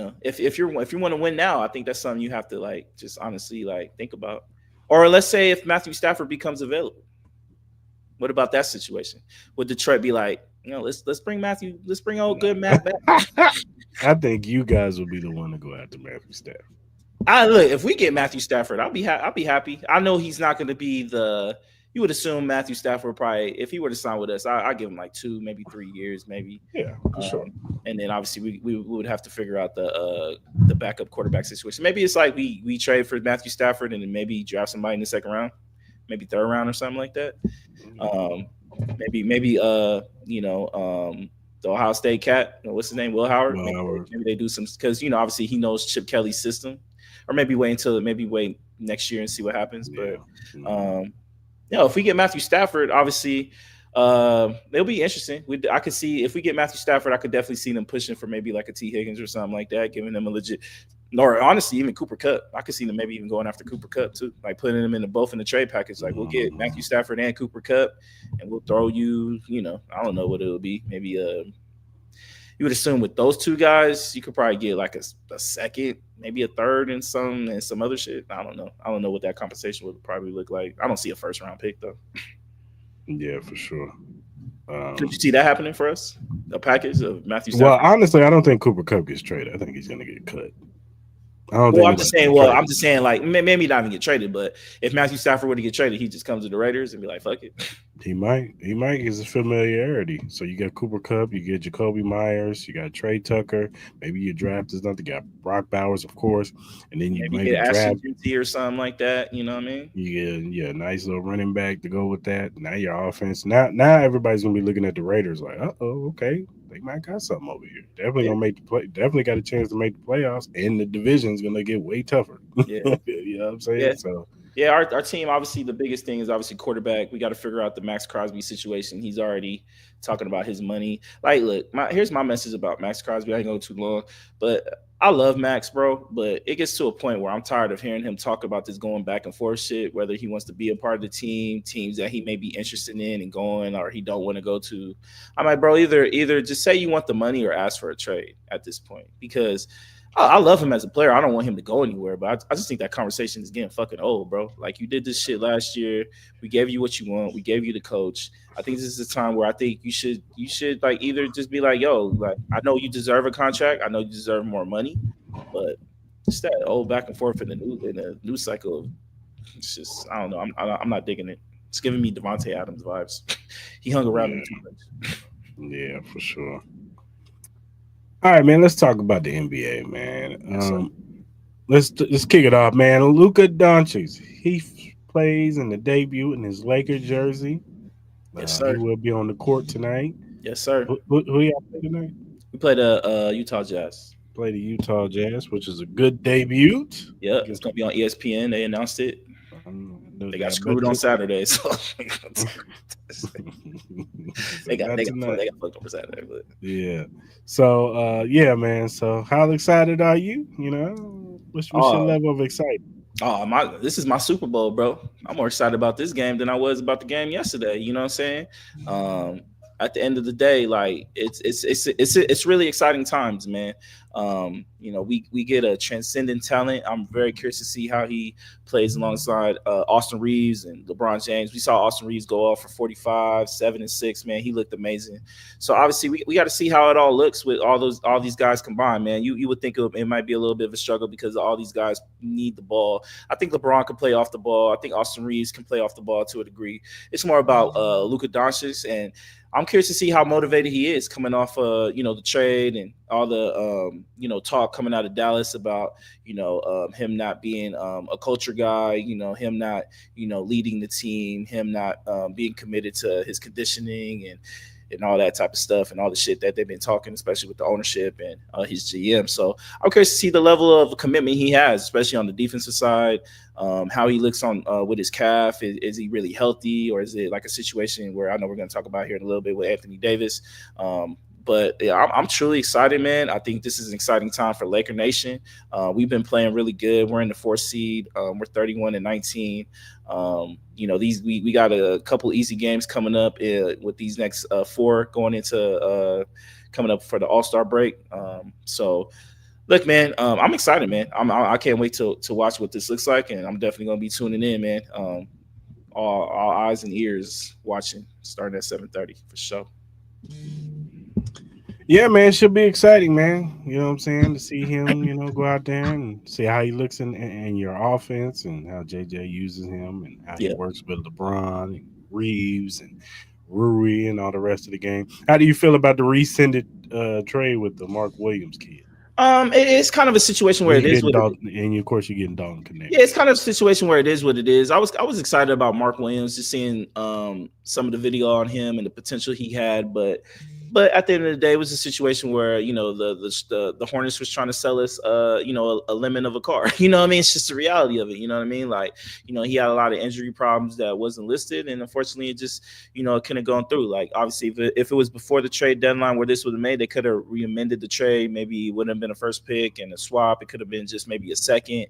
Goff. but if you want to win now, I think that's something you have to like just honestly like think about. Or let's say if Matthew Stafford becomes available, what about that situation? Would Detroit be like, Let's bring Matthew. Let's bring old good Matt back. I think you guys will be the one to go after Matthew Stafford. I look if we get Matthew Stafford, I'll be happy. I know he's not going to be the. You would assume Matthew Stafford probably, if he were to sign with us, I give him like 2, maybe 3 years, maybe. Yeah, for sure. And then obviously we would have to figure out the backup quarterback situation. Maybe it's like we trade for Matthew Stafford and then maybe draft somebody in the second round, maybe third round or something like that. Um, maybe the Ohio State cat, what's his name, Will Howard. Maybe they do some because obviously he knows Chip Kelly's system, or maybe wait next year and see what happens. Yeah. But if we get Matthew Stafford, obviously it'll be interesting. I could see if we get Matthew Stafford, I could definitely see them pushing for maybe like a T Higgins or something like that, giving them a legit. Or honestly, even Cooper Kupp. I could see them maybe even going after Cooper Kupp too, like putting them both in the trade package. Like we'll get Matthew Stafford and Cooper Kupp, and we'll throw you. I don't know what it'll be. Maybe you would assume with those two guys, you could probably get like a second, maybe a third, and some other shit. I don't know. I don't know what that compensation would probably look like. I don't see a first round pick though. Yeah, for sure. Could you see that happening for us? A package of Matthew Stafford? Well, honestly, I don't think Cooper Kupp gets traded. I think he's going to get cut. I'm just saying, like maybe not even get traded, but if Matthew Stafford were to get traded, he just comes to the Raiders and be like, "Fuck it." He might get a familiarity. So you got Cooper Kupp, you get Jacoby Myers, you got Trey Tucker. Maybe you draft is nothing. You got Brock Bowers, of course, and then you maybe get Ashton Dulce or something like that. You know what I mean? Yeah, nice little running back to go with that. Now your offense. Now everybody's gonna be looking at the Raiders like, okay, they might got something over here. Definitely gonna make the play. Definitely got a chance to make the playoffs, and the division's gonna get way tougher. Yeah, you know what I'm saying? Yeah. So. Yeah, our team, obviously, the biggest thing is obviously quarterback. We got to figure out the Max Crosby situation. He's already talking about his money. Like, look, here's my message about Max Crosby. I ain't go too long, but I love Max, bro. But it gets to a point where I'm tired of hearing him talk about this going back and forth shit, whether he wants to be a part of the team, teams that he may be interested in and going, or he don't want to go to. I'm like, bro, either just say you want the money or ask for a trade at this point, because I love him as a player. I don't want him to go anywhere, but I just think that conversation is getting fucking old, bro. Like, you did this shit last year. We gave you what you want. We gave you the coach. I think this is the time where I think you should like either just be like, yo, like, I know you deserve a contract. I know you deserve more money, but just that old back and forth in the news cycle, it's just, I don't know. I'm not digging it. It's giving me Devontae Adams vibes. He hung around him too much. Yeah, for sure. All right, man. Let's talk about the NBA, man. Let's kick it off, man. Luka Doncic, he plays in the debut in his Lakers jersey. Yes, sir. He will be on the court tonight. Yes, sir. Who y'all play tonight? We play the Utah Jazz. Play the Utah Jazz, which is a good debut. Yeah, it's gonna be on ESPN. They announced it. They got screwed on Saturday, so they got fucked over Saturday. But yeah, so yeah, man. So how excited are you? What's your level of excitement? This is my Super Bowl, bro. I'm more excited about this game than I was about the game yesterday. You know what I'm saying? At the end of the day, like it's really exciting times, man. We get a transcendent talent. I'm very curious to see how he plays alongside Austin Reeves and LeBron James. We saw Austin Reeves go off for 45, 7 and 6. Man, he looked amazing. So obviously we got to see how it all looks with all these guys combined. Man, you would think it might be a little bit of a struggle because all these guys need the ball. I think LeBron can play off the ball. I think Austin Reeves can play off the ball to a degree. It's more about Luka Doncic, and I'm curious to see how motivated he is coming off the trade and all the talk coming out of Dallas about him not being a culture guy, him not leading the team, him not being committed to his conditioning and all that type of stuff and all the shit that they've been talking, especially with the ownership and his GM. So I'm curious to see the level of commitment he has, especially on the defensive side, how he looks on with his calf. Is he really healthy, or is it like a situation where I know we're going to talk about here in a little bit with Anthony Davis? But yeah, I'm truly excited, man. I think this is an exciting time for Laker Nation. We've been playing really good. We're in the 4th seed. We're 31-19. We got a couple easy games coming up with these next 4 going into coming up for the All-Star break. So look, man, I'm excited, man. I can't wait to watch what this looks like, and I'm definitely going to be tuning in, man. All eyes and ears watching starting at 7:30 for sure. Yeah, man, it should be exciting, man. You know what I'm saying? To see him, go out there and see how he looks in your offense and how JJ uses him and how he Yeah. works with LeBron and Reeves and Rui and all the rest of the game. How do you feel about the rescinded trade with the Mark Williams kid? It's kind of a situation where And it you're is getting what it Dalton, and of course you're getting Dalton Yeah, Connect it's too. kind of a situation where it is what it is. I was excited about Mark Williams, just seeing some of the video on him and the potential he had, but at the end of the day, it was a situation where the Hornets was trying to sell us a lemon of a car. You know what I mean? It's just the reality of it. You know what I mean? Like he had a lot of injury problems that wasn't listed, and unfortunately, it just it couldn't have gone through. Like obviously, if it was before the trade deadline where this would have made, they could have re-amended the trade. Maybe it wouldn't have been a first pick and a swap. It could have been just maybe a second.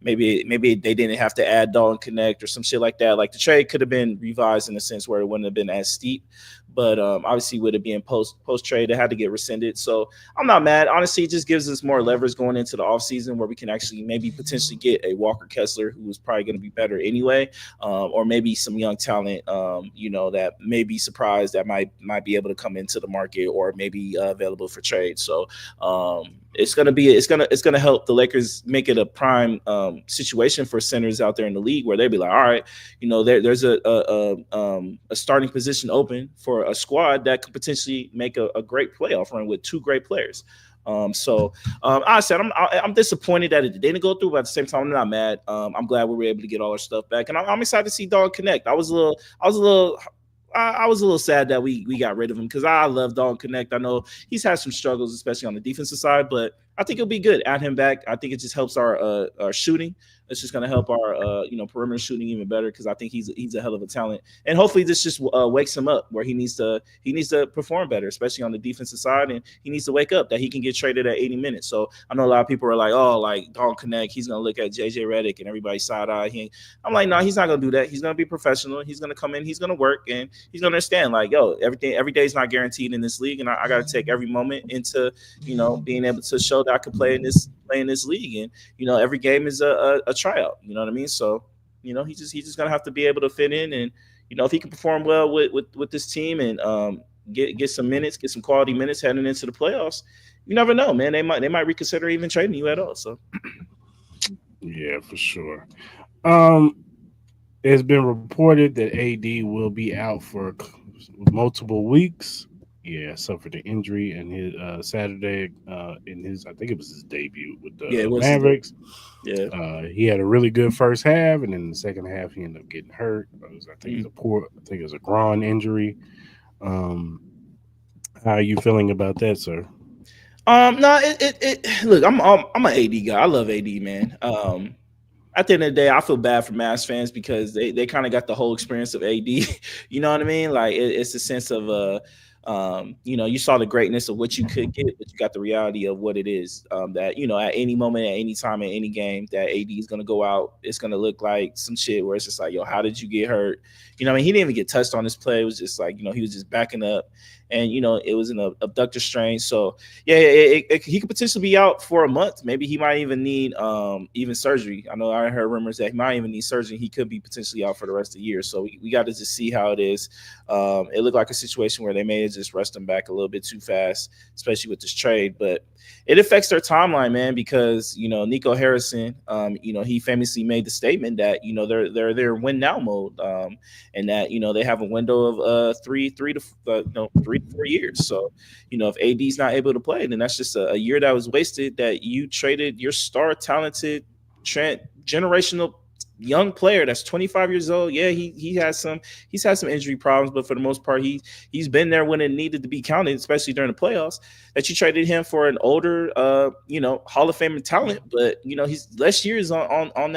Maybe they didn't have to add Dalton Connect or some shit like that. Like the trade could have been revised in a sense where it wouldn't have been as steep. But obviously, with it being post trade, it had to get rescinded. So I'm not mad. Honestly, it just gives us more levers going into the offseason where we can actually maybe potentially get a Walker Kessler who is probably going to be better anyway, or maybe some young talent, that may be surprised that might be able to come into the market or maybe available for trade. So it's gonna help the Lakers make it a prime situation for centers out there in the league where they'd be like, all right, there's a starting position open for a squad that could potentially make a great playoff run with two great players. I said I'm disappointed that it didn't go through, but at the same time, I'm not mad. I'm glad we were able to get all our stuff back, and I'm excited to see Dog Connect. I was a little sad that we got rid of him because I love Dalton Connect. I know he's had some struggles, especially on the defensive side, but I think it'll be good. Add him back. I think it just helps our shooting. It's just going to help our perimeter shooting even better because I think he's a hell of a talent, and hopefully this just wakes him up where he needs to perform better, especially on the defensive side, and he needs to wake up that he can get traded at 80 minutes. So I know a lot of people are like, oh, like Dalton Connect, he's going to look at JJ Redick and everybody side eye. I'm like, no, he's not going to do that. He's going to be professional. He's going to come in. He's going to work, and he's going to understand like, yo, every day is not guaranteed in this league, and I got to take every moment into being able to show that I could play in this league, and every game is a tryout. You know what I mean? So he's just gonna have to be able to fit in, and if he can perform well with this team and get some minutes, get some quality minutes heading into the playoffs, you never know, man. They might reconsider even trading you at all. So Yeah, for sure. Um, it's been reported that AD will be out for multiple weeks. Yeah, suffered an injury in his Saturday in his I think it was his debut with yeah, it the was his day. Mavericks. Yeah. He had a really good first half, and then the second half he ended up getting hurt. I think Mm. it was a groin injury. Um, how are you feeling about that, sir? No, look, I'm an AD guy. I love AD, man. At the end of the day, I feel bad for Mavs fans because they kind of got the whole experience of AD. You know what I mean? Like it's a sense of you saw the greatness of what you could get, but you got the reality of what it is. That at any moment, at any time, at any game, that AD is gonna go out. It's gonna look like some shit where it's just like, yo, how did you get hurt? I mean, he didn't even get touched on this play. It was just like, he was just backing up, and it was an abductor strain. So yeah, he could potentially be out for a month. Maybe he might even need even surgery. I know I heard rumors that he might even need surgery. He could be potentially out for the rest of the year. So we got to just see how it is. It looked like a situation where they may have just rushed him back a little bit too fast, especially with this trade. But it affects their timeline, man, because Nico Harrison, he famously made the statement that they're win now mode, and that they have a window of 3 to 4 years. So if AD's not able to play, then that's just a year that was wasted. That you traded your star, talented, generational young player that's 25 years old. Yeah, he's had some injury problems, but for the most part, he's been there when it needed to be counted, especially during the playoffs. That you traded him for an older, Hall of Fame talent, but he's less years on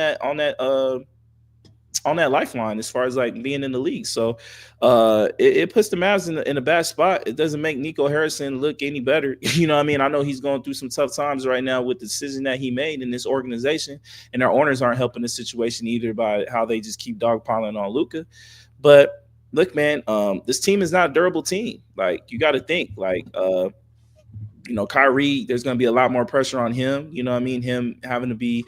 that lifeline as far as like being in the league. So it puts the Mavs in a bad spot. It doesn't make Nico Harrison look any better. You know what I mean? I know he's going through some tough times right now with the decision that he made in this organization, and their owners aren't helping the situation either by how they just keep dogpiling on Luka. But look, man, this team is not a durable team. Like you got to think like Kyrie, there's going to be a lot more pressure on him. Him having to be,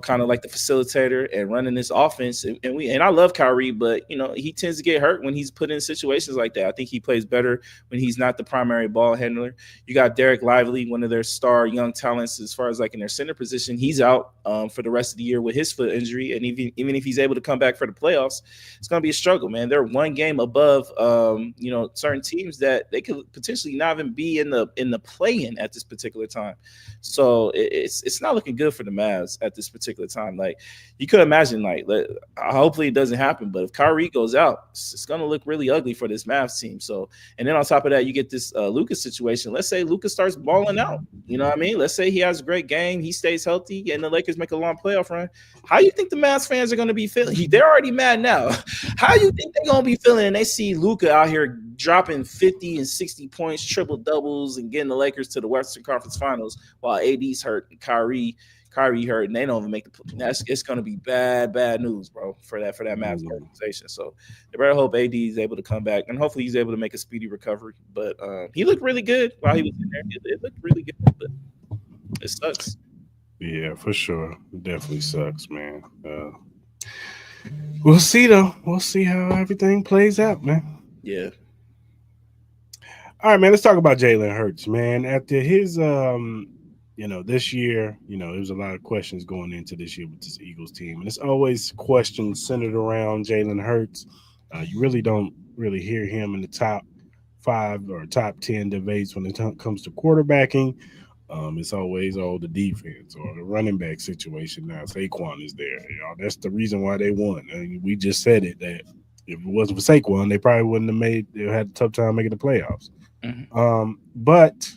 kind of like the facilitator and running this offense. And I love Kyrie, but he tends to get hurt when he's put in situations like that. I think he plays better when he's not the primary ball handler. You got Derek Lively, one of their star young talents, as far as like in their center position. He's out for the rest of the year with his foot injury, and even if he's able to come back for the playoffs, it's going to be a struggle, man. They're one game above, certain teams that they could potentially not even be in the play-in at this particular time. So it's not looking good for the Mavs at this particular time. Like, you could imagine, like, hopefully it doesn't happen, but if Kyrie goes out, it's going to look really ugly for this Mavs team. So, and then on top of that, you get this Luka situation. Let's say Luka starts balling out. You know what I mean? Let's say he has a great game, he stays healthy, and the Lakers make a long playoff run. How you think the Mavs fans are going to be feeling? They're already mad now. How you think they're going to be feeling? And they see Luka out here dropping 50 and 60 points, triple doubles, and getting the Lakers to the Western Conference Finals while AD's hurt and Kyrie hurt, and they don't even make the. It's going to be bad news, bro, for that Mavs organization. So they better hope AD is able to come back, and hopefully he's able to make a speedy recovery. But he looked really good while he was in there. It looked really good, but it sucks. Yeah, for sure. It definitely sucks, man. We'll see though. We'll see how everything plays out, man. Yeah. All right, man. Let's talk about Jalen Hurts, man. After his, this year, there was a lot of questions going into this year with this Eagles team, and it's always questions centered around Jalen Hurts. You really don't really hear him in the top 5 or top 10 debates when it comes to quarterbacking. It's always the defense or the running back situation. Now Saquon is there. That's the reason why they won. We just said it, that if it wasn't for Saquon, they probably wouldn't have they had a tough time making the playoffs. Mm-hmm. But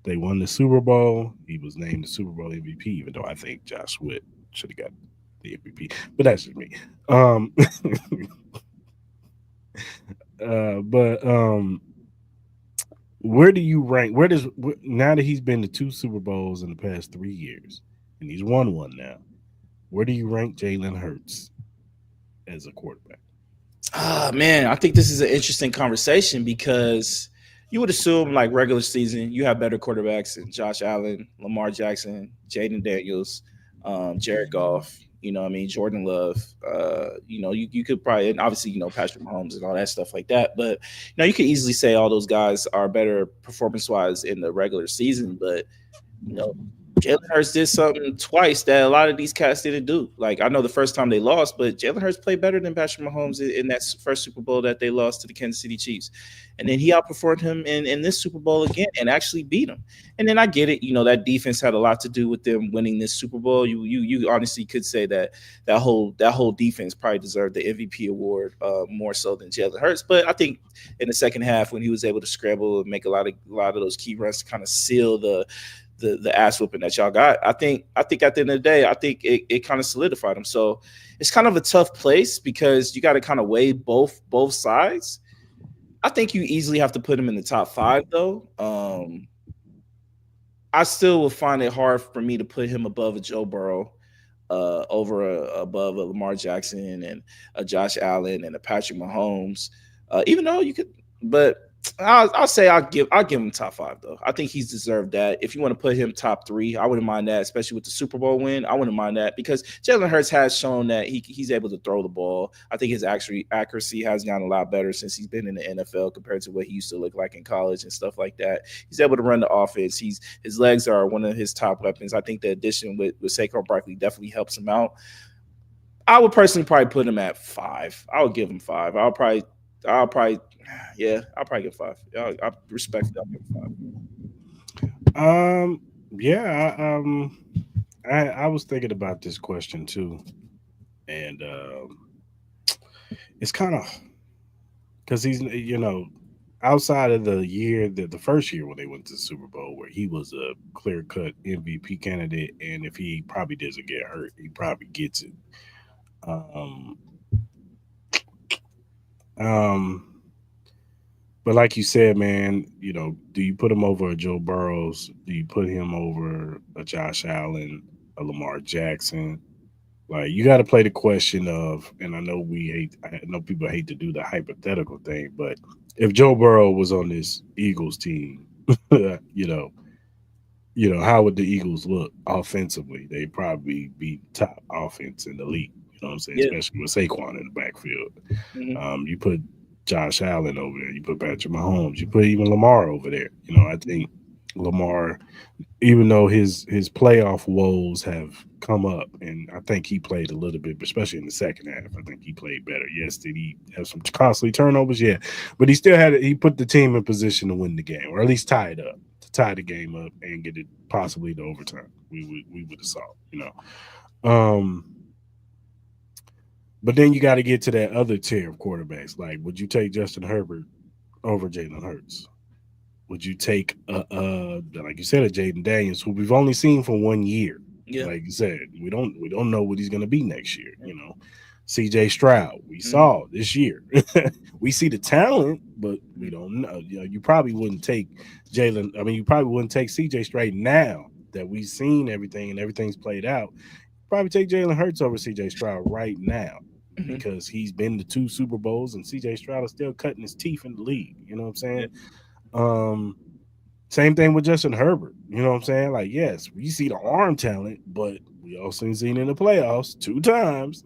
they won the Super Bowl. He was named the Super Bowl MVP, even though I think Josh Sweat should have got the MVP. But that's just me. Where do you rank? Now that he's been to 2 Super Bowls in the past 3 years, and he's won one now, where do you rank Jalen Hurts as a quarterback? Man, I think this is an interesting conversation because you would assume, like, regular season, you have better quarterbacks than Josh Allen, Lamar Jackson, Jaden Daniels, Jared Goff, Jordan Love. You could probably, and obviously, Patrick Mahomes and all that stuff like that. But, you could easily say all those guys are better performance-wise in the regular season. But, Jalen Hurts did something twice that a lot of these cats didn't do. Like, I know the first time they lost, but Jalen Hurts played better than Patrick Mahomes in that first Super Bowl that they lost to the Kansas City Chiefs. And then he outperformed him in this Super Bowl again and actually beat him. And then I get it, that defense had a lot to do with them winning this Super Bowl. You honestly could say that whole defense probably deserved the MVP award more so than Jalen Hurts. But I think in the second half, when he was able to scramble and make a lot of those key runs to kind of seal the ass whooping that y'all got, I think at the end of the day, I think it kind of solidified him. So it's kind of a tough place because you got to kind of weigh both sides. I think you easily have to put him in the top 5, though. I still will find it hard for me to put him above a Joe Burrow, above a Lamar Jackson and a Josh Allen and a Patrick Mahomes. Even though you could, but I'll say I'll give him top 5 though. I think he's deserved that. If you want to put him top 3, I wouldn't mind that, especially with the Super Bowl win. I wouldn't mind that because Jalen Hurts has shown that he's able to throw the ball. I think his accuracy has gotten a lot better since he's been in the NFL compared to what he used to look like in college and stuff like that. He's able to run the offense. His legs are one of his top weapons. I think the addition with Saquon Barkley definitely helps him out. I would personally probably put him at 5. I would give him 5. I'll probably give 5. I respect that. I was thinking about this question too, and it's kind of because he's outside of the first year when they went to the Super Bowl where he was a clear cut MVP candidate, and if he probably doesn't get hurt, he probably gets it. But like you said, man, do you put him over a Joe Burrows? Do you put him over a Josh Allen, a Lamar Jackson? Like, you got to play the question of, and I know people hate to do the hypothetical thing, but if Joe Burrow was on this Eagles team, how would the Eagles look offensively? They'd probably be top offense in the league. You know what I'm saying? Yeah. Especially with Saquon in the backfield. Hmm. You put Josh Allen over there. You put Patrick Mahomes. You put even Lamar over there. I think Lamar, even though his playoff woes have come up, and I think he played a little bit, especially in the second half. I think he played better. Yes, did he have some costly turnovers? Yeah, but he still had he put the team in position to win the game, or at least tie it up, to tie the game up and get it possibly to overtime. We would have saw. Um, but then you got to get to that other tier of quarterbacks. Like, would you take Justin Herbert over Jalen Hurts? Would you take like you said, a Jaden Daniels, who we've only seen for 1 year? Yeah. Like you said, we don't know what he's gonna be next year. CJ Stroud, we Hmm. saw this year. We see the talent, but we don't know. You probably wouldn't take Jalen. I mean, you probably wouldn't take CJ Stroud now that we've seen everything and everything's played out. Probably take Jalen Hurts over CJ Stroud right now Hmm. because he's been to 2 Super Bowls and CJ Stroud is still cutting his teeth in the league. You know what I'm Yeah. saying? Um, Same thing with Justin Herbert. You know what I'm saying? Like, yes, we see the arm talent, but we also seen in the playoffs 2 times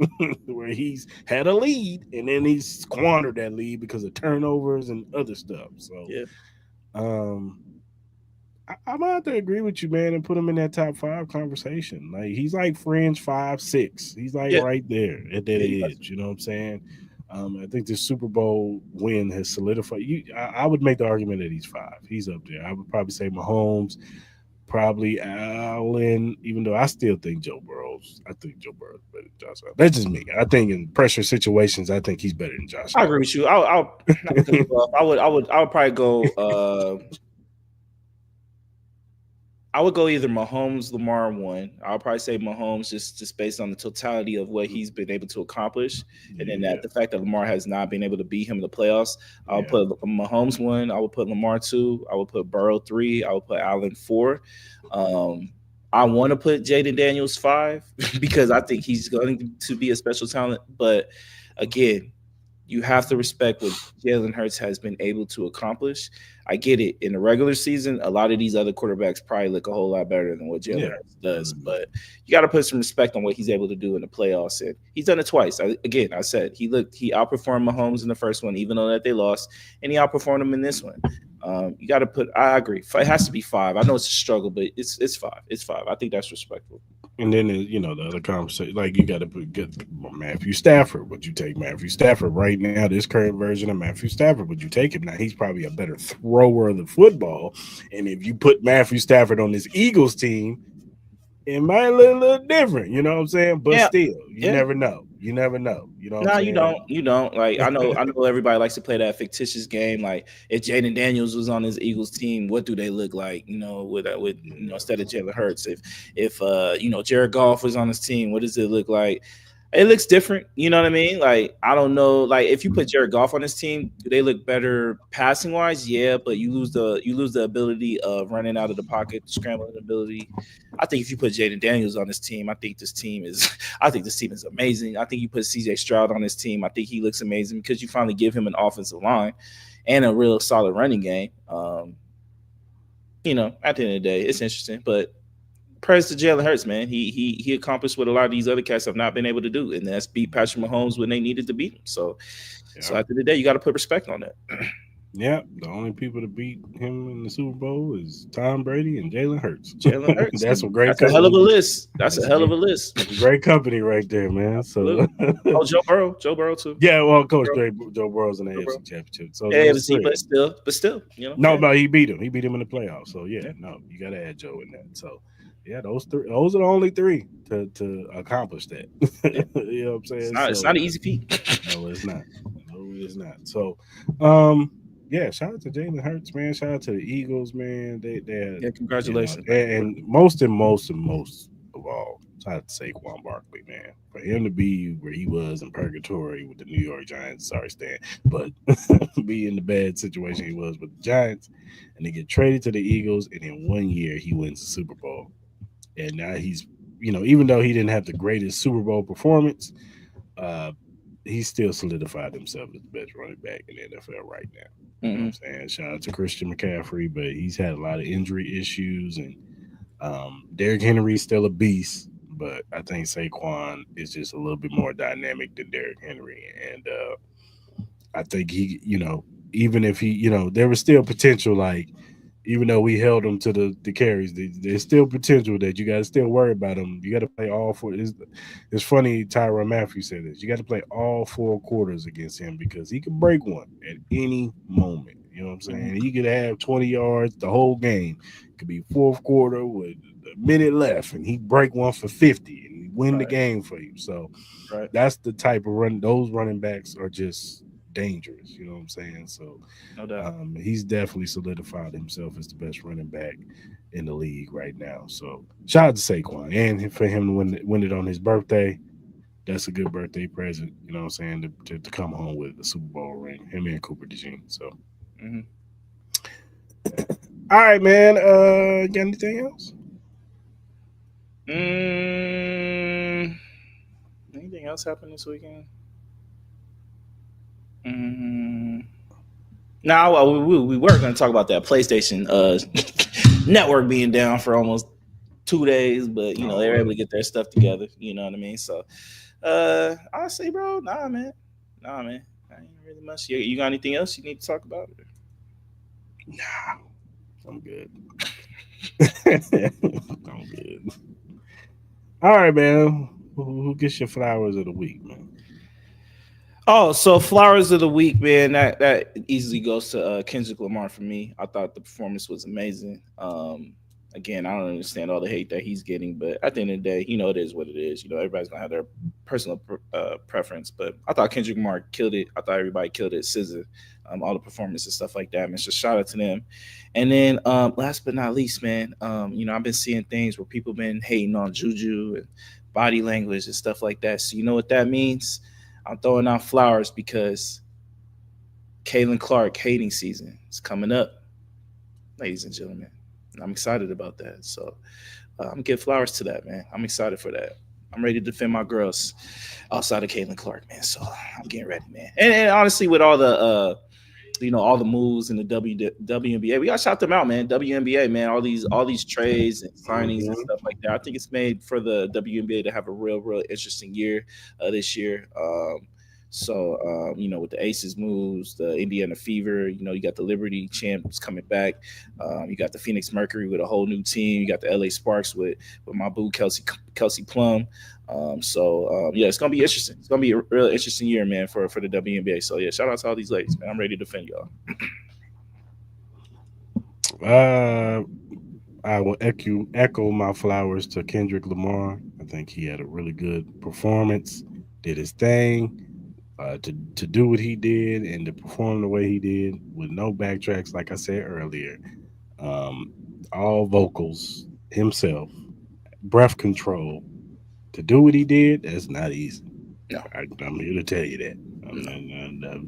where he's had a lead and then he's squandered that lead because of turnovers and other stuff. So, Yeah. um, I'm gonna have to agree with you, man, and put him in that top 5 conversation. Like, he's like fringe 5, 6. He's like Yeah. right there at that Yeah. edge. You know what I'm saying? I think this Super Bowl win has solidified. I would make the argument that he's 5. He's up there. I would probably say Mahomes, probably Allen. Even though I still think Joe Burrow's. I think Joe Burrow's better than Josh Allen. That's just me. I think in pressure situations, I think he's better than Josh I agree with you. I'll not to cut you off. I would probably go. I would go either Mahomes, Lamar one. I'll probably say Mahomes just based on the totality of what he's been able to accomplish, and then Yeah, the fact that Lamar has not been able to beat him in the playoffs. I'll yeah, put Mahomes one. I would put Lamar two. I would put Burrow three. I would put Allen four. Um, I want to put Jaden Daniels five because I think he's going to be a special talent. But again, you have to respect what Jalen Hurts has been able to accomplish. I get it. In the regular season, a lot of these other quarterbacks probably look a whole lot better than what Jalen yeah. Hurts does. Mhm. But you got to put some respect on what he's able to do in the playoffs. And he's done it twice. I said he outperformed Mahomes in the first one, even though that they lost, and he outperformed him in this one. You got to put. I agree. It has to be five. I know it's a struggle, but it's five. It's five. I think that's respectful. And then the other conversation, like you got to get Matthew Stafford. Would you take Matthew Stafford right now? This current version of Matthew Stafford, would you take him now? He's probably a better thrower of the football. And if you put Matthew Stafford on this Eagles team, it might look a little different. You know what I'm saying? But Yeah. still, you Yeah. never know. You never know. You know what I'm No, you saying? don't. You don't. Like I know everybody likes to play that fictitious game. Like if Jaden Daniels was on his Eagles team, what do they look like? With instead of Jalen Hurts. If Jared Goff was on his team, what does it look like? It looks different. You know what I mean? Like I don't know. Like if you put Jared Goff on his team, do they look better passing wise? Yeah, but you lose the ability of running out of the pocket, scrambling ability. I think if you put Jaden Daniels on this team, I think this team is amazing. I think you put CJ Stroud on this team. I think he looks amazing because you finally give him an offensive line and a real solid running game. At the end of the day, it's interesting. But praise to Jalen Hurts, man. He accomplished what a lot of these other cats have not been able to do, and that's beat Patrick Mahomes when they needed to beat him. So Yeah. at the end of the day, you got to put respect on that. Yeah. The only people to beat him in the Super Bowl is Tom Brady and Jalen Hurts. Jalen Hurts. That's some great That's a hell of a company. list. That's a That's hell of a list. great company right there, man. So Absolutely. Oh, Joe Burrow. Joe Burrow too. yeah, well, Coach Joe Joe Burrow's in the Burrow. Joe Burrow. AFC Championship. So Yeah, those see, three. but still, No, yeah, but he beat him. He beat him in the playoffs. So yeah, yeah. no, you got to add Joe in that. So yeah, those three. Those are the only three to accomplish that. Yeah. You know what I'm It's saying? not. It's not So an easy feat. no, it's not. No, it's not. So, um, yeah, shout out to Jalen Hurts, man. Shout out to the Eagles, man. They had, Yeah, congratulations, man. and most of all, shout out to Saquon Barkley, man. For him to be where he was in purgatory with the New York Giants, sorry, Stan, but be in the bad situation he was with the Giants, and they get traded to the Eagles, and in 1 year he wins the Super Bowl, and now he's, even though he didn't have the greatest Super Bowl performance, uh, he still solidified himself as the best running back in the NFL right now. You know what Hmm. I'm saying? Shout out to Christian McCaffrey, but he's had a lot of injury issues and Derrick Henry's still a beast, but I think Saquon is just a little bit more dynamic than Derrick Henry, and I think he, even if he, there was still potential. Like, even though we held him to the carries, there's still potential that you got to still worry about him. You got to play all four. It's funny. Tyrann Matthew said this. You got to play all 4 quarters against him because he could break one at any moment. You know what I'm Mhm. saying? He could have 20 yards the whole game. It could be fourth quarter with a minute left, and he break one for 50 and win the Right, game for you. So right, that's the type of run. Those running backs are just dangerous. You know what I'm saying? So no doubt. he's definitely solidified himself as the best running back in the league right now. So shout out to Saquon and for him to win it on his birthday. That's a good birthday present. You know what I'm saying to come home with a Super Bowl ring. Him and Cooper DeJean. So Hmm. all right, man. Got anything else? Mm, anything else happen this weekend? Mm, no, well, we were going to talk about that PlayStation network being down for almost 2 days, but Oh, they were able well. to get their stuff together. You know what I mean? So, honestly, bro, nah, man, I ain't really much. You got anything else you need to talk about? Nah, I'm good. I'm good. All right, man. Who gets your flowers of the week, man? Oh, so flowers of the week, man. That easily goes to Kendrick Lamar for me. I thought the performance was amazing. Again, I don't understand all the hate that he's getting, but at the end of the day, it is what it is. Everybody's gonna have their personal preference, but I thought Kendrick Lamar killed it. I thought everybody killed it. SZA, all the performance and stuff like that. Man, so shout out to them. And then, last but not least, man, I've been seeing things where people been hating on Juju and body language and stuff like that. So you know what that means? I'm throwing out flowers because Caitlin Clark hating season is coming up, ladies and gentlemen. And I'm excited about that. So I'm gonna give flowers to that, man. I'm excited for that. I'm ready to defend my girls outside of Caitlin Clark, man. So I'm getting ready, man. And honestly, with all the all the moves in the WNBA. We got to shout them out, man. WNBA, man. All these trades and signings and Mhm. stuff like that. I think it's made for the WNBA to have a real interesting year this year. With the Aces moves, the Indiana Fever, you got the Liberty champs coming back. You got the Phoenix Mercury with a whole new team. You got the LA Sparks with my boo Kelsey Plum. Yeah, it's gonna be interesting. It's gonna be a real interesting year, man, for the WNBA. So yeah, shout out to all these ladies, man. I'm ready to defend y'all. Uh, I will echo my flowers to Kendrick Lamar. I think he had a really good performance, did his thing. To do what he did and to perform the way he did with no backtracks, like I said earlier, um, all vocals himself, breath control. To do what he did, that's not easy. No, I'm here to tell you that. no.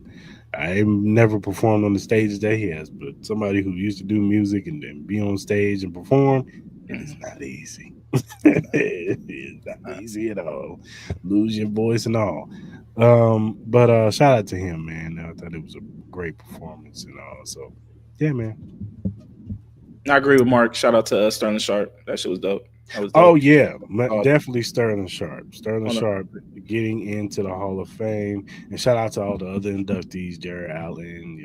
I've never performed on the stages that he has, but somebody who used to do music and then be on stage and perform, it is Mhm. not easy. It's not. It is not Not. easy at all. Lose your voice and all. But shout out to him, man. I thought it was a great performance and all. So yeah, man. I agree with Mark. Shout out to Sterling Sharp. That shit was dope. That was Oh dope. yeah, Oh, definitely Sterling Sharp. Sterling on Sharp getting into the Hall of Fame, and shout out to all the other inductees, Jared Allen,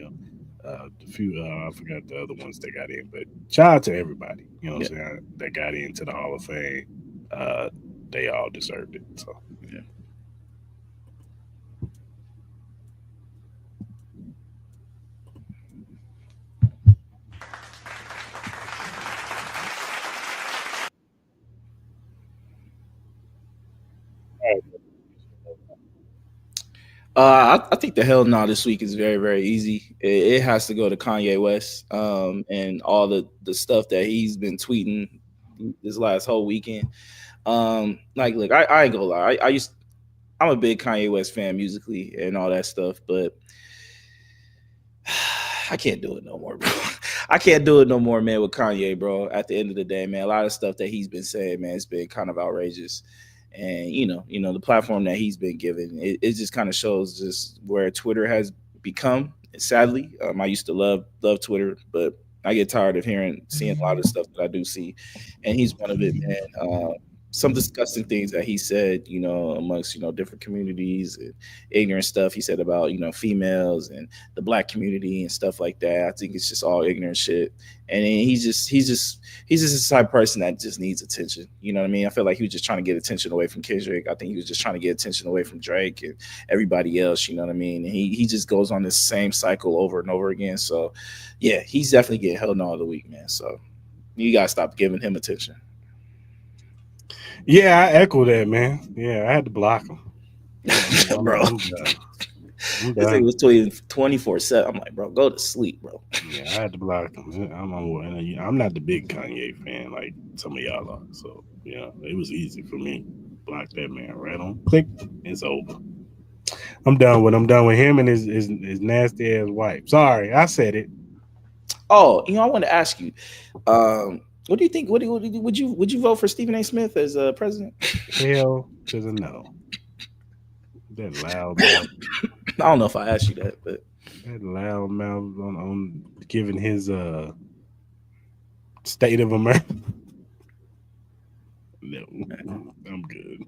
the few I forgot the other ones that got in, but shout out to everybody. You know yeah, what I'm saying? That got into the Hall of Fame. Uh, they all deserved it. So yeah. I think the hell no this week is very easy. It has to go to Kanye West, and all the stuff that he's been tweeting this last whole weekend. Look, I ain't gonna lie. I'm a big Kanye West fan musically and all that stuff, but I can't do it no more, bro. I can't do it no more, man, with Kanye, bro. At the end of the day, man, a lot of stuff that he's been saying, man, it's been kind of outrageous. And the platform that he's been given, it just kind of shows just where Twitter has become. Sadly, I used to love Twitter, but I get tired of seeing a lot of stuff that I do see, and he's one of it, man. Some disgusting things that he said, amongst different communities and ignorant stuff he said about females and the black community and stuff like that. I think it's just all ignorant shit, and then he's just the type of person that just needs attention. You know what I mean? I feel like he was just trying to get attention away from Kendrick. I think he was just trying to get attention away from Drake and everybody else. You know what I mean? And he just goes on this same cycle over and over again. So yeah, he's definitely getting held on all the week, man. So you gotta stop giving him attention. Yeah, I echo that, man. Yeah, I had to block him. Bro, I'm done. I'm this thing done. was tweeting 24/7. I'm like, bro, go to sleep, bro. Yeah, I had to block him. I'm not the big Kanye fan like some of y'all are. So yeah, it was easy for me. Block that man right on. Click. It's over. I'm done with him and his nasty ass wife. Sorry, I said it. Oh, I want to ask you, what do you think? Would you vote for Stephen A. Smith as president? Hell to the no. That loud mouth. I don't know if I asked you that, but That loud mouth on giving his state of America. No, I'm good.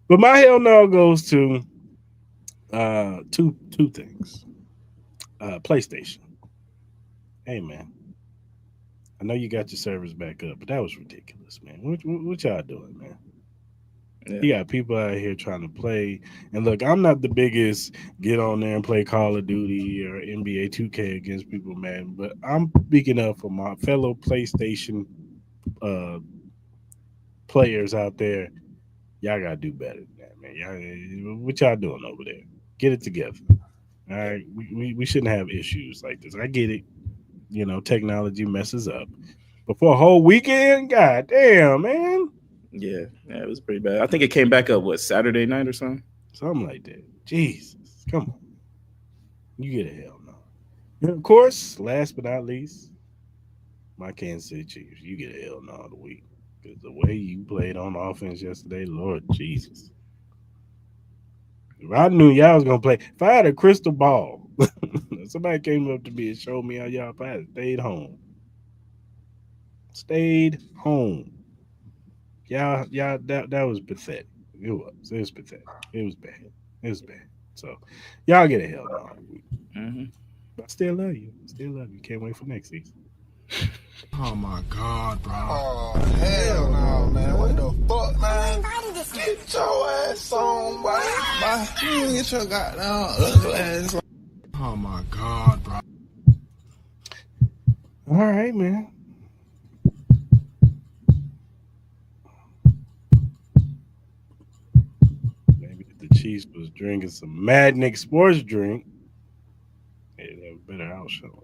But my hell no goes to two things. PlayStation. Hey man, I know you got your servers back up, but that was ridiculous, man. What y'all doing, man? yeah, You got people out here trying to play. And look, I'm not the biggest get on there and play Call of Duty or NBA 2K against people, man. But I'm speaking up for my fellow PlayStation uh, players out there. Y'all gotta do better than that, man. What y'all doing over there? Get it together. All right, we shouldn't have issues like this. I get it. Technology messes up. But for a whole weekend, god damn, man. yeah, it was pretty bad. I think it came back up Saturday night or something. Something like that. Jesus. Come on. You get a hell no. And of course, last but not least, my Kansas City Chiefs. You get a hell no of the week. Because the way you played on offense yesterday, Lord Jesus. If I knew y'all was gonna play, if I had a crystal ball, somebody came up to me and showed me how y'all played, stayed home. Stayed home. Y'all, that was pathetic. It was. It was pathetic. It was bad. It was bad. So, y'all get a hell no. Hmm. But I still love you. Still love you. Can't wait for next season. Oh my god, bro. Oh, hell no, man. What the fuck, man? Get your ass on, boy. Bye. You get your goddamn ugly ass on. Oh my god, bro. All right, man. Maybe if the Chiefs was drinking some Madnick sports drink, they'd have a better outshow.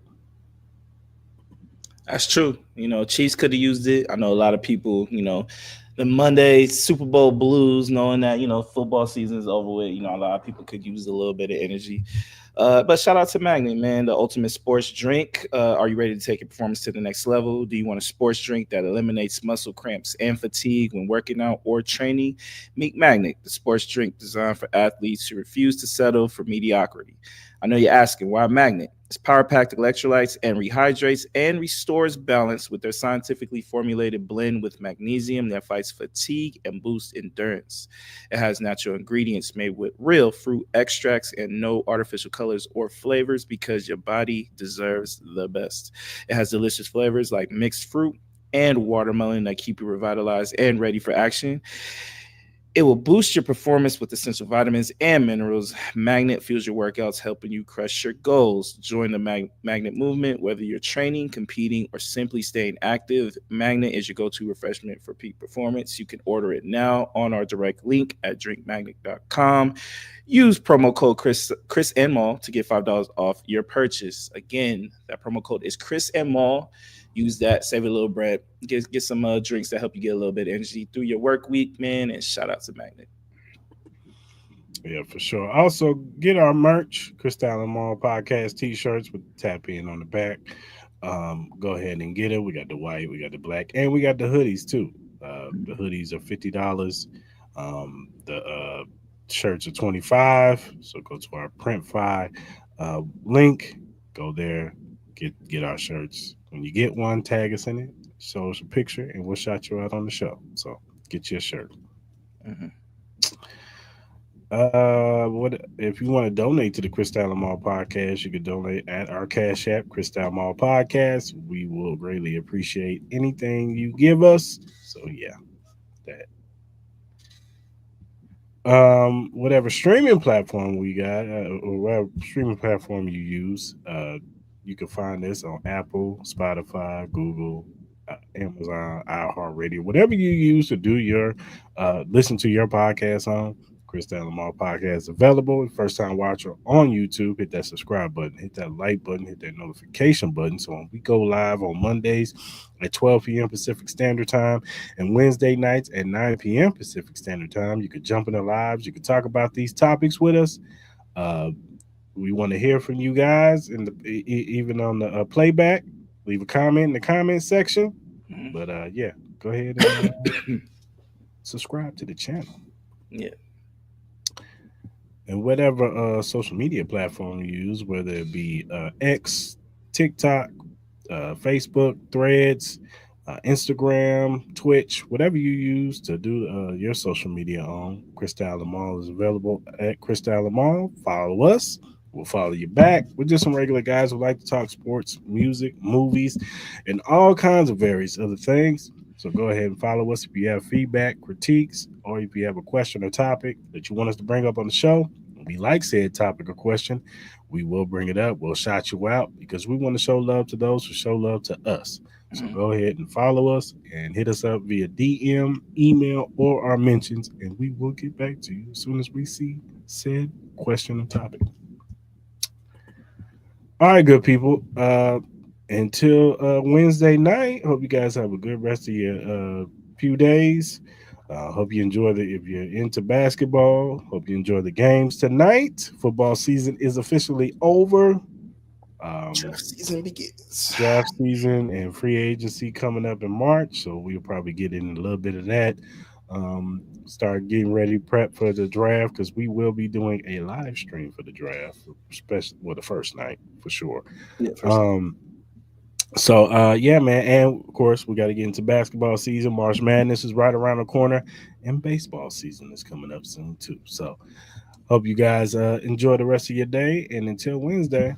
That's true. Chiefs could have used it. I know a lot of people, the Monday Super Bowl blues, knowing that, football season is over with. A lot of people could use a little bit of energy. But shout out to Magnet, man, the ultimate sports drink. Are you ready to take your performance to the next level? Do you want a sports drink that eliminates muscle cramps and fatigue when working out or training? Meet Magnet, the sports drink designed for athletes who refuse to settle for mediocrity. I know you're asking, why Magnet? It's power packed electrolytes and rehydrates and restores balance with their scientifically formulated blend with magnesium that fights fatigue and boosts endurance. It has natural ingredients made with real fruit extracts and no artificial colors or flavors because your body deserves the best. It has delicious flavors like mixed fruit and watermelon that keep you revitalized and ready for action. It will boost your performance with essential vitamins and minerals. Magnet fuels your workouts, helping you crush your goals. Join the Magnet movement, whether you're training, competing, or simply staying active. Magnet is your go-to refreshment for peak performance. You can order it now on our direct link at drinkmagnet.com. Use promo code Chris and Mall to get $5 off your purchase. Again, that promo code is Chris and Mall. Use that, save a little bread, get some drinks that help you get a little bit of energy through your work week, man. And shout out to Magnet. Yeah, for sure. Also, get our merch, Crystal and Mall Podcast t-shirts with the tap in on the back. Go ahead and get it. We got the white, we got the black, and we got the hoodies too. The hoodies are $50. The shirts are 25. So go to our Print Fi link. Go there. get our shirts. When you get one, tag us in it, show us a picture, and we'll shout you out on the show. So get your shirt. Mhm. What if you want to donate to the Crystal Mall podcast? You can donate at our Cash App, Crystal Mall Podcast. We will greatly appreciate anything you give us. So yeah, that whatever streaming platform we got, or whatever streaming platform you use, you can find this on Apple, Spotify, Google, Amazon, iHeartRadio, whatever you use to do your listen to your podcast on. Chris Lamar podcast available. First time watcher on YouTube, hit that subscribe button, hit that like button, hit that notification button. So when we go live on Mondays at 12 p.m. Pacific Standard Time and Wednesday nights at 9 p.m. Pacific Standard Time, you can jump in the lives. You can talk about these topics with us. Uh, we want to hear from you guys, and even on the playback. Leave a comment in the comment section. Mhm. But yeah, go ahead and subscribe to the channel. Yeah. And whatever social media platform you use, whether it be X, TikTok, Facebook, Threads, Instagram, Twitch, whatever you use to do your social media on, Cristal Lamal is available at Cristal Lamal. Follow us. We'll follow you back. We're just some regular guys who like to talk sports, music, movies, and all kinds of various other things. So go ahead and follow us if you have feedback, critiques, or if you have a question or topic that you want us to bring up on the show. We like said topic or question. We will bring it up. We'll shout you out because we want to show love to those who show love to us. So Mhm. go ahead and follow us and hit us up via DM, email, or our mentions, and we will get back to you as soon as we see said question or topic. All right, good people. Until Wednesday night, hope you guys have a good rest of your few days. Hope you enjoy the if you're into basketball. Hope you enjoy the games tonight. Football season is officially over. Draft season begins. Draft season and free agency coming up in March, so we'll probably get in a little bit of that. Start getting ready, prep for the draft because we will be doing a live stream for the draft, especially the first night for sure. Yeah, first. Um, so yeah, man, and of course we got to get into basketball season. March Madness is right around the corner, and baseball season is coming up soon too. So hope you guys enjoy the rest of your day, and until Wednesday,